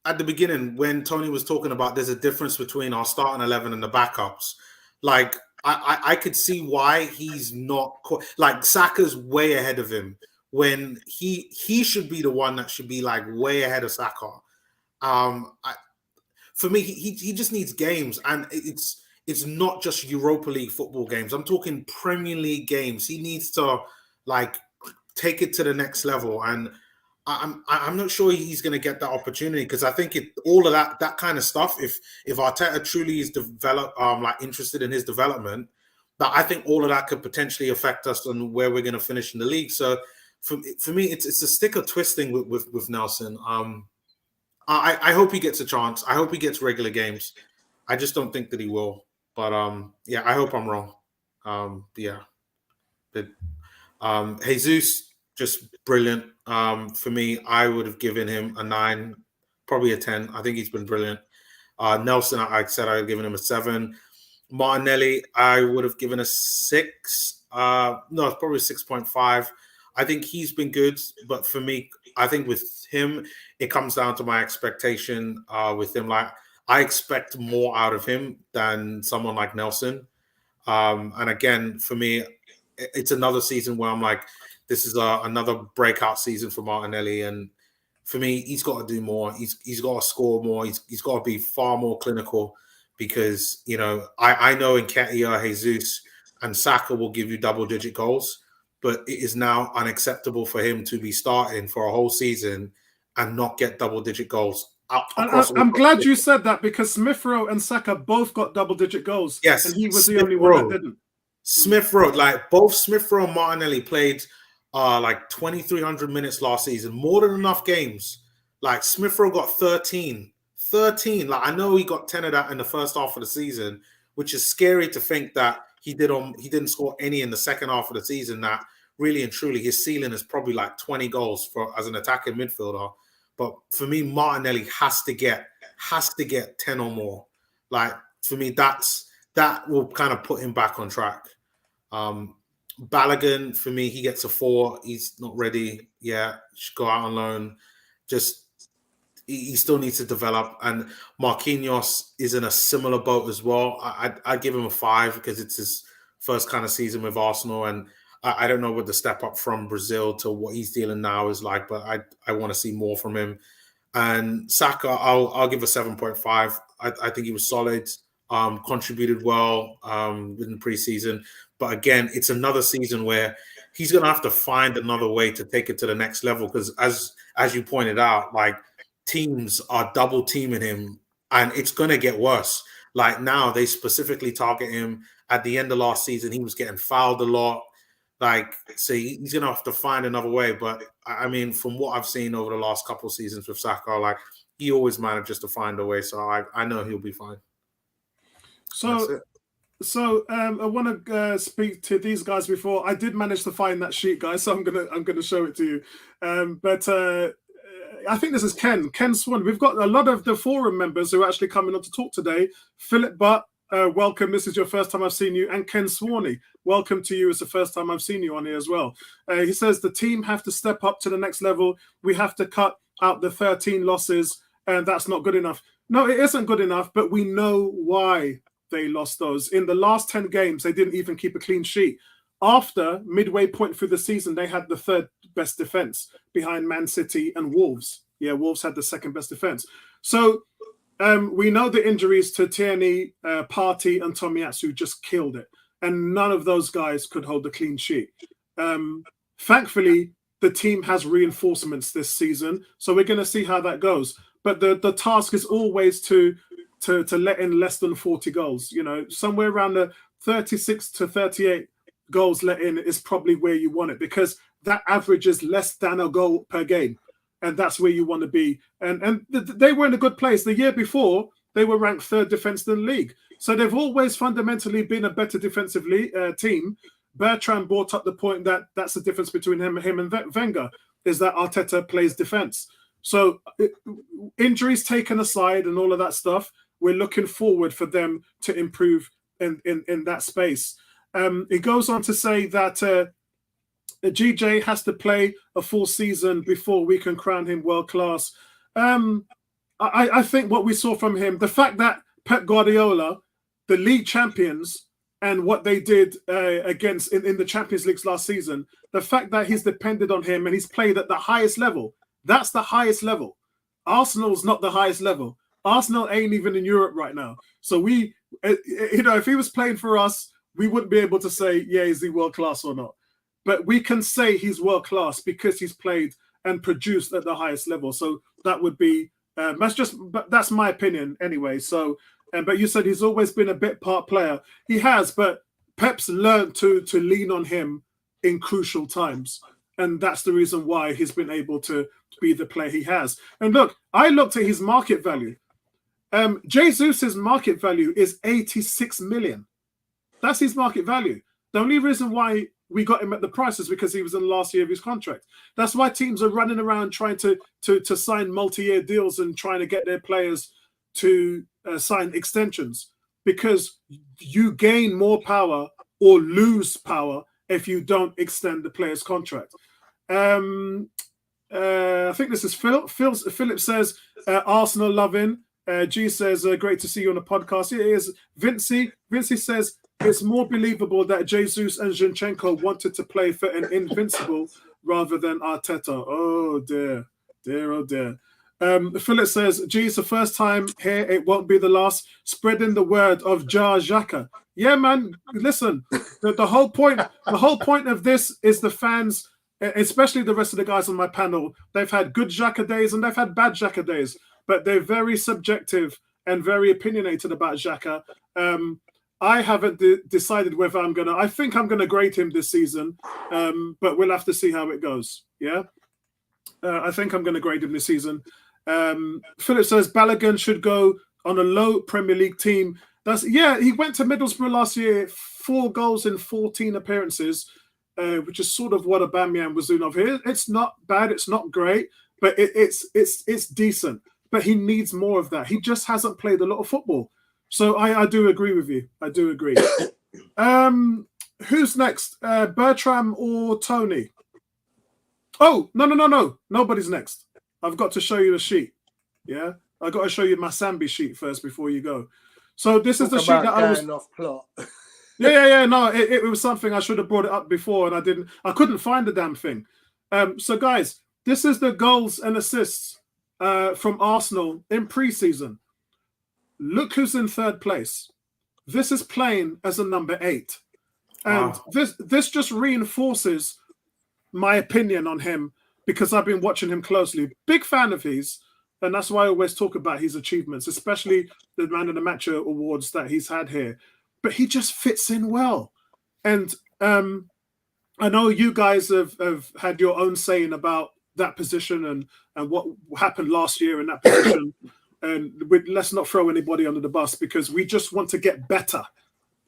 at the beginning when Tony was talking about there's a difference between our starting 11 and the backups. Like I could see why he's not like Saka's way ahead of him when he should be the one that should be like way ahead of Saka. For me, he just needs games, and it's not just Europa League football games. I'm talking Premier League games. He needs to like take it to the next level, and I'm not sure he's going to get that opportunity because I think all of that kind of stuff. If Arteta truly is like interested in his development, that I think all of that could potentially affect us on where we're going to finish in the league. So for me, it's a sticker twisting with Nelson. I hope he gets a chance. I hope he gets regular games. I just don't think that he will. But yeah, I hope I'm wrong. Jesus, just brilliant. For me, I would have given him a 9, probably a 10. I think he's been brilliant. Nelson, I said I would have given him a 7. Martinelli, I would have given a 6. No, it's probably 6.5. I think he's been good, but for me, I think with him, it comes down to my expectation with him. Like I expect more out of him than someone like Nelson. And again, for me, it's another season where I'm like, this is another breakout season for Martinelli. And for me, he's got to do more. He's got to score more. He's got to be far more clinical because, I know Nketiah, Jesus, and Saka will give you double-digit goals, but it is now unacceptable for him to be starting for a whole season and not get double-digit goals. I'm glad you said that because Smith Rowe and Saka both got double-digit goals. Yes, and he was the only one that didn't. Smith Rowe, like both Smith Rowe and Martinelli played like 2,300 minutes last season, more than enough games. Like Smith Rowe got 13. Like I know he got 10 of that in the first half of the season, which is scary to think that he didn't score any in the second half of the season. That really and truly his ceiling is probably like 20 goals as an attacking midfielder. But for me, Martinelli has to get 10 or more. Like for me, that will kind of put him back on track. Bellerin, for me, he gets a 4. He's not ready yet. Should go out on loan. Just he still needs to develop. And Marquinhos is in a similar boat as well. I'd give him a 5 because it's his first kind of season with Arsenal, and I don't know what the step up from Brazil to what he's dealing now is like, but I want to see more from him. And Saka, I'll give a 7.5. I think he was solid, contributed well in the preseason. But again, it's another season where he's going to have to find another way to take it to the next level. Because as you pointed out, like teams are double teaming him, and it's going to get worse. Like now, they specifically target him. At the end of last season, he was getting fouled a lot. Like, so he's going to have to find another way. But I mean, from what I've seen over the last couple of seasons with Saka, like he always manages to find a way. So I know he'll be fine. So I want to speak to these guys before. I did manage to find that sheet, guys, so I'm gonna show it to you. But I think this is Ken Swan. We've got a lot of the forum members who are actually coming on to talk today. Philip Butt, welcome. This is your first time I've seen you. And Ken Swaney, welcome to you. It's the first time I've seen you on here as well. He says the team have to step up to the next level. We have to cut out the 13 losses, and that's not good enough. No, it isn't good enough, but we know why they lost those. In the last 10 games, they didn't even keep a clean sheet. After midway point through the season, they had the third best defense behind Man City and Wolves. Yeah, Wolves had the second best defense. So we know the injuries to Tierney, Partey, and Tomiyasu just killed it. And none of those guys could hold a clean sheet. Thankfully, the team has reinforcements this season. So we're going to see how that goes. But the task is always to let in less than 40 goals. You know, somewhere around the 36 to 38 goals let in is probably where you want it, because that averages less than a goal per game. And that's where you want to be. And they were in a good place. The year before, they were ranked third defense in the league. So they've always fundamentally been a better defensive team. Bertrand brought up the point that that's the difference between him and Wenger, is that Arteta plays defense. So injuries taken aside and all of that stuff, we're looking forward for them to improve in that space. It goes on to say that GJ has to play a full season before we can crown him world class. I think what we saw from him, the fact that Pep Guardiola, the league champions, and what they did against in the Champions League last season, the fact that he's depended on him and he's played at the highest level, that's the highest level. Arsenal's not the highest level. Arsenal ain't even in Europe right now. So we, if he was playing for us, we wouldn't be able to say, yeah, is he world class or not? But we can say he's world class because he's played and produced at the highest level. So that would be, that's my opinion anyway. So, but you said he's always been a bit part player. He has, but Pep's learned to lean on him in crucial times. And that's the reason why he's been able to be the player he has. And look, I looked at his market value. Jesus' market value is 86 million. That's his market value. The only reason why we got him at the price is because he was in the last year of his contract. That's why teams are running around trying to sign multi-year deals and trying to get their players to sign extensions, because you gain more power or lose power if you don't extend the player's contract. I think this is Phil. Philip says, Arsenal loving. G says, great to see you on the podcast. It is. Vinci says, it's more believable that Jesus and Zinchenko wanted to play for an invincible rather than Arteta. Oh, dear. Oh, dear. Philip says, G, it's the first time here. It won't be the last. Spreading the word of Jar Xhaka. Yeah, man. Listen, the whole point of this is the fans, especially the rest of the guys on my panel. They've had good Xhaka days and they've had bad Xhaka days, but they're very subjective and very opinionated about Xhaka. I haven't decided whether I think I'm going to grade him this season, but we'll have to see how it goes. Yeah. I think I'm going to grade him this season. Philip says Bellerin should go on a low Premier League team. He went to Middlesbrough last year, 4 goals in 14 appearances, which is sort of what Aubameyang was doing over here. It's not bad, it's not great, but it's decent. But he needs more of that. He just hasn't played a lot of football. So I do agree with you. I do agree. Who's next? Bertram or Tony? Oh, no. Nobody's next. I've got to show you the sheet. Yeah, I got to show you my Sambi sheet first before you go. So this is the Talk sheet that about I was. going off plot. Yeah. No, it was something I should have brought it up before, and I didn't. I couldn't find the damn thing. So guys, this is the goals and assists from Arsenal in pre-season. Look who's in third place. This is playing as a number 8, and Wow. this just reinforces my opinion on him because I've been watching him closely. Big fan of his, and that's why I always talk about his achievements, especially the Man of the Match awards that he's had here. But he just fits in well, and I know you guys have had your own saying about that position and what happened last year in that position. And let's not throw anybody under the bus because we just want to get better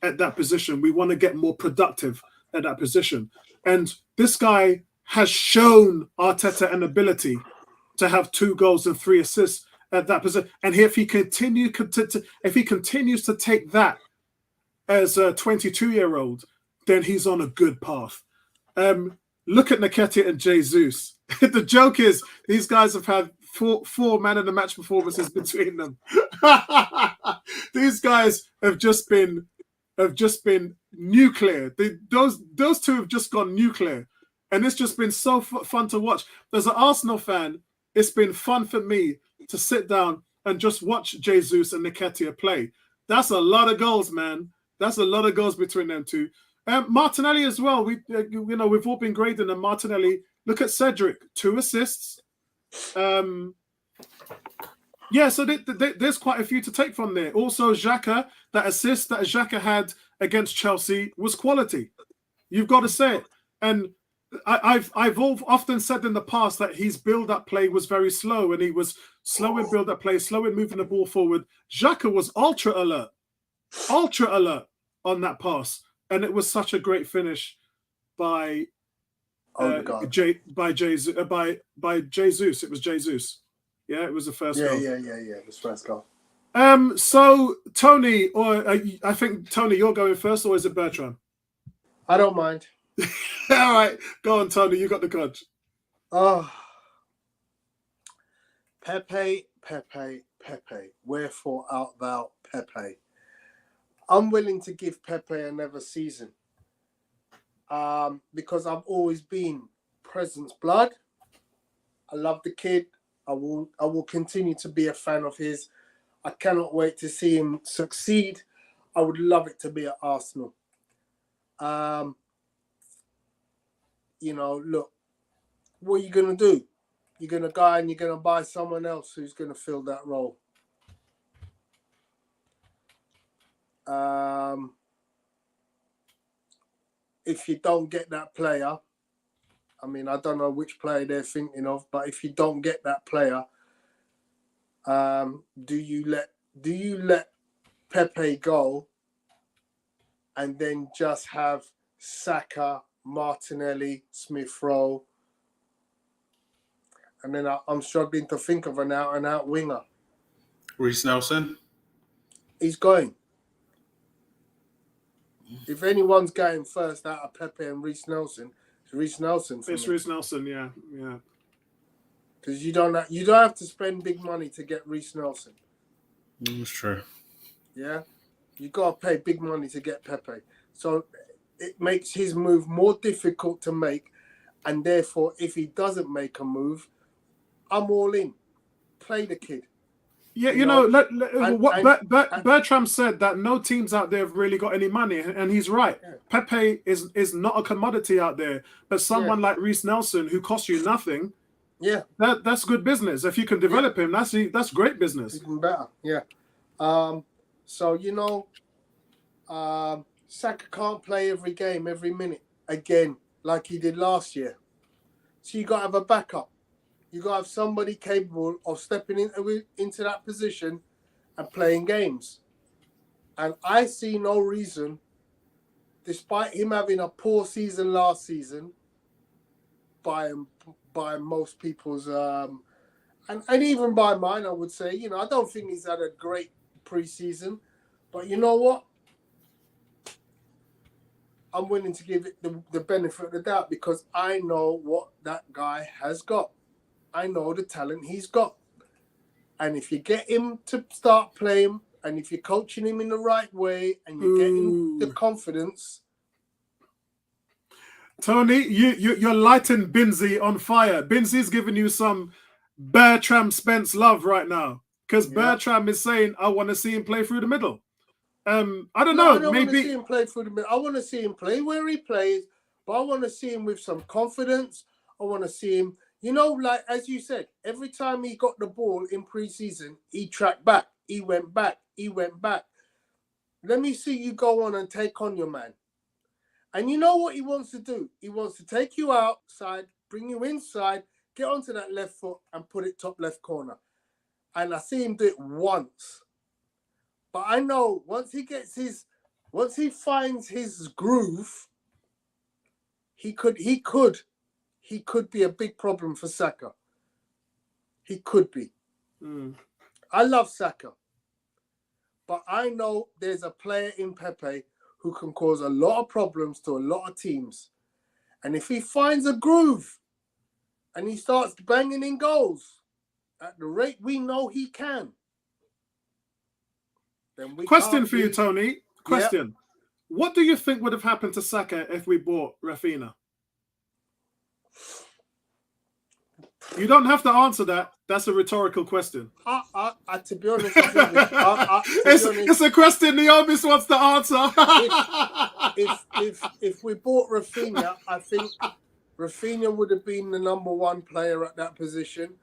at that position. We want to get more productive at that position. And this guy has shown Arteta an ability to have 2 goals and 3 assists at that position. And if he continues to take that as a 22-year-old, then he's on a good path. Look at Nketiah and Jesus. The joke is these guys have had four Man of the Match performances between them. These guys have just been nuclear. Those two have just gone nuclear, and it's just been so fun to watch. As an Arsenal fan, it's been fun for me to sit down and just watch Jesus and Nketiah play. That's a lot of goals, man. That's a lot of goals between them two. Martinelli as well. We've all been grading him. Martinelli. Look at Cedric, 2 assists. So there's quite a few to take from there. Also, Xhaka, that assist that Xhaka had against Chelsea was quality. You've got to say it. And I've often said in the past that his build-up play was very slow, and he was slow in build-up play, slow in moving the ball forward. Xhaka was ultra alert on that pass, and it was such a great finish by Jesus. It was Jesus. Yeah, it was the first goal. Yeah. It was first goal. So Tony, or I think Tony, you're going first, or is it Bertrand? I don't mind. All right, go on, Tony. You got the coach. Oh, Pepe. Wherefore art thou, Pepe? I'm willing to give Pepe another season. Because I've always been Presence blood. I love the kid. I will continue to be a fan of his. I cannot wait to see him succeed. I would love it to be at Arsenal. Look, what are you going to do? You're going to go and you're going to buy someone else who's going to fill that role. If you don't get that player, I mean, I don't know which player they're thinking of, but if you don't get that player, do you let Pepe go and then just have Saka, Martinelli, Smith-Rowe, and then I'm struggling to think of an out-and-out winger. Rhys Nelson? He's going. If anyone's going first out of Pepe and Rhys Nelson, it's Rhys Nelson. It's Rhys Nelson, yeah. Because you don't have to spend big money to get Rhys Nelson. That's true. Yeah, you got to pay big money to get Pepe, so it makes his move more difficult to make, and therefore, if he doesn't make a move, I'm all in. Play the kid. Yeah, Bertram said that no teams out there have really got any money, and he's right. Yeah. Pepe is not a commodity out there, but someone like Rhys Nelson who costs you nothing. Yeah, that's good business. If you can develop him, that's great business. Even better. Yeah. Saka can't play every game, every minute again, like he did last year. So you got to have a backup. You got to have somebody capable of stepping into that position and playing games. And I see no reason, despite him having a poor season last season, by most people's, and even by mine, I would say, I don't think he's had a great pre-season. But you know what? I'm willing to give it the benefit of the doubt because I know what that guy has got. I know the talent he's got. And if you get him to start playing, and if you're coaching him in the right way, and you're getting the confidence. Tony, you're lighting Binzi on fire. Binzi's giving you some Bertram Spence love right now. Because Bertram is saying, I want to see him play through the middle. I don't know. I don't want to maybe see him play through the middle. I want to see him play where he plays, but I want to see him with some confidence. I want to see him, like as you said, every time he got the ball in pre-season, he tracked back. He went back. Let me see you go on and take on your man. And you know what he wants to do? He wants to take you outside, bring you inside, get onto that left foot and put it top left corner. And I see him do it once. But I know once he finds his groove, he could be a big problem for Saka. He could be. I love Saka. But I know there's a player in Pepe who can cause a lot of problems to a lot of teams. And if he finds a groove and he starts banging in goals at the rate we know he can, then we Question for you, Tony. Question. Yep. What do you think would have happened to Saka if we bought Rafinha? You don't have to answer that. That's a rhetorical question. To be honest, it's a question the Omis wants to answer. if we bought Rafinha, I think Rafinha would have been the number one player at that position,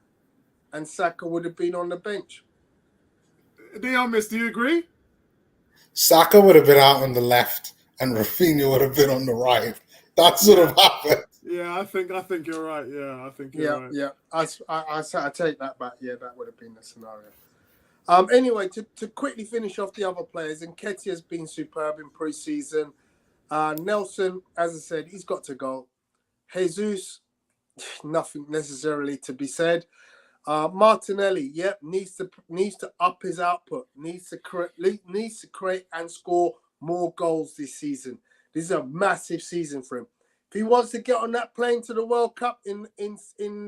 and Saka would have been on the bench. The Omis, do you agree? Saka would have been out on the left, and Rafinha would have been on the right. That's what have happened. Yeah, I think you're right. Yeah, I think you're right. Yeah, I take that back. Yeah, that would have been the scenario. Anyway, to quickly finish off the other players, Nketiah has been superb in pre-season. Nelson, as I said, he's got to go. Jesus, nothing necessarily to be said. Martinelli, needs to up his output. Needs to create and score more goals this season. This is a massive season for him. If he wants to get on that plane to the World Cup in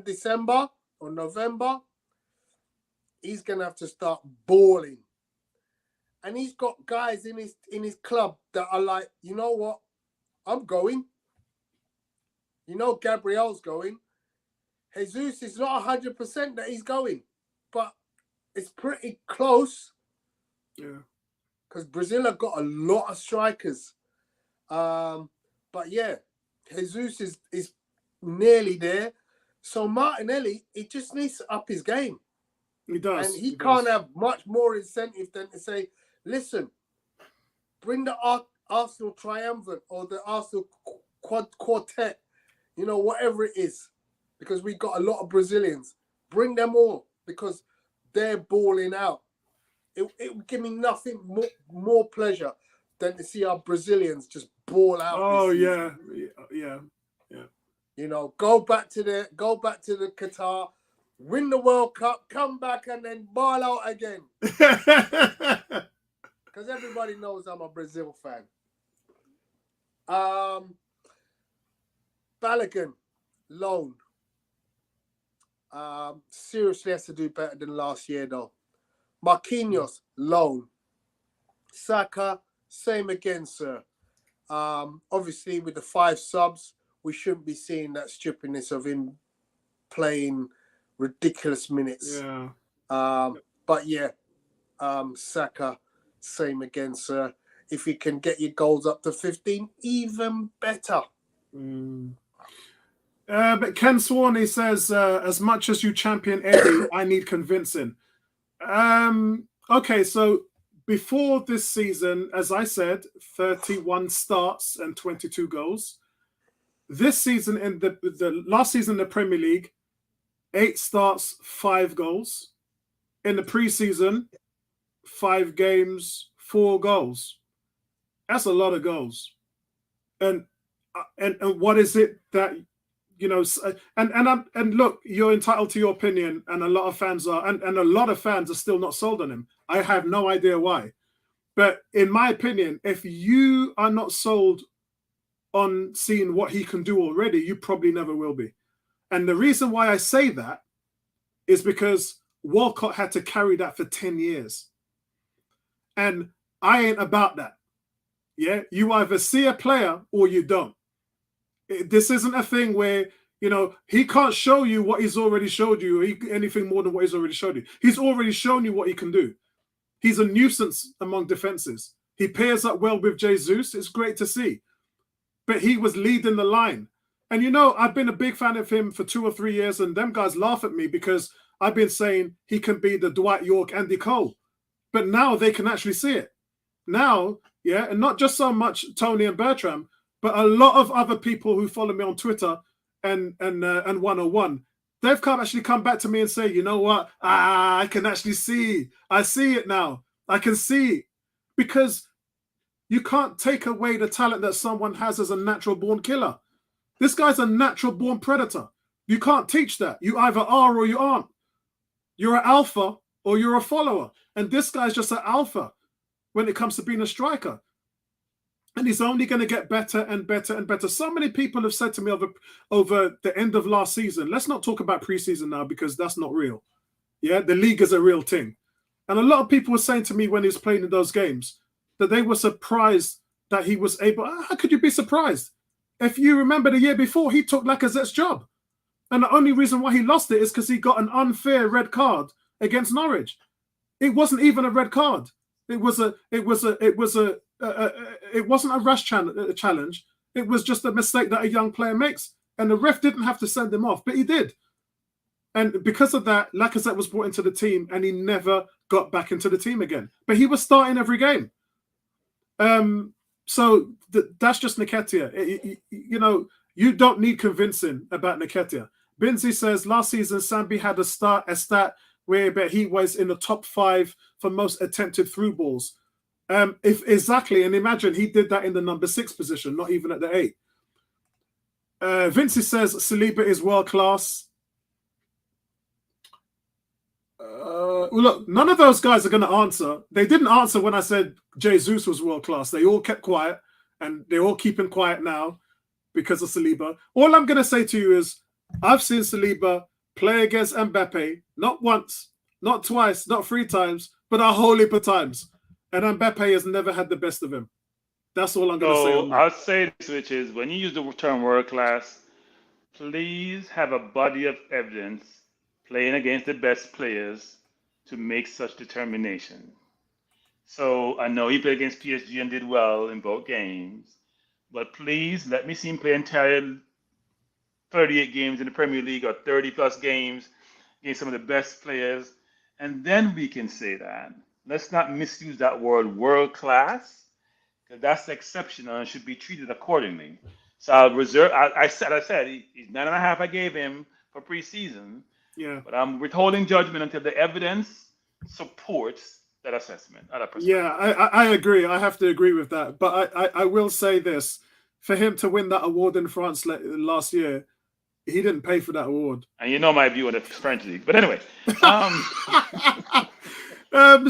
December or November, he's gonna have to start balling. And he's got guys in his club that are like, you know what, I'm going. Gabriel's going. Jesus is not 100% that he's going, but it's pretty close. Yeah. Because Brazil have got a lot of strikers. But yeah, Jesus is nearly there. So Martinelli, he just needs to up his game. He does. And he can't have much more incentive than to say, listen, bring the Arsenal triumvirate or the Arsenal quartet, whatever it is. Because we've got a lot of Brazilians. Bring them all because they're balling out. It would give me nothing more pleasure than to see our Brazilians just ball out. Oh yeah. Go back to the Qatar, win the World Cup, come back and then ball out again. Because everybody knows I'm a Brazil fan. Bellerin, loan. Seriously has to do better than last year though. Marquinas, loan. Saka, same again, sir. Obviously with the 5 subs, we shouldn't be seeing that stupidness of him playing ridiculous minutes. Yeah. But yeah, Saka, same again, sir. If you can get your goals up to 15, even better. But Ken Swaney says, as much as you champion Eddie, I need convincing. Okay, so before this season, as I said, 31 starts and 22 goals. This season, in the last season in the Premier League, 8 starts, 5 goals. In the preseason, 5 games, 4 goals. That's a lot of goals. And what is it that and look, you're entitled to your opinion, and a lot of fans are, and a lot of fans are still not sold on him. I have no idea why. But in my opinion, if you are not sold on seeing what he can do already, you probably never will be. And the reason why I say that is because Walcott had to carry that for 10 years. And I ain't about that. Yeah, you either see a player or you don't. This isn't a thing where, you know, he can't show you what he's already showed you, or anything more than what he's already showed you. He's already shown you what he can do. He's a nuisance among defenses. He pairs up well with Jesus. It's great to see. But he was leading the line. And, you know, I've been a big fan of him for 2 or 3 years, and them guys laugh at me because I've been saying he can be the Dwight York, Andy Cole. But now they can actually see it. Now, yeah, and not just so much Tony and Bertram, but a lot of other people who follow me on Twitter and 101, they've actually come back to me and say, you know what? I can actually see. I see it now. I can see. Because you can't take away the talent that someone has as a natural-born killer. This guy's a natural-born predator. You can't teach that. You either are or you aren't. You're an alpha or you're a follower. And this guy's just an alpha when it comes to being a striker. And he's only going to get better and better and better. So many people have said to me over the end of last season, let's not talk about preseason now because that's not real. Yeah, the league is a real thing. And a lot of people were saying to me when he was playing in those games that they were surprised that he was able. How could you be surprised? If you remember the year before, he took Lacazette's job. And the only reason why he lost it is because he got an unfair red card against Norwich. It wasn't even a red card. It wasn't a rash challenge. It was just a mistake that a young player makes. And the ref didn't have to send him off, but he did. And because of that, Lacazette was brought into the team and he never got back into the team again. But he was starting every game. So that's just Nketiah. You know, you don't need convincing about Nketiah. Binzi says last season, Sambi had a stat where he was in the top 5 for most attempted through balls. Exactly, and imagine he did that in the number 6 position, not even at the 8. Vinci says Saliba is world class. Look, none of those guys are going to answer. They didn't answer when I said Jesus was world class. They all kept quiet, and they're all keeping quiet now because of Saliba. All I'm going to say to you is I've seen Saliba play against Mbappe, not once, not twice, not 3 times, but a whole heap of times. And Mbappe has never had the best of him. That's all I'm going to say on that. I'll say this, which is when you use the term world class, please have a body of evidence playing against the best players to make such determination. So I know he played against PSG and did well in both games, but please let me see him play entire 38 games in the Premier League or 30 plus games against some of the best players, and then we can say that. Let's not misuse that word world class, because that's exceptional and should be treated accordingly. So I'll reserve. I said he's 9.5. I gave him for preseason. Yeah. But I'm withholding judgment until the evidence supports that assessment. Yeah, I agree. I have to agree with that. But I will say this: for him to win that award in France last year, he didn't pay for that award. And you know my view on the French league. But anyway.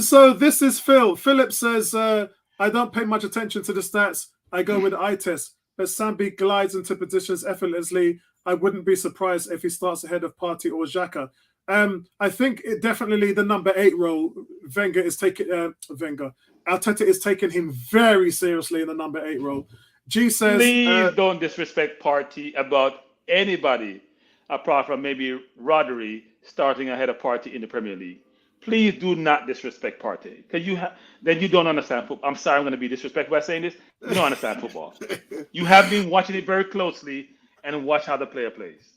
So this is Phil. Philip says, I don't pay much attention to the stats. I go with eye test. But Sambi glides into positions effortlessly. I wouldn't be surprised if he starts ahead of Partey or Xhaka. I think it definitely the number 8 role, Arteta is taking him very seriously in the number 8 role. G says, please don't disrespect Partey about anybody apart from maybe Rodri starting ahead of Partey in the Premier League. Please do not disrespect Partey, because then you don't understand football. I'm sorry, I'm going to be disrespectful by saying this. You don't understand football. You have been watching it very closely and watch how the player plays.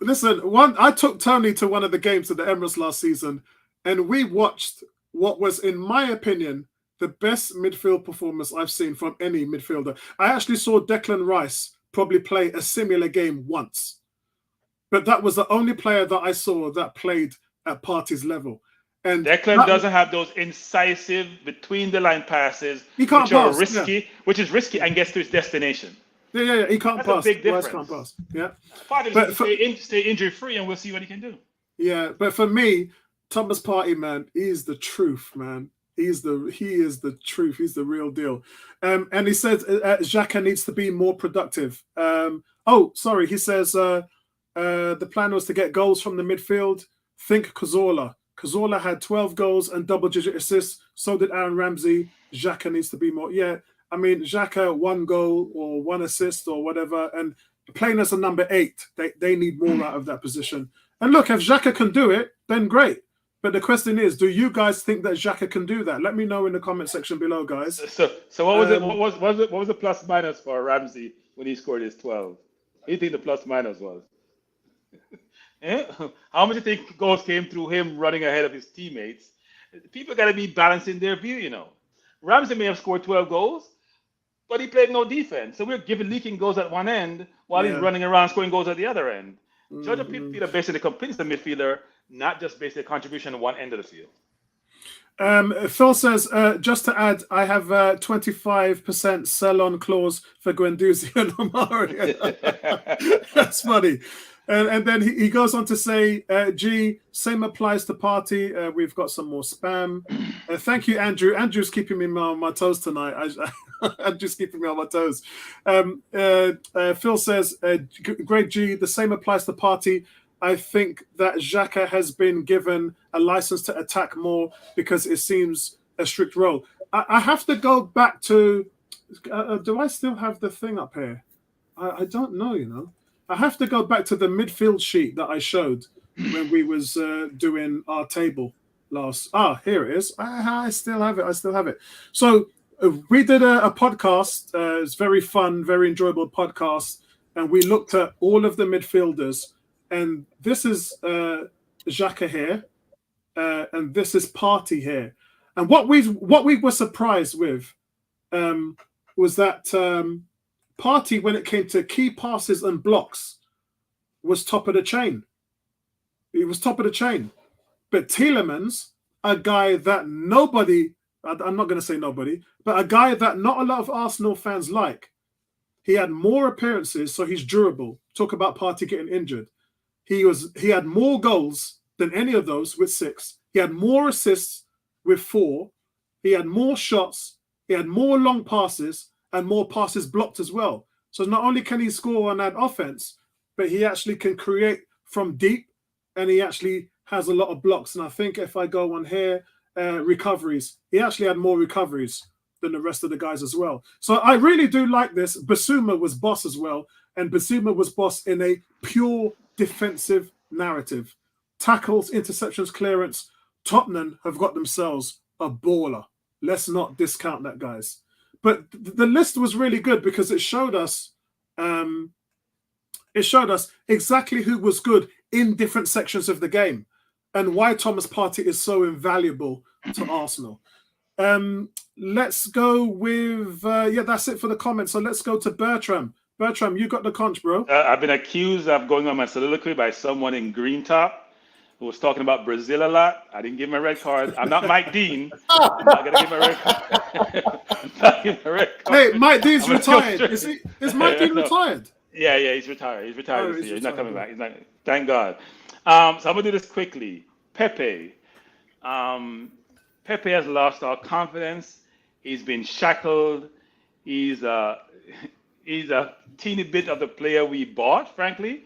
Listen, I took Tony to one of the games at the Emirates last season, and we watched what was, in my opinion, the best midfield performance I've seen from any midfielder. I actually saw Declan Rice probably play a similar game once, but that was the only player that I saw that played at Partey's level. And Declan doesn't have those incisive between the line passes, which are risky, which is risky and gets to his destination. Yeah. He can't pass. That's a big difference. Can't pass. Yeah. Partey stay injury free, and we'll see what he can do. Yeah, but for me, Thomas Partey, man, he's the truth, man. He is the truth. He's the real deal. And he says Xhaka needs to be more productive. He says the plan was to get goals from the midfield. Think Cazorla Cazorla had 12 goals and double-digit assists. So did Aaron Ramsey. Xhaka needs to be more. Yeah, I mean, Xhaka, 1 goal or 1 assist or whatever, and playing as a number 8, they need more out of that position. And look, if Xhaka can do it, then great. But the question is, do you guys think that Xhaka can do that? Let me know in the comment section below, guys. So what was it? What was the plus minus for Ramsey when he scored his 12? What do you think the plus minus was? How much do you think goals came through him running ahead of his teammates? People got to be balancing their view, you know. Ramsey may have scored 12 goals, but he played no defense. So we're giving leaking goals at one end while he's running around scoring goals at the other end. Judge a midfielder based on the completeness of the midfielder, not just based on the contribution on one end of the field. Phil says, just to add, I have 25% sell-on clause for Guendouzi and Omari. That's funny. And then he goes on to say, G, same applies to Party. We've got some more spam. Thank you, Andrew. Andrew's keeping me on my toes tonight. Andrew's keeping me on my toes. Phil says, Greg G, the same applies to Party. I think that Xhaka has been given a license to attack more because it seems a strict role. I have to go back to... do I still have the thing up here? I don't know, you know. I have to go back to the midfield sheet that I showed when we was doing our table last. Here it is. I still have it. So we did a podcast. It's very fun, very enjoyable podcast. And we looked at all of the midfielders. And this is Xhaka here. And this is Party here. And what we were surprised with was that Party, when it came to key passes and blocks, was top of the chain. He was top of the chain. But Tielemans, a guy that nobody, I'm not going to say nobody, but a guy that not a lot of Arsenal fans like, he had more appearances, so he's durable. Talk about Party getting injured. He had more goals than any of those with 6. He had more assists with 4. He had more shots. He had more long passes and more passes blocked as well. So not only can he score on that offense, but he actually can create from deep, and he actually has a lot of blocks. And I think if I go on here, recoveries, he actually had more recoveries than the rest of the guys as well. So I really do like this. Basuma was boss as well, and Basuma was boss in a pure defensive narrative. Tackles, interceptions, clearance. Tottenham have got themselves a baller. Let's not discount that, guys. But the list was really good because it showed us exactly who was good in different sections of the game and why Thomas Partey is so invaluable to Arsenal. Let's go with that's it for the comments. So let's go to Bertram. Bertram, you got the conch, bro. I've been accused of going on my soliloquy by someone in green top who was talking about Brazil a lot. I didn't give him a red card. I'm not Mike Dean. I'm not gonna give him a red card. Hey, Mike Dean's retired. Is Mike Dean retired? Yeah, he's retired. He's retired this year. He's not coming back. He's not. Thank God. So I'm gonna do this quickly. Pepe. Pepe has lost all confidence. He's been shackled. He's a teeny bit of the player we bought, frankly.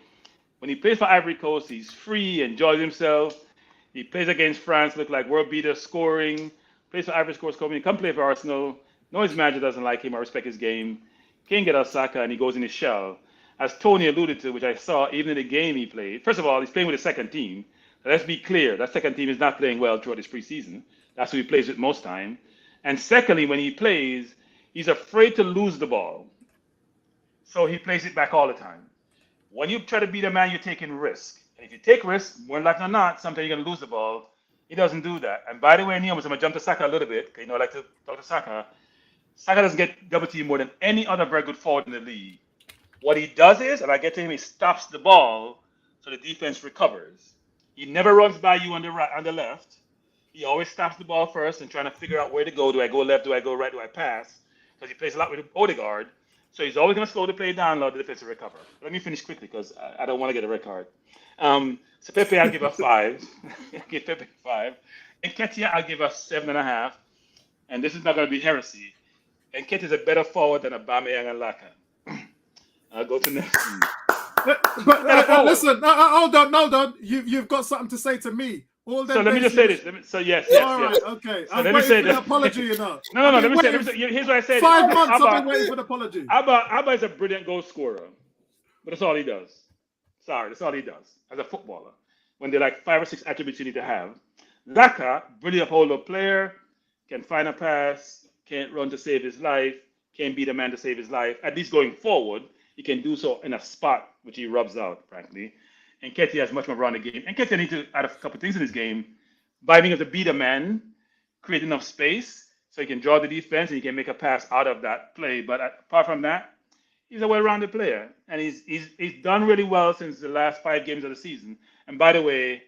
When he plays for Ivory Coast, he's free, enjoys himself. He plays against France, look like world beater, scoring. Plays for Ivory Coast, he come play for Arsenal. No, his manager doesn't like him. I respect his game. Can't get Osaka, and he goes in his shell. As Tony alluded to, which I saw even in the game he played. First of all, he's playing with the second team. Let's be clear, that second team is not playing well throughout this preseason. That's who he plays with most time. And secondly, when he plays, he's afraid to lose the ball. So he plays it back all the time. When you try to beat a man, you're taking risk. And if you take risks, more likely than not, sometimes you're going to lose the ball. He doesn't do that. And by the way, Neil, I'm going to jump to Saka a little bit, because I like to talk to Saka. Saka doesn't get double team more than any other very good forward in the league. What he does is, and I get to him, he stops the ball so the defense recovers. He never runs by you on the left. He always stops the ball first and trying to figure out where to go. Do I go left? Do I go right? Do I pass? Because he plays a lot with Odegaard. So he's always going to slow the play down, allow the defense to recover. Let me finish quickly because I don't want to get a red card. So Pepe, I'll give a 5. I'll give Pepe 5. Nketiah, I'll give a 7.5. And this is not going to be heresy. Nketiah is a better forward than Aubameyang and Laka. I'll go to next. But listen, hold on. You've got something to say to me All So them let me days just say he was- this. So yes. All right, okay. So I'm let me waiting say for the this. apology, you know. No. I've Let been me say. waiting Here's what I say. 5 months I've been waiting for the apology. Abba is a brilliant goal scorer, but that's all he does. Sorry, that's all he does as a footballer. When there are like 5 or 6 attributes you need to have. Xhaka, brilliant hold-up player, can find a pass, can't run to save his life, can't beat a man to save his life. At least going forward, he can do so in a spot which he rubs out, frankly. And Ketty has much more around the game. And Ketty needs to add a couple of things in his game by being able to beat a man, create enough space so he can draw the defense and he can make a pass out of that play. But apart from that, he's a well-rounded player, and he's done really well since the last 5 games of the season. And by the way,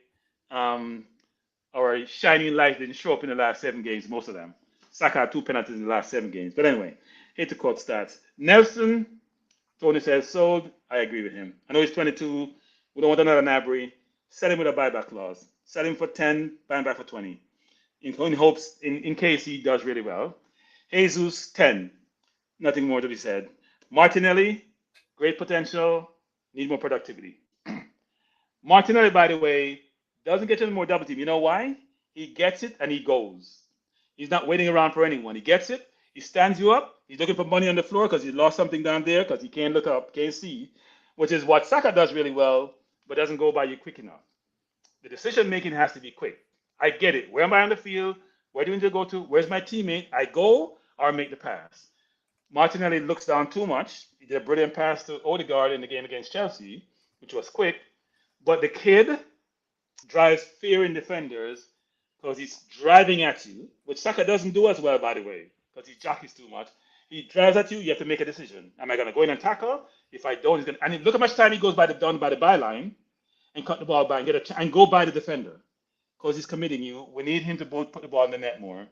our shining light didn't show up in the last 7 games, most of them. Saka had 2 penalties in the last 7 games. But anyway, hate to quote stats. Nelson, Tony says sold. I agree with him. I know he's 22. We don't want another Nabry. Sell him with a buyback clause. Sell him for 10, buy him back for 20. In hopes, in case he does really well. Jesus, 10. Nothing more to be said. Martinelli, great potential, need more productivity. Martinelli, by the way, doesn't get any more double team. You know why? He gets it and he goes. He's not waiting around for anyone. He gets it, he stands you up, he's looking for money on the floor because he lost something down there because he can't look up, can't see, which is what Saka does really well, but doesn't go by you quick enough. The decision making has to be quick. I get it. Where am I on the field? Where do we need to go to? Where's my teammate? I go or make the pass. Martinelli looks down too much. He did a brilliant pass to Odegaard in the game against Chelsea, which was quick. But the kid drives fear in defenders because he's driving at you, which Saka doesn't do as well, by the way, because he jockeys too much. He drives at you. You have to make a decision. Am I going to go in and tackle? If I don't, he's going to. And look how much time he goes down by the byline and cut the ball by and go by the defender because he's committing you. We need him to both put the ball in the net more.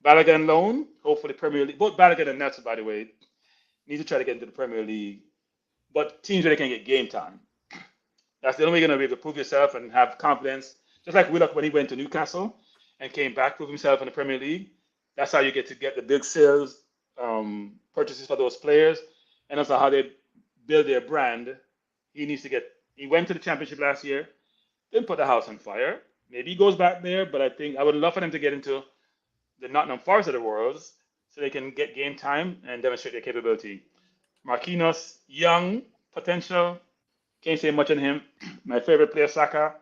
Balogun loan, hopefully Premier League. Both Balogun and Nelson, by the way, need to try to get into the Premier League. But teams where they can get game time. That's the only way you're going to be able to prove yourself and have confidence. Just like Willock when he went to Newcastle and came back, prove himself in the Premier League. That's how you get the big sales purchases for those players. And that's how they build their brand. He went to the Championship last year, didn't put the house on fire. Maybe he goes back there, but I think I would love for them to get into the Nottingham Forest of the world so they can get game time and demonstrate their capability. Marquinas, young, potential. Can't say much on him. My favorite player, Saka.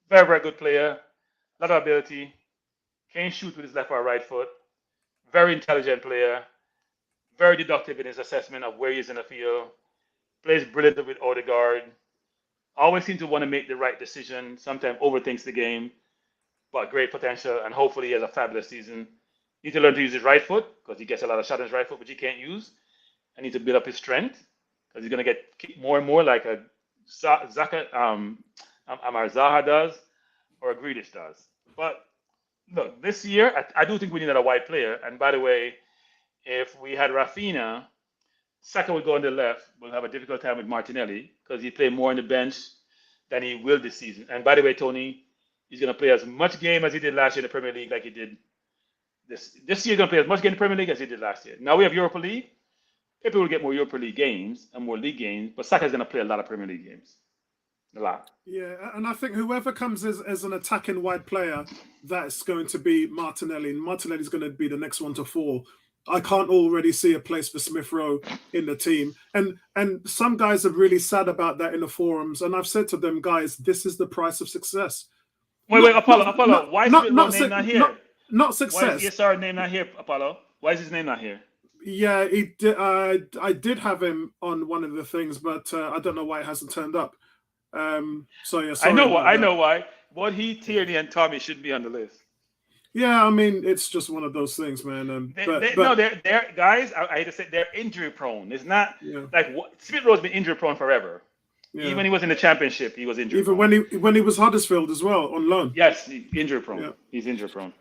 Very, very good player. A lot of ability. Can't shoot with his left or right foot. Very intelligent player. Very deductive in his assessment of where he is in the field. Plays brilliantly with Odegaard. Always seems to want to make the right decision. Sometimes overthinks the game. But great potential. And hopefully he has a fabulous season. Needs to learn to use his right foot because he gets a lot of shots on his right foot, which he can't use. And needs to build up his strength because he's going to get kicked more and more like a Zaka, Amar Zaha does or a Grealish does. But look, this year, I do think we need a wide player. And by the way, if we had Rafinha, Saka would go on the left. We'll have a difficult time with Martinelli because he played more on the bench than he will this season. And by the way, Tony, he's going to play as much game as he did last year in the Premier League like he did this year. He's going to play as much game in the Premier League as he did last year. Now we have Europa League. Pepe will get more Europa League games and more league games, but Saka's going to play a lot of Premier League games. A lot. Yeah, and I think whoever comes as an attacking wide player, that's going to be Martinelli. And Martinelli's going to be the next one to fall. I can't already see a place for Smith Rowe in the team. And some guys are really sad about that in the forums. And I've said to them, guys, this is the price of success. Wait, Apollo. Why is his name not here? Not success. Why is ESR name not here, Apollo? Why is his name not here? Yeah, he did, I did have him on one of the things, but I don't know why it hasn't turned up. So yeah, sorry I know why. What he, Tierney, and Tommy shouldn't be on the list. Yeah, I mean, it's just one of those things, man. They're guys. I hate to say they're injury prone. It's not like Smith Rowe's been injury prone forever. Yeah. Even when he was in the Championship, he was injury prone. Even when he was Huddersfield as well on loan. Yes, injury prone. Yeah. He's injury prone.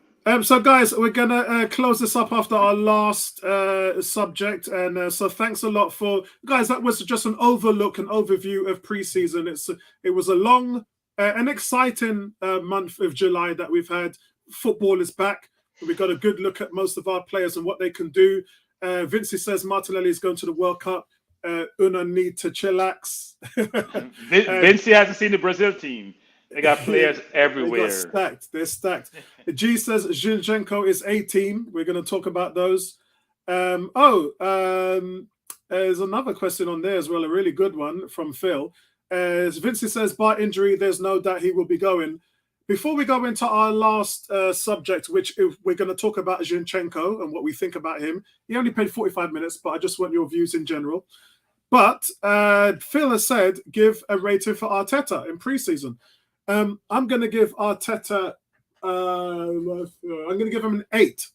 So guys, we're gonna close this up after our last subject, and so thanks a lot for guys. That was just an overview of preseason. It was a long and exciting month of July that we've had. Football is back. We got a good look at most of our players and what they can do. Vincey says Martinelli is going to the World Cup. Una need to chillax. Vincey hasn't seen the Brazil team. They got players everywhere. They got stacked. They're stacked. G says Zinchenko is a team. We're going to talk about those. There's another question on there as well, a really good one from Phil. As Vincey says, bar injury, there's no doubt he will be going. Before we go into our last subject, which we're going to talk about Zinchenko and what we think about him. He only played 45 minutes, but I just want your views in general. But Phil has said, give a rating for Arteta in pre-season. I'm going to give Arteta, I'm going to give him an 8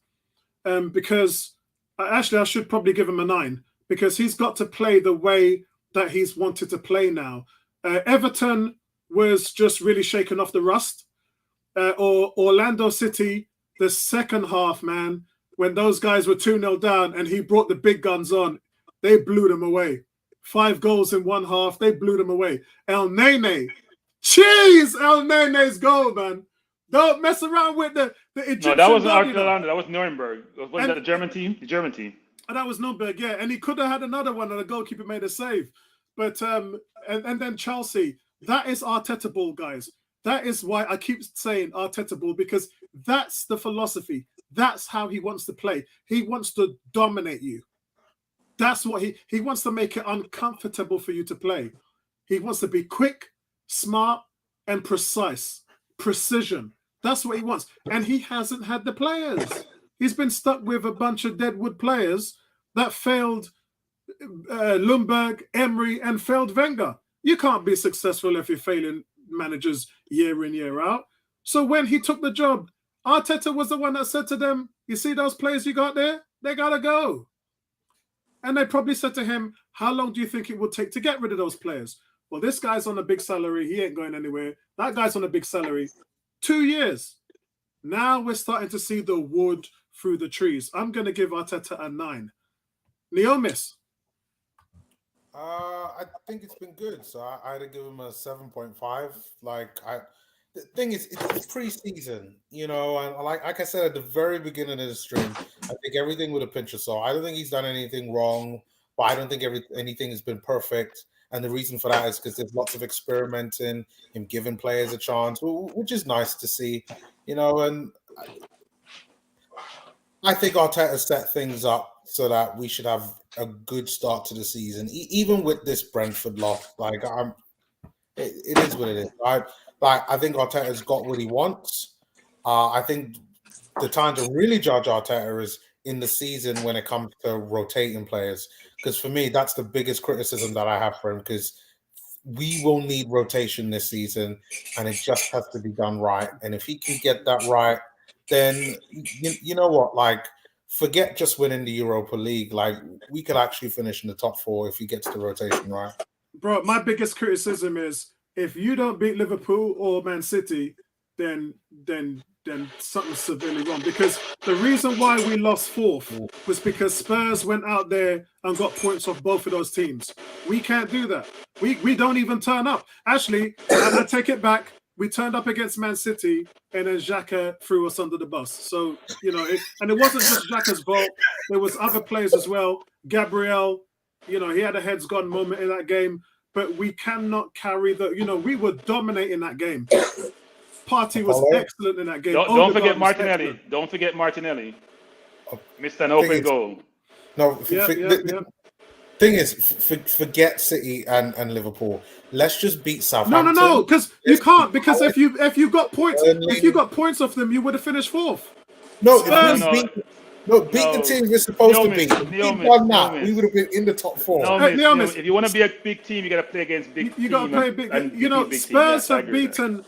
because actually I should probably give him a 9 because he's got to play the way that he's wanted to play now. Everton was just really shaking off the rust. Or Orlando City, the second half, man, when those guys were 2-0 down and he brought the big guns on, they blew them away. 5 goals in one half, they blew them away. El Nene. Jeez, El Nene's goal, man. Don't mess around with the Egyptian. No, that wasn't Orlando. That was Nuremberg. Was that the German team? The German team. And that was Nuremberg, yeah. And he could have had another one, and the goalkeeper made a save. But and then Chelsea. That is Arteta ball, guys. That is why I keep saying Arteta ball, because that's the philosophy. That's how he wants to play. He wants to dominate you. That's what he wants to make it uncomfortable for you to play. He wants to be quick, smart, and precise. Precision. That's what he wants. And he hasn't had the players. He's been stuck with a bunch of deadwood players that failed Ljungberg, Emery, and failed Wenger. You can't be successful if you're failing managers year in, year out. So when he took the job, Arteta was the one that said to them, you see those players you got there? They got to go. And they probably said to him, how long do you think it would take to get rid of those players? Well, this guy's on a big salary. He ain't going anywhere. That guy's on a big salary. 2 years. Now we're starting to see the wood through the trees. I'm going to give Arteta a 9. Neomis. I think it's been good. So I'd give him a 7.5. The thing is, it's pre-season, you know, and like I said at the very beginning of the stream, I think everything with a pinch of salt. I don't think he's done anything wrong, but I don't think anything has been perfect. And the reason for that is because there's lots of experimenting, him giving players a chance, which is nice to see, you know. And I think Arteta set things up so that we should have a good start to the season, even with this Brentford loss. It is what it is. I think Arteta's got what he wants. I think the time to really judge Arteta is in the season when it comes to rotating players. Because for me, that's the biggest criticism that I have for him, because we will need rotation this season and it just has to be done right. And if he can get that right, then you know what? Forget just winning the Europa League. We could actually finish in the top 4 if he gets the rotation right. Bro, my biggest criticism is if you don't beat Liverpool or Man City, then something's severely wrong. Because the reason why we lost 4th was because Spurs went out there and got points off both of those teams. We can't do that. We don't even turn up. Actually, I take it back. We turned up against Man City, and then Xhaka threw us under the bus. So, you know, and it wasn't just Xhaka's fault. There was other players as well. Gabriel, you know, he had a heads gone moment in that game. But we cannot carry we were dominating that game. Partey was excellent in that game. Don't forget Martinelli. Excellent. Don't forget Martinelli. Missed an open goal. No, thing is, forget City and Liverpool. Let's just beat Southampton. No, because you can't. Because if you got points off them, you would have finished 4th. Beat the team we're supposed to beat. If we won that, we would have been in the top 4. If you want to be a big team, you got to play against big teams. You got to play big. You know, Spurs have beaten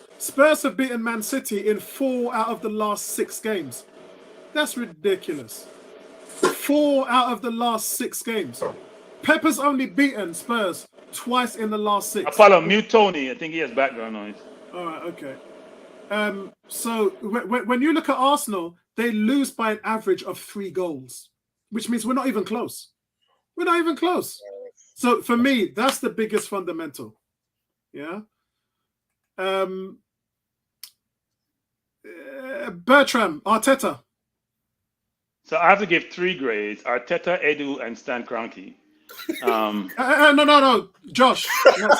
Man City in 4 out of the last 6 games. That's ridiculous. 4 out of the last 6 games. Pepe's only beaten Spurs twice in the last 6. Apollo, mute Tony. I think he has background noise. All right, okay. So when you look at Arsenal, they lose by an average of 3 goals, which means we're not even close. We're not even close. So for me, that's the biggest fundamental. Yeah. Bertram, Arteta. So I have to give 3 grades: Arteta, Edu, and Stan Kroenke. No, Josh, not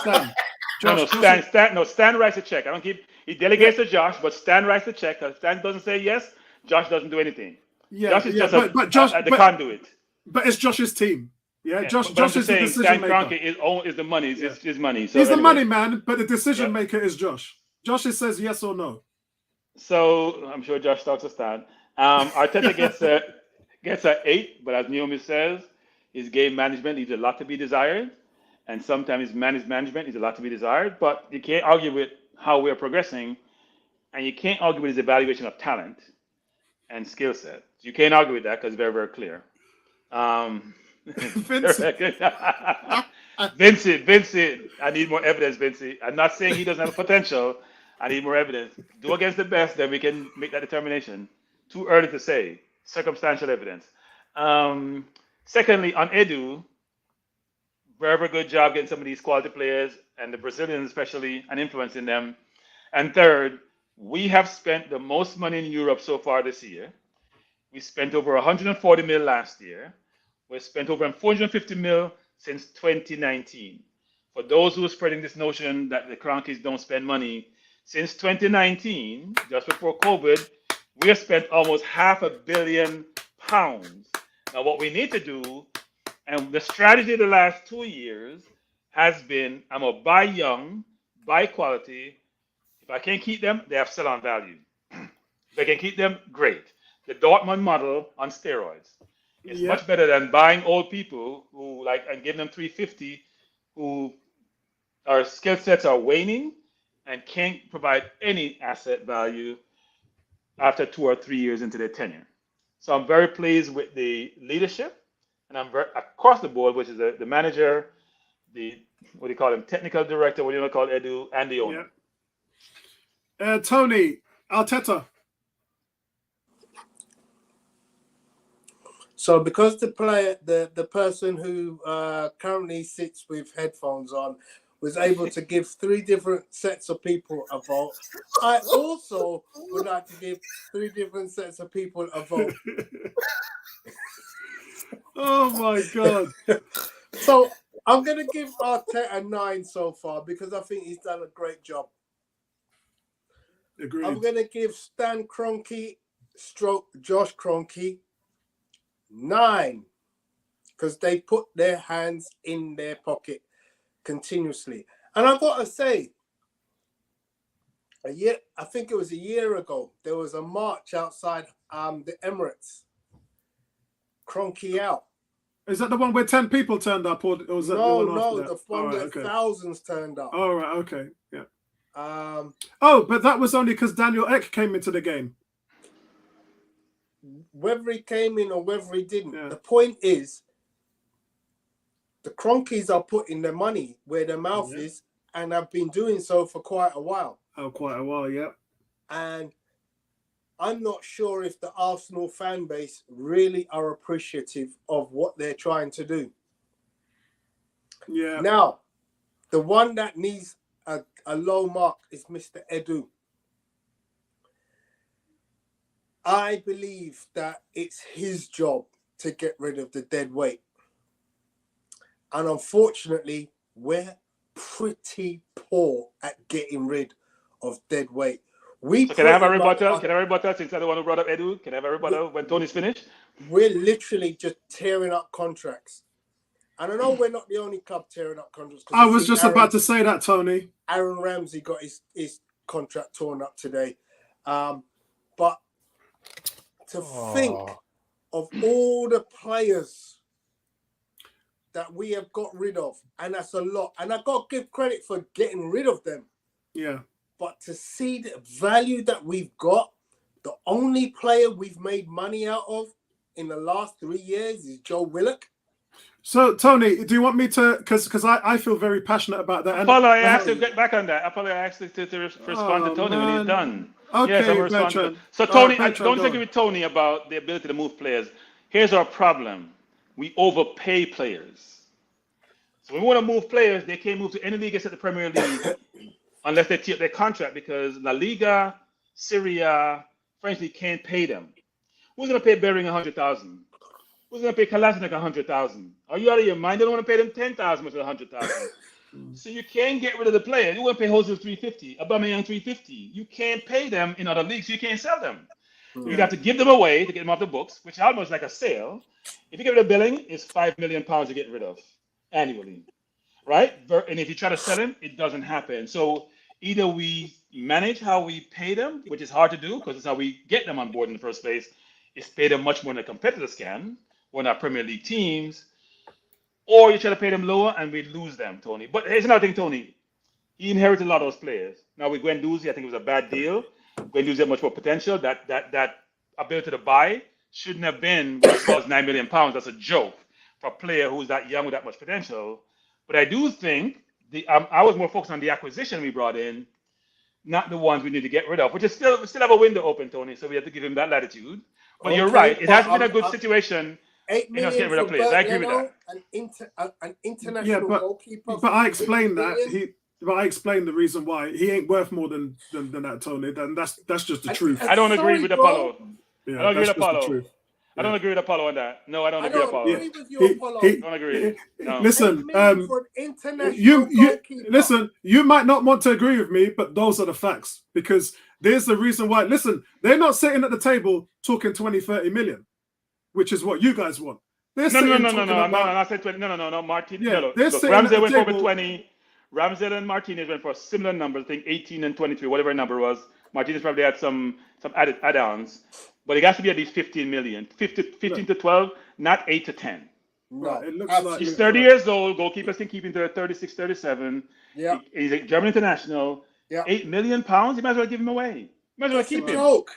Stan. Stan writes a check. I don't give. He delegates to Josh, but Stan writes the check. If Stan doesn't say yes, Josh doesn't do anything. Yeah, Josh is just but Josh, the conduit. But it's Josh's team. Yeah, Yeah, Josh but I'm is just the saying, decision Stan maker. Kroenke is the money. It's his money. So He's the anyway. money man, but the decision maker is Josh. Josh says yes or no. So I'm sure Josh talks to Stan. Arteta gets a 8, but as Naomi says, his game management leaves a lot to be desired, and sometimes his management leaves a lot to be desired. But you can't argue with how we're progressing, and you can't argue with his evaluation of talent and skill set. You can't argue with that because it's very, very clear. Vincent, I need more evidence, Vincent. I'm not saying he doesn't have potential. I need more evidence. Do against the best, then we can make that determination. Too early to say. Circumstantial evidence. Secondly, on Edu, very, very good job getting some of these quality players, and the Brazilians especially, and influencing them. And third, we have spent the most money in Europe so far this year. We spent over 140 mil last year. We spent over 450 mil since 2019. For those who are spreading this notion that the Kroenkes don't spend money, since 2019, just before COVID, we have spent almost £500 million. Now, what we need to do, and the strategy of the last 2 years has been, I'm going to buy young, buy quality. If I can't keep them, they have sell-on value. If I can keep them, great. The Dortmund model on steroids. It's much better than buying old people who and giving them 350, who our skill sets are waning and can't provide any asset value after 2 or 3 years into their tenure. So I'm very pleased with the leadership, and I'm very across the board, which is the manager, the what do you call him, technical director, what do you want to call Edu, and the owner. Tony, Arteta. So because the person who currently sits with headphones on was able to give 3 different sets of people a vote, I also would like to give 3 different sets of people a vote. Oh my God. So I'm going to give Arteta a 9 so far because I think he's done a great job. Agreed. I'm going to give Stan Kroenke / Josh Kroenke 9 because they put their hands in their pocket continuously. And I've got to say, I think it was a year ago, there was a march outside the Emirates. Kroenke out. Is that the one where 10 people turned up, or was that the one after that? The one where thousands turned up. All right, okay, yeah. But that was only because Daniel Ek came into the game. Whether he came in or whether he didn't, the point is, the Kroenkes are putting their money where their mouth is, and have been doing so for quite a while. Oh, quite a while, yeah. And I'm not sure if the Arsenal fan base really are appreciative of what they're trying to do. Yeah. Now, the one that needs a low mark is Mr. Edu. I believe that it's his job to get rid of the dead weight. And unfortunately, we're pretty poor at getting rid of dead weight. So can I have a rebuttal? Can I have a rebuttal since I'm the one who brought up Edu? Can I have a rebuttal when Tony's finished? We're literally just tearing up contracts. And I know we're not the only club tearing up contracts. I was just about to say that, Tony. Aaron Ramsey got his contract torn up today. But to think of all the players that we have got rid of, and that's a lot. And I've got to give credit for getting rid of them. Yeah. But to see the value that we've got, the only player we've made money out of in the last 3 years is Joe Willock. So, Tony, do you want me to, because I feel very passionate about that. Apollo, I asked to get back on that. Apollo, I asked to respond to Tony when he's done. Okay, yes, I'm responding. So, Tony, I don't agree with Tony about the ability to move players. Here's our problem. We overpay players. So when we want to move players, they can't move to any league except the Premier League unless they tee up their contract because La Liga, Syria, French League can't pay them. Who's going to pay Bellerin 100,000? Who's going to pay Kolasinac 100,000? Are you out of your mind? They don't want to pay them 10,000 much than 100,000. So you can't get rid of the player. You want to pay Jose 350, Aubameyang 350. You can't pay them in other leagues. You can't sell them. You have to give them away to get them off the books, which is almost like a sale. If you get rid of Bellerin, it's £5 million to get rid of annually, right? And if you try to sell him, it doesn't happen. So either we manage how we pay them, which is hard to do because it's how we get them on board in the first place, is pay them much more than competitors can, when our Premier League teams, or you try to pay them lower and we lose them, Tony. But here's another thing, Tony. He inherited a lot of those players. Now with Guendouzi, I think it was a bad deal. Guendouzi had much more potential. That ability to buy shouldn't have been what cost £9 million. That's a joke for a player who's that young with that much potential. But I do think I was more focused on the acquisition we brought in, not the ones we need to get rid of, which is we still have a window open, Tony. So we have to give him that latitude. But you're right. It hasn't been a good situation. $8 million get rid of players. I agree with that. An international goalkeeper. But I explained that But I explained the reason why he ain't worth more than that, Tony. And that's just the truth. I don't agree with Apollo. Yeah, I don't agree with that's Apollo. the truth. I don't agree with Apollo on that. No, I don't agree with Apollo. I don't agree with you, Apollo. I don't agree. No. Listen, you listen. You might not want to agree with me, but those are the facts. Because there's the reason why. Listen, they're not sitting at the table talking 20, 30 million, which is what you guys want. No. I said 20. No. Martinez. Yeah, Look, Ramsey went for over 20. Ramsey and Martinez went for a similar number. I think 18 and 23, whatever the number was. Martinez probably had some add-ons. But it has to be at least 15 million. 15 to 12, not 8 to 10. No, it looks like he's 30 years old. Goalkeepers can keep him to 36, 37. Yeah. He's a German international. Yeah. £8 million. You might as well give him away. You might as well keep him. Joke.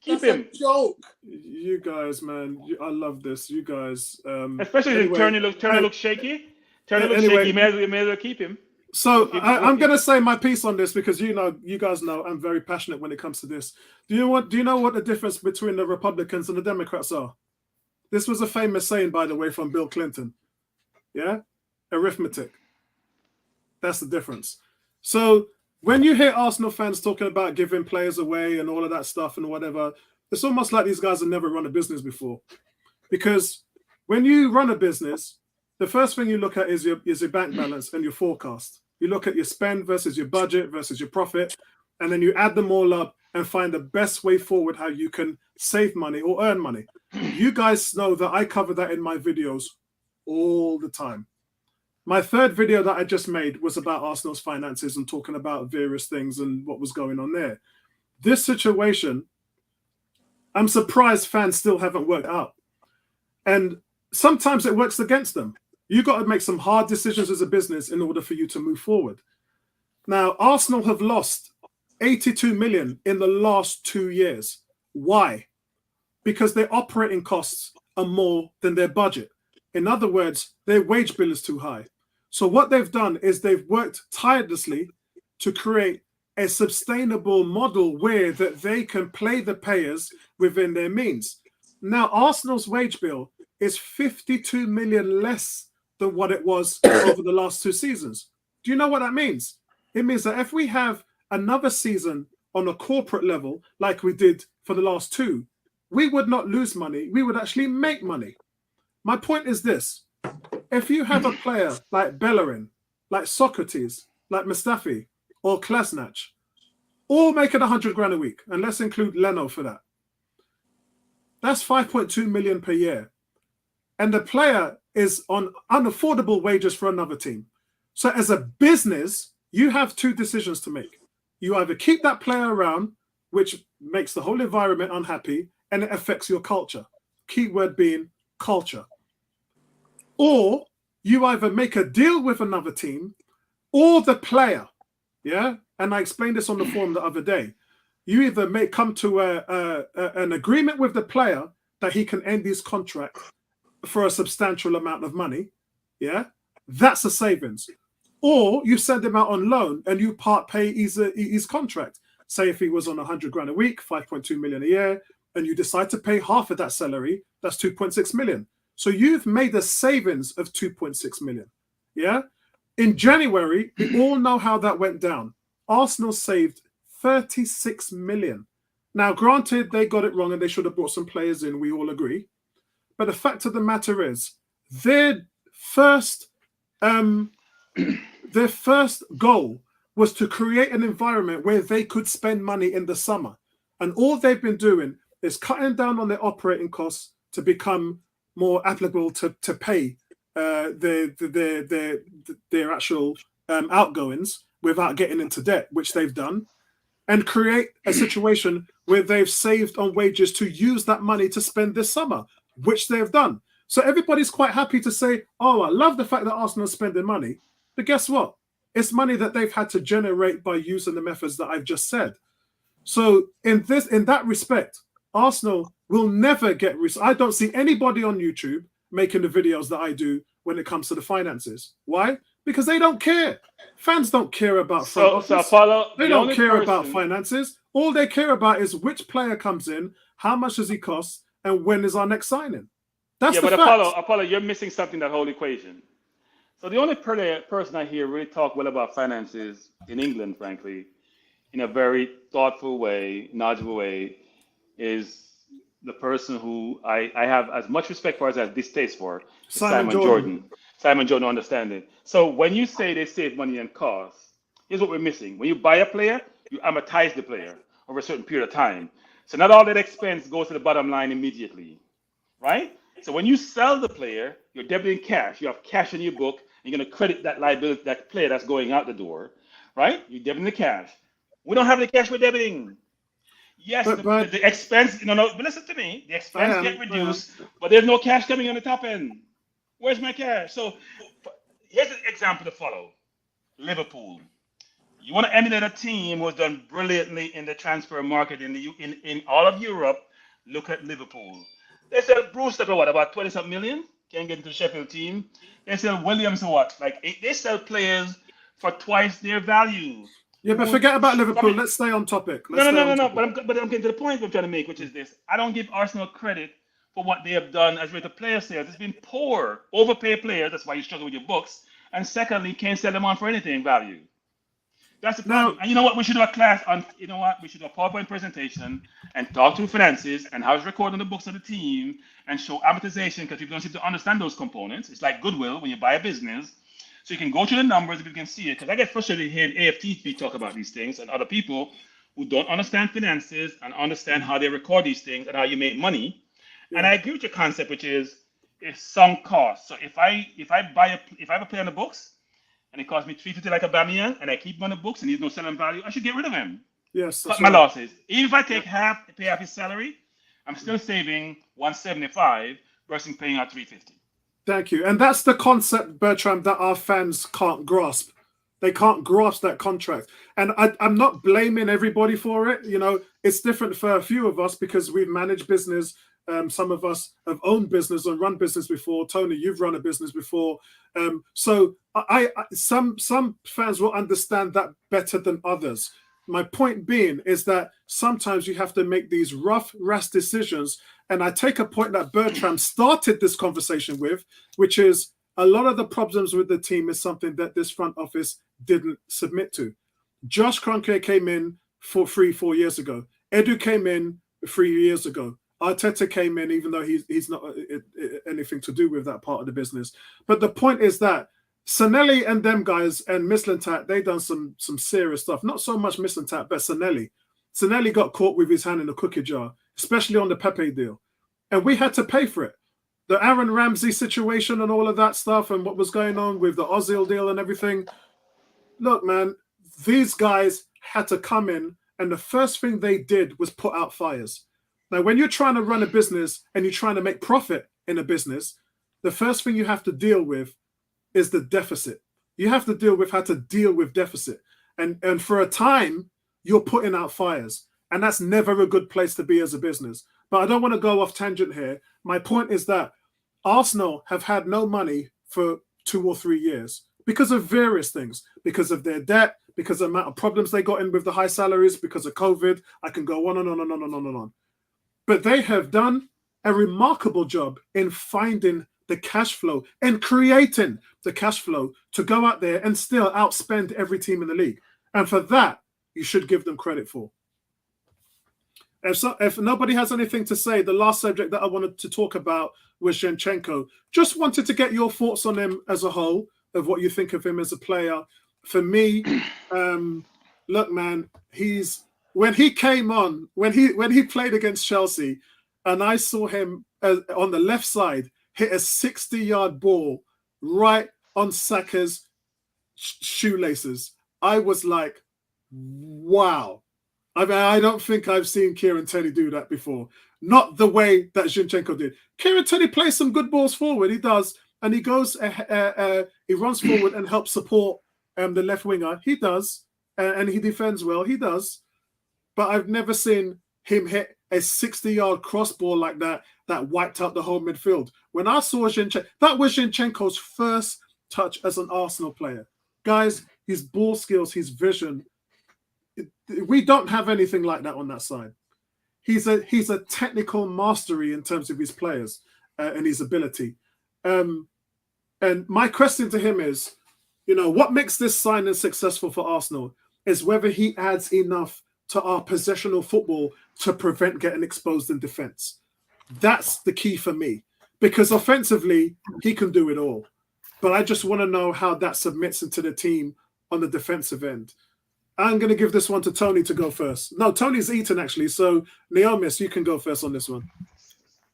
Keep That's him. A joke. You guys, man. I love this. You guys. Especially if Turner looks shaky. Turner looks shaky. You may as well keep him. So I'm going to say my piece on this because you guys know I'm very passionate when it comes to this. Do you know what the difference between the Republicans and the Democrats are? This was a famous saying, by the way, from Bill Clinton. Yeah? Arithmetic. That's the difference. So when you hear Arsenal fans talking about giving players away and all of that stuff and whatever, it's almost like these guys have never run a business before. Because when you run a business, the first thing you look at is your bank balance and your forecast. You look at your spend versus your budget versus your profit, and then you add them all up and find the best way forward how you can save money or earn money. You guys know that I cover that in my videos all the time. My third video that I just made was about Arsenal's finances and talking about various things and what was going on there. This situation, I'm surprised fans still haven't worked out. And sometimes it works against them. You got to make some hard decisions as a business in order for you to move forward. Now, Arsenal have lost 82 million in the last 2 years. Why? Because their operating costs are more than their budget. In other words, their wage bill is too high. So what they've done is they've worked tirelessly to create a sustainable model where that they can play the payers within their means. Now, Arsenal's wage bill is 52 million less than what it was over the last 2 seasons. Do you know what that means? It means that if we have another season on a corporate level, like we did for the last 2, we would not lose money. We would actually make money. My point is this. If you have a player like Bellerin, like Socrates, like Mustafi, or Klasnach, all making 100 grand a week, and let's include Leno for that, that's 5.2 million per year. And the player is on unaffordable wages for another team. So as a business, you have 2 decisions to make. You either keep that player around, which makes the whole environment unhappy, and it affects your culture. Keyword being culture. Or you either make a deal with another team or the player. Yeah? And I explained this on the forum the other day. You either may come to an agreement with the player that he can end his contract for a substantial amount of money. Yeah? That's a savings. Or you send him out on loan and you part pay his contract. Say if he was on 100 grand a week, 5.2 million a year, and you decide to pay half of that salary, that's 2.6 million. So you've made a savings of 2.6 million. Yeah? In January, we all know how that went down. Arsenal saved 36 million. Now, granted, they got it wrong and they should have brought some players in. We all agree. But the fact of the matter is, their first Their first goal was to create an environment where they could spend money in the summer. And all they've been doing is cutting down on their operating costs to become more applicable to pay their actual outgoings without getting into debt, which they've done, and create a situation where they've saved on wages to use that money to spend this summer, which they've done. So everybody's quite happy to say, oh, I love the fact that Arsenal's spending money. But guess what? It's money that they've had to generate by using the methods that I've just said. So in that respect, Arsenal will never get I don't see anybody on YouTube making the videos that I do when it comes to the finances. Why? Because they don't care. Fans don't care about front office. They don't care about finances. All they care about is which player comes in, how much does he cost, and when is our next signing. That's the fact. Apollo, you're missing something in that whole equation. So the only person I hear really talk well about finances in England, frankly, in a very thoughtful way, knowledgeable way, is the person who I have as much respect for as I have distaste for, Simon Jordan. Simon Jordan understanding. So when you say they save money and costs, here's what we're missing. When you buy a player, you amortize the player over a certain period of time. So not all that expense goes to the bottom line immediately, right? So when you sell the player, you're debiting cash. You have cash in your book, and you're going to credit that liability, that player that's going out the door, right? You're debiting the cash. We don't have the cash we're debiting. Yes, but the expense, but listen to me. The expense get reduced, but there's no cash coming on the top end. Where's my cash? So here's an example to follow. Liverpool. You want to emulate a team who's done brilliantly in the transfer market in all of Europe. Look at Liverpool. They sell Brewster for what, about 20-something million? Can't get into the Sheffield team. They sell Williams for what? They sell players for twice their value. Yeah, but forget about Liverpool. Let's stay on topic. No. But I'm getting to the point I'm trying to make, which is this. I don't give Arsenal credit for what they have done as rate of player sales. It's been poor, overpaid players. That's why you struggle with your books. And secondly, can't sell them on for anything value. That's the problem. And you know what? We should do a class on. You know what? We should do a PowerPoint presentation and talk through finances and how it's recorded on the books of the team and show amortization, because people don't seem to understand those components. It's like goodwill when you buy a business. So you can go through the numbers if you can see it. Because I get frustrated hearing AFTV talk about these things and other people who don't understand finances and understand how they record these things and how you make money. Yeah. And I agree with your concept, which is it's sunk cost. So if I have a player on the books and it costs me $350 like a Aubameyang and I keep him on the books and he's no selling value, I should get rid of him. Yes, cut my losses. Even if I take pay half his salary, I'm still saving $175 versus paying out $350. Thank you. And that's the concept, Bertram, that our fans can't grasp. They can't grasp that contract. And I'm not blaming everybody for it. It's different for a few of us because we've managed business. Some of us have owned business and run business before. Tony, you've run a business before. So some fans will understand that better than others. My point being is that sometimes you have to make these rough, rash decisions. And I take a point that Bertram started this conversation with, which is a lot of the problems with the team is something that this front office didn't submit to. Josh Kroenke came in for 3-4 years ago. Edu came in 3 years ago. Arteta came in, even though he's not anything to do with that part of the business. But the point is that Sanelli and them guys and Mislintat, they done some serious stuff. Not so much Mislintat, but Sanelli. Sanelli got caught with his hand in a cookie jar, especially on the Pepe deal. And we had to pay for it. The Aaron Ramsey situation and all of that stuff and what was going on with the Ozil deal and everything. Look, man, these guys had to come in and the first thing they did was put out fires. Now, when you're trying to run a business and you're trying to make profit in a business, the first thing you have to deal with is the deficit. You have to deal with how to deal with deficit. And for a time, you're putting out fires. And that's never a good place to be as a business. But I don't want to go off tangent here. My point is that Arsenal have had no money for 2 or 3 years because of various things, because of their debt, because of the amount of problems they got in with the high salaries, because of COVID. I can go on and on and on and on and on. But they have done a remarkable job in finding the cash flow and creating the cash flow to go out there and still outspend every team in the league. And for that, you should give them credit for. If nobody has anything to say, the last subject that I wanted to talk about was Zinchenko. Just wanted to get your thoughts on him as a whole. of what you think of him as a player. For me, look, man, when he came on, when he played against Chelsea, and I saw him on the left side hit a 60-yard ball right on Saka's shoelaces, I was like, wow. I mean, I don't think I've seen Kieran Tierney do that before. Not the way that Zinchenko did. Kieran Tierney plays some good balls forward. He does. And he goes, he runs forward and helps support the left winger. He does. And he defends well. He does. But I've never seen him hit a 60-yard cross ball like that wiped out the whole midfield. When I saw Zinchenko, that was Zinchenko's first touch as an Arsenal player. Guys, his ball skills, his vision, we don't have anything like that on that side. He's a technical mastery in terms of his players and his ability. And my question to him is, what makes this signing successful for Arsenal is whether he adds enough to our possessional football to prevent getting exposed in defence. That's the key for me, because offensively, he can do it all. But I just want to know how that submits into the team on the defensive end. I'm going to give this one to Tony to go first. No, Tony's eaten, actually. So, Neomis, you can go first on this one.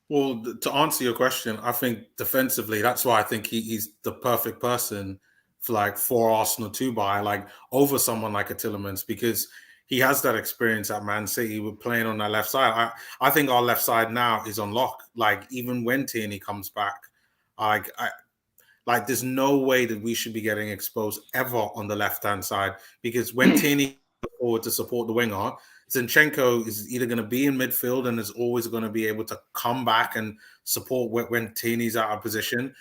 Well, to answer your question, I think defensively, that's why I think he's the perfect person for Arsenal to buy, over someone like a Tielemans, because he has that experience at Man City with playing on that left side. I think our left side now is on lock. Even when Tierney comes back, there's no way that we should be getting exposed ever on the left-hand side, because when Tierney goes forward to support the winger, Zinchenko is either going to be in midfield and is always going to be able to come back and support when Tierney's out of position.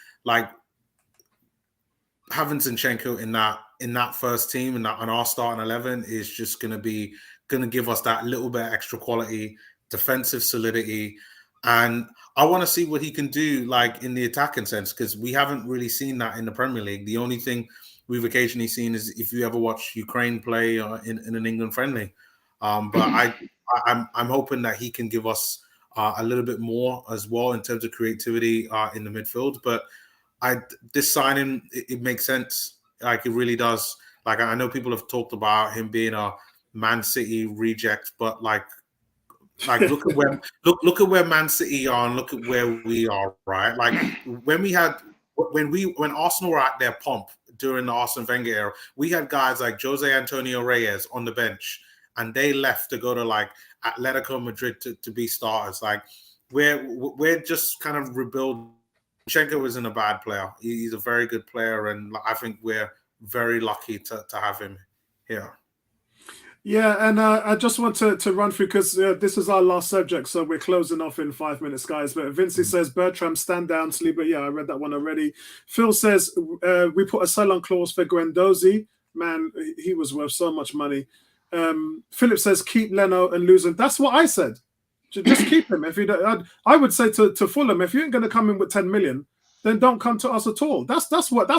Having Zinchenko in that first team and on our starting 11 is just going to give us that little bit of extra quality, defensive solidity. And I want to see what he can do, in the attacking sense, because we haven't really seen that in the Premier League. The only thing we've occasionally seen is if you ever watch Ukraine play in an England friendly. But I'm hoping that he can give us a little bit more as well in terms of creativity in the midfield. But this signing, it makes sense. It really does. I know people have talked about him being a Man City reject, but look at where Man City are and look at where we are, right? When Arsenal were at their pomp during the Arsene Wenger era, we had guys like Jose Antonio Reyes on the bench, and they left to go to Atletico Madrid to be starters. We're just kind of rebuilding. Zinchenko isn't a bad player. He's a very good player, and I think we're very lucky to have him here. Yeah, and I just want to run through, because this is our last subject, so we're closing off in 5 minutes, guys. But Vincey says, Bertram, stand down, sleeper. Yeah, I read that one already. Phil says, we put a sell-on clause for Guendouzi. Man, he was worth so much money. Philip says, keep Leno and lose him. That's what I said. Just keep him. If you don't, I would say to Fulham, if you ain't going to come in with 10 million, then don't come to us at all. That's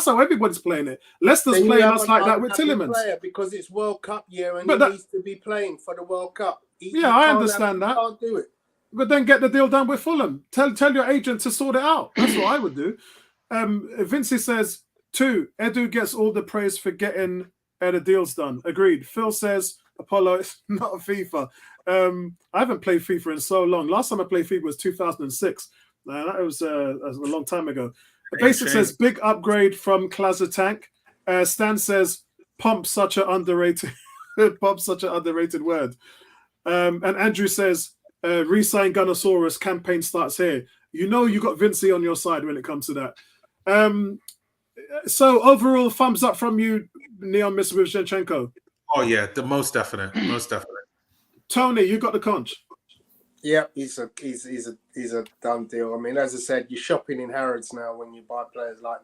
how everybody's playing it. Leicester's playing us like that with Tielemans. Because it's World Cup year and but he needs to be playing for the World Cup. I understand that. Can't do it. But then get the deal done with Fulham. Tell your agent to sort it out. That's what I would do. Vincey says, 2, Edu gets all the praise for getting the deals done. Agreed. Phil says, Apollo, it's not a FIFA. I haven't played FIFA in so long. Last time I played FIFA was 2006. That was a long time ago. Basic says, big upgrade from Klazatank. Stan says, pump such an underrated word. And Andrew says, re-sign Gunnosaurus, campaign starts here. You got Vincey on your side when it comes to that. So overall, thumbs up from you, Neon Miss with Zinchenko. Oh yeah, the most definite. Tony, you got the conch. Yeah, he's a done deal. I mean, as I said, you're shopping in Harrods now when you buy players like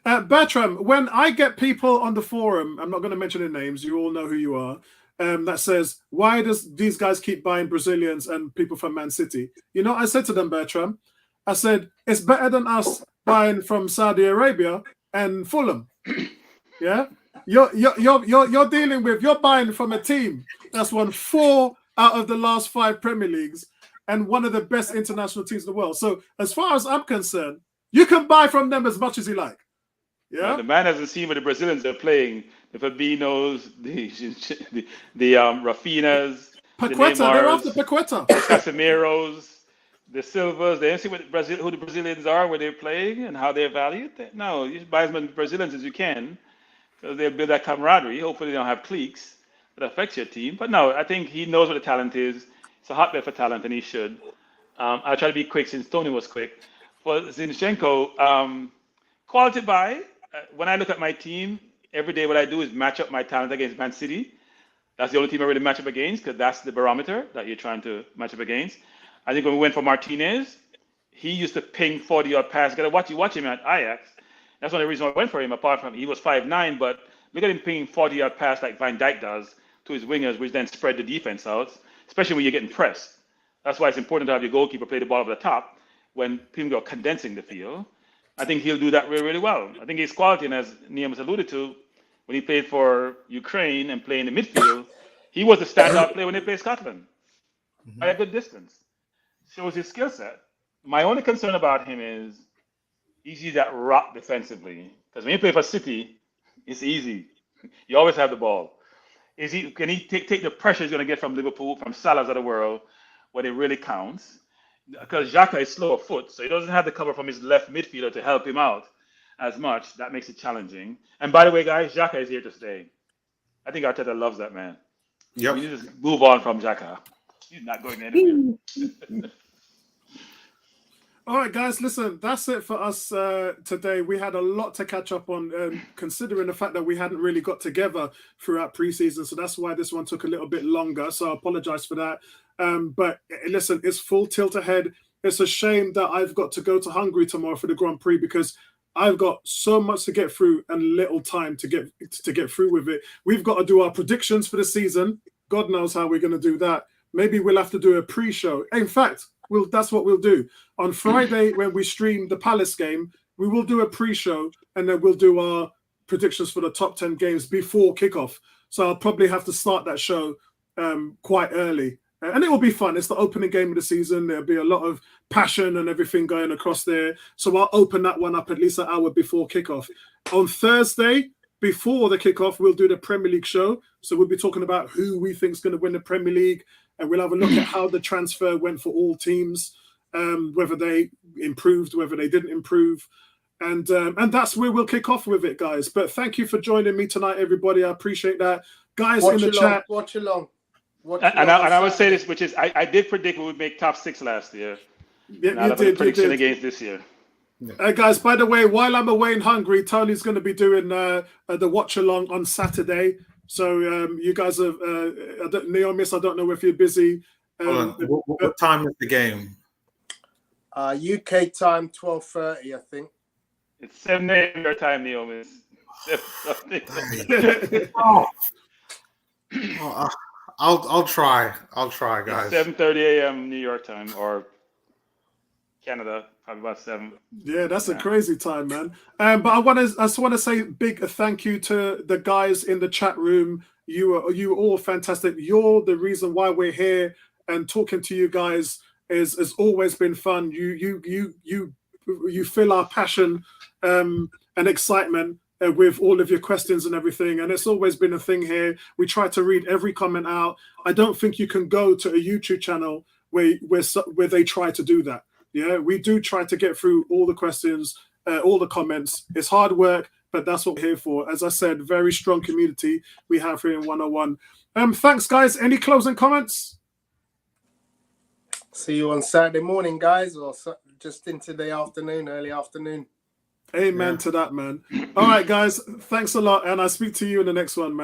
that. Bertram, when I get people on the forum, I'm not going to mention their names, you all know who you are, that says, why does these guys keep buying Brazilians and people from Man City? I said to them, Bertram, I said, it's better than us buying from Saudi Arabia and Fulham. Yeah? You're buying from a team that's won 4 out of the last 5 Premier Leagues and one of the best international teams in the world. So as far as I'm concerned, you can buy from them as much as you like. Yeah. The man hasn't seen what the Brazilians are playing. The Fabinos, the Rafinas, the Paqueta, they're after Neymars, Paqueta. the Casemiros, the Silvas. They don't see who the Brazilians are, where they're playing, and how they're valued. No, you should buy as many Brazilians as you can, because they'll build that camaraderie. Hopefully, they don't have cliques that affects your team. But no, I think he knows what the talent is. It's a hotbed for talent, and he should. I'll try to be quick since Tony was quick. For Zinchenko, quality buy. When I look at my team, every day what I do is match up my talent against Man City. That's the only team I really match up against, because that's the barometer that you're trying to match up against. I think when we went for Martinez, he used to ping 40-yard pass. Watch him at Ajax. That's one of the reasons I went for him, apart from he was 5'9", but look at him pinging 40-yard pass like Van Dijk does to his wingers, which then spread the defense out, especially when you're getting pressed. That's why it's important to have your goalkeeper play the ball over the top when people are condensing the field. I think he'll do that really, really well. I think his quality, and as Niam has alluded to, when he played for Ukraine and played in the midfield, he was the standout player when they played Scotland by a good distance. Shows his skill set. My only concern about him is he's that rock defensively. Because when you play for City, it's easy. You always have the ball. Can he take the pressure he's going to get from Liverpool, from Salah's of the world, when it really counts? Because Xhaka is slow of foot, so he doesn't have the cover from his left midfielder to help him out as much. That makes it challenging. And by the way, guys, Xhaka is here to stay. I think Arteta loves that man. Yep. We need to move on from Xhaka. He's not going anywhere. All right, guys, listen, that's it for us today. We had a lot to catch up on, considering the fact that we hadn't really got together throughout preseason. So that's why this one took a little bit longer. So I apologize for that. But listen, it's full tilt ahead. It's a shame that I've got to go to Hungary tomorrow for the Grand Prix, because I've got so much to get through and little time to get through with it. We've got to do our predictions for the season. God knows how we're going to do that. Maybe we'll have to do a pre-show. In fact, that's what we'll do. On Friday, when we stream the Palace game, we will do a pre-show, and then we'll do our predictions for the top 10 games before kickoff. So I'll probably have to start that show quite early. And it will be fun. It's the opening game of the season. There'll be a lot of passion and everything going across there. So I'll open that one up at least an hour before kickoff. On Thursday, before the kickoff, we'll do the Premier League show. So we'll be talking about who we think is going to win the Premier League. And we'll have a look at how the transfer went for all teams, whether they improved, whether they didn't improve. And that's where we'll kick off with it, guys. But thank you for joining me tonight, everybody. I appreciate that. Guys, in the chat. Watch along. And I would say this, which is I did predict we would make top 6 last year. Yeah, you did. Prediction against this year. Guys, by the way, while I'm away in Hungary, Tony's going to be doing the watch along on Saturday. So you guys have Neomis, I don't know if you're busy. What time is the game? UK time 12:30, I think. It's 7 a.m. your time, Neomis. I'll try. I'll try, guys. 7:30 a.m. New York time, or Canada, probably about 7. Yeah, that's a crazy time, man. But I just want to say big thank you to the guys in the chat room. You are all fantastic. You're the reason why we're here, and talking to you guys has always been fun. You fill our passion and excitement with all of your questions and everything, and it's always been a thing here. We try to read every comment out. I don't think you can go to a YouTube channel where they try to do that. Yeah, we do try to get through all the questions, all the comments. It's hard work, but that's what we're here for. As I said, very strong community we have here in 101. Thanks, guys. Any closing comments? See you on Saturday morning, guys, or just into the afternoon, early afternoon. Amen to that, man. All right, guys. Thanks a lot, and I'll speak to you in the next one, man.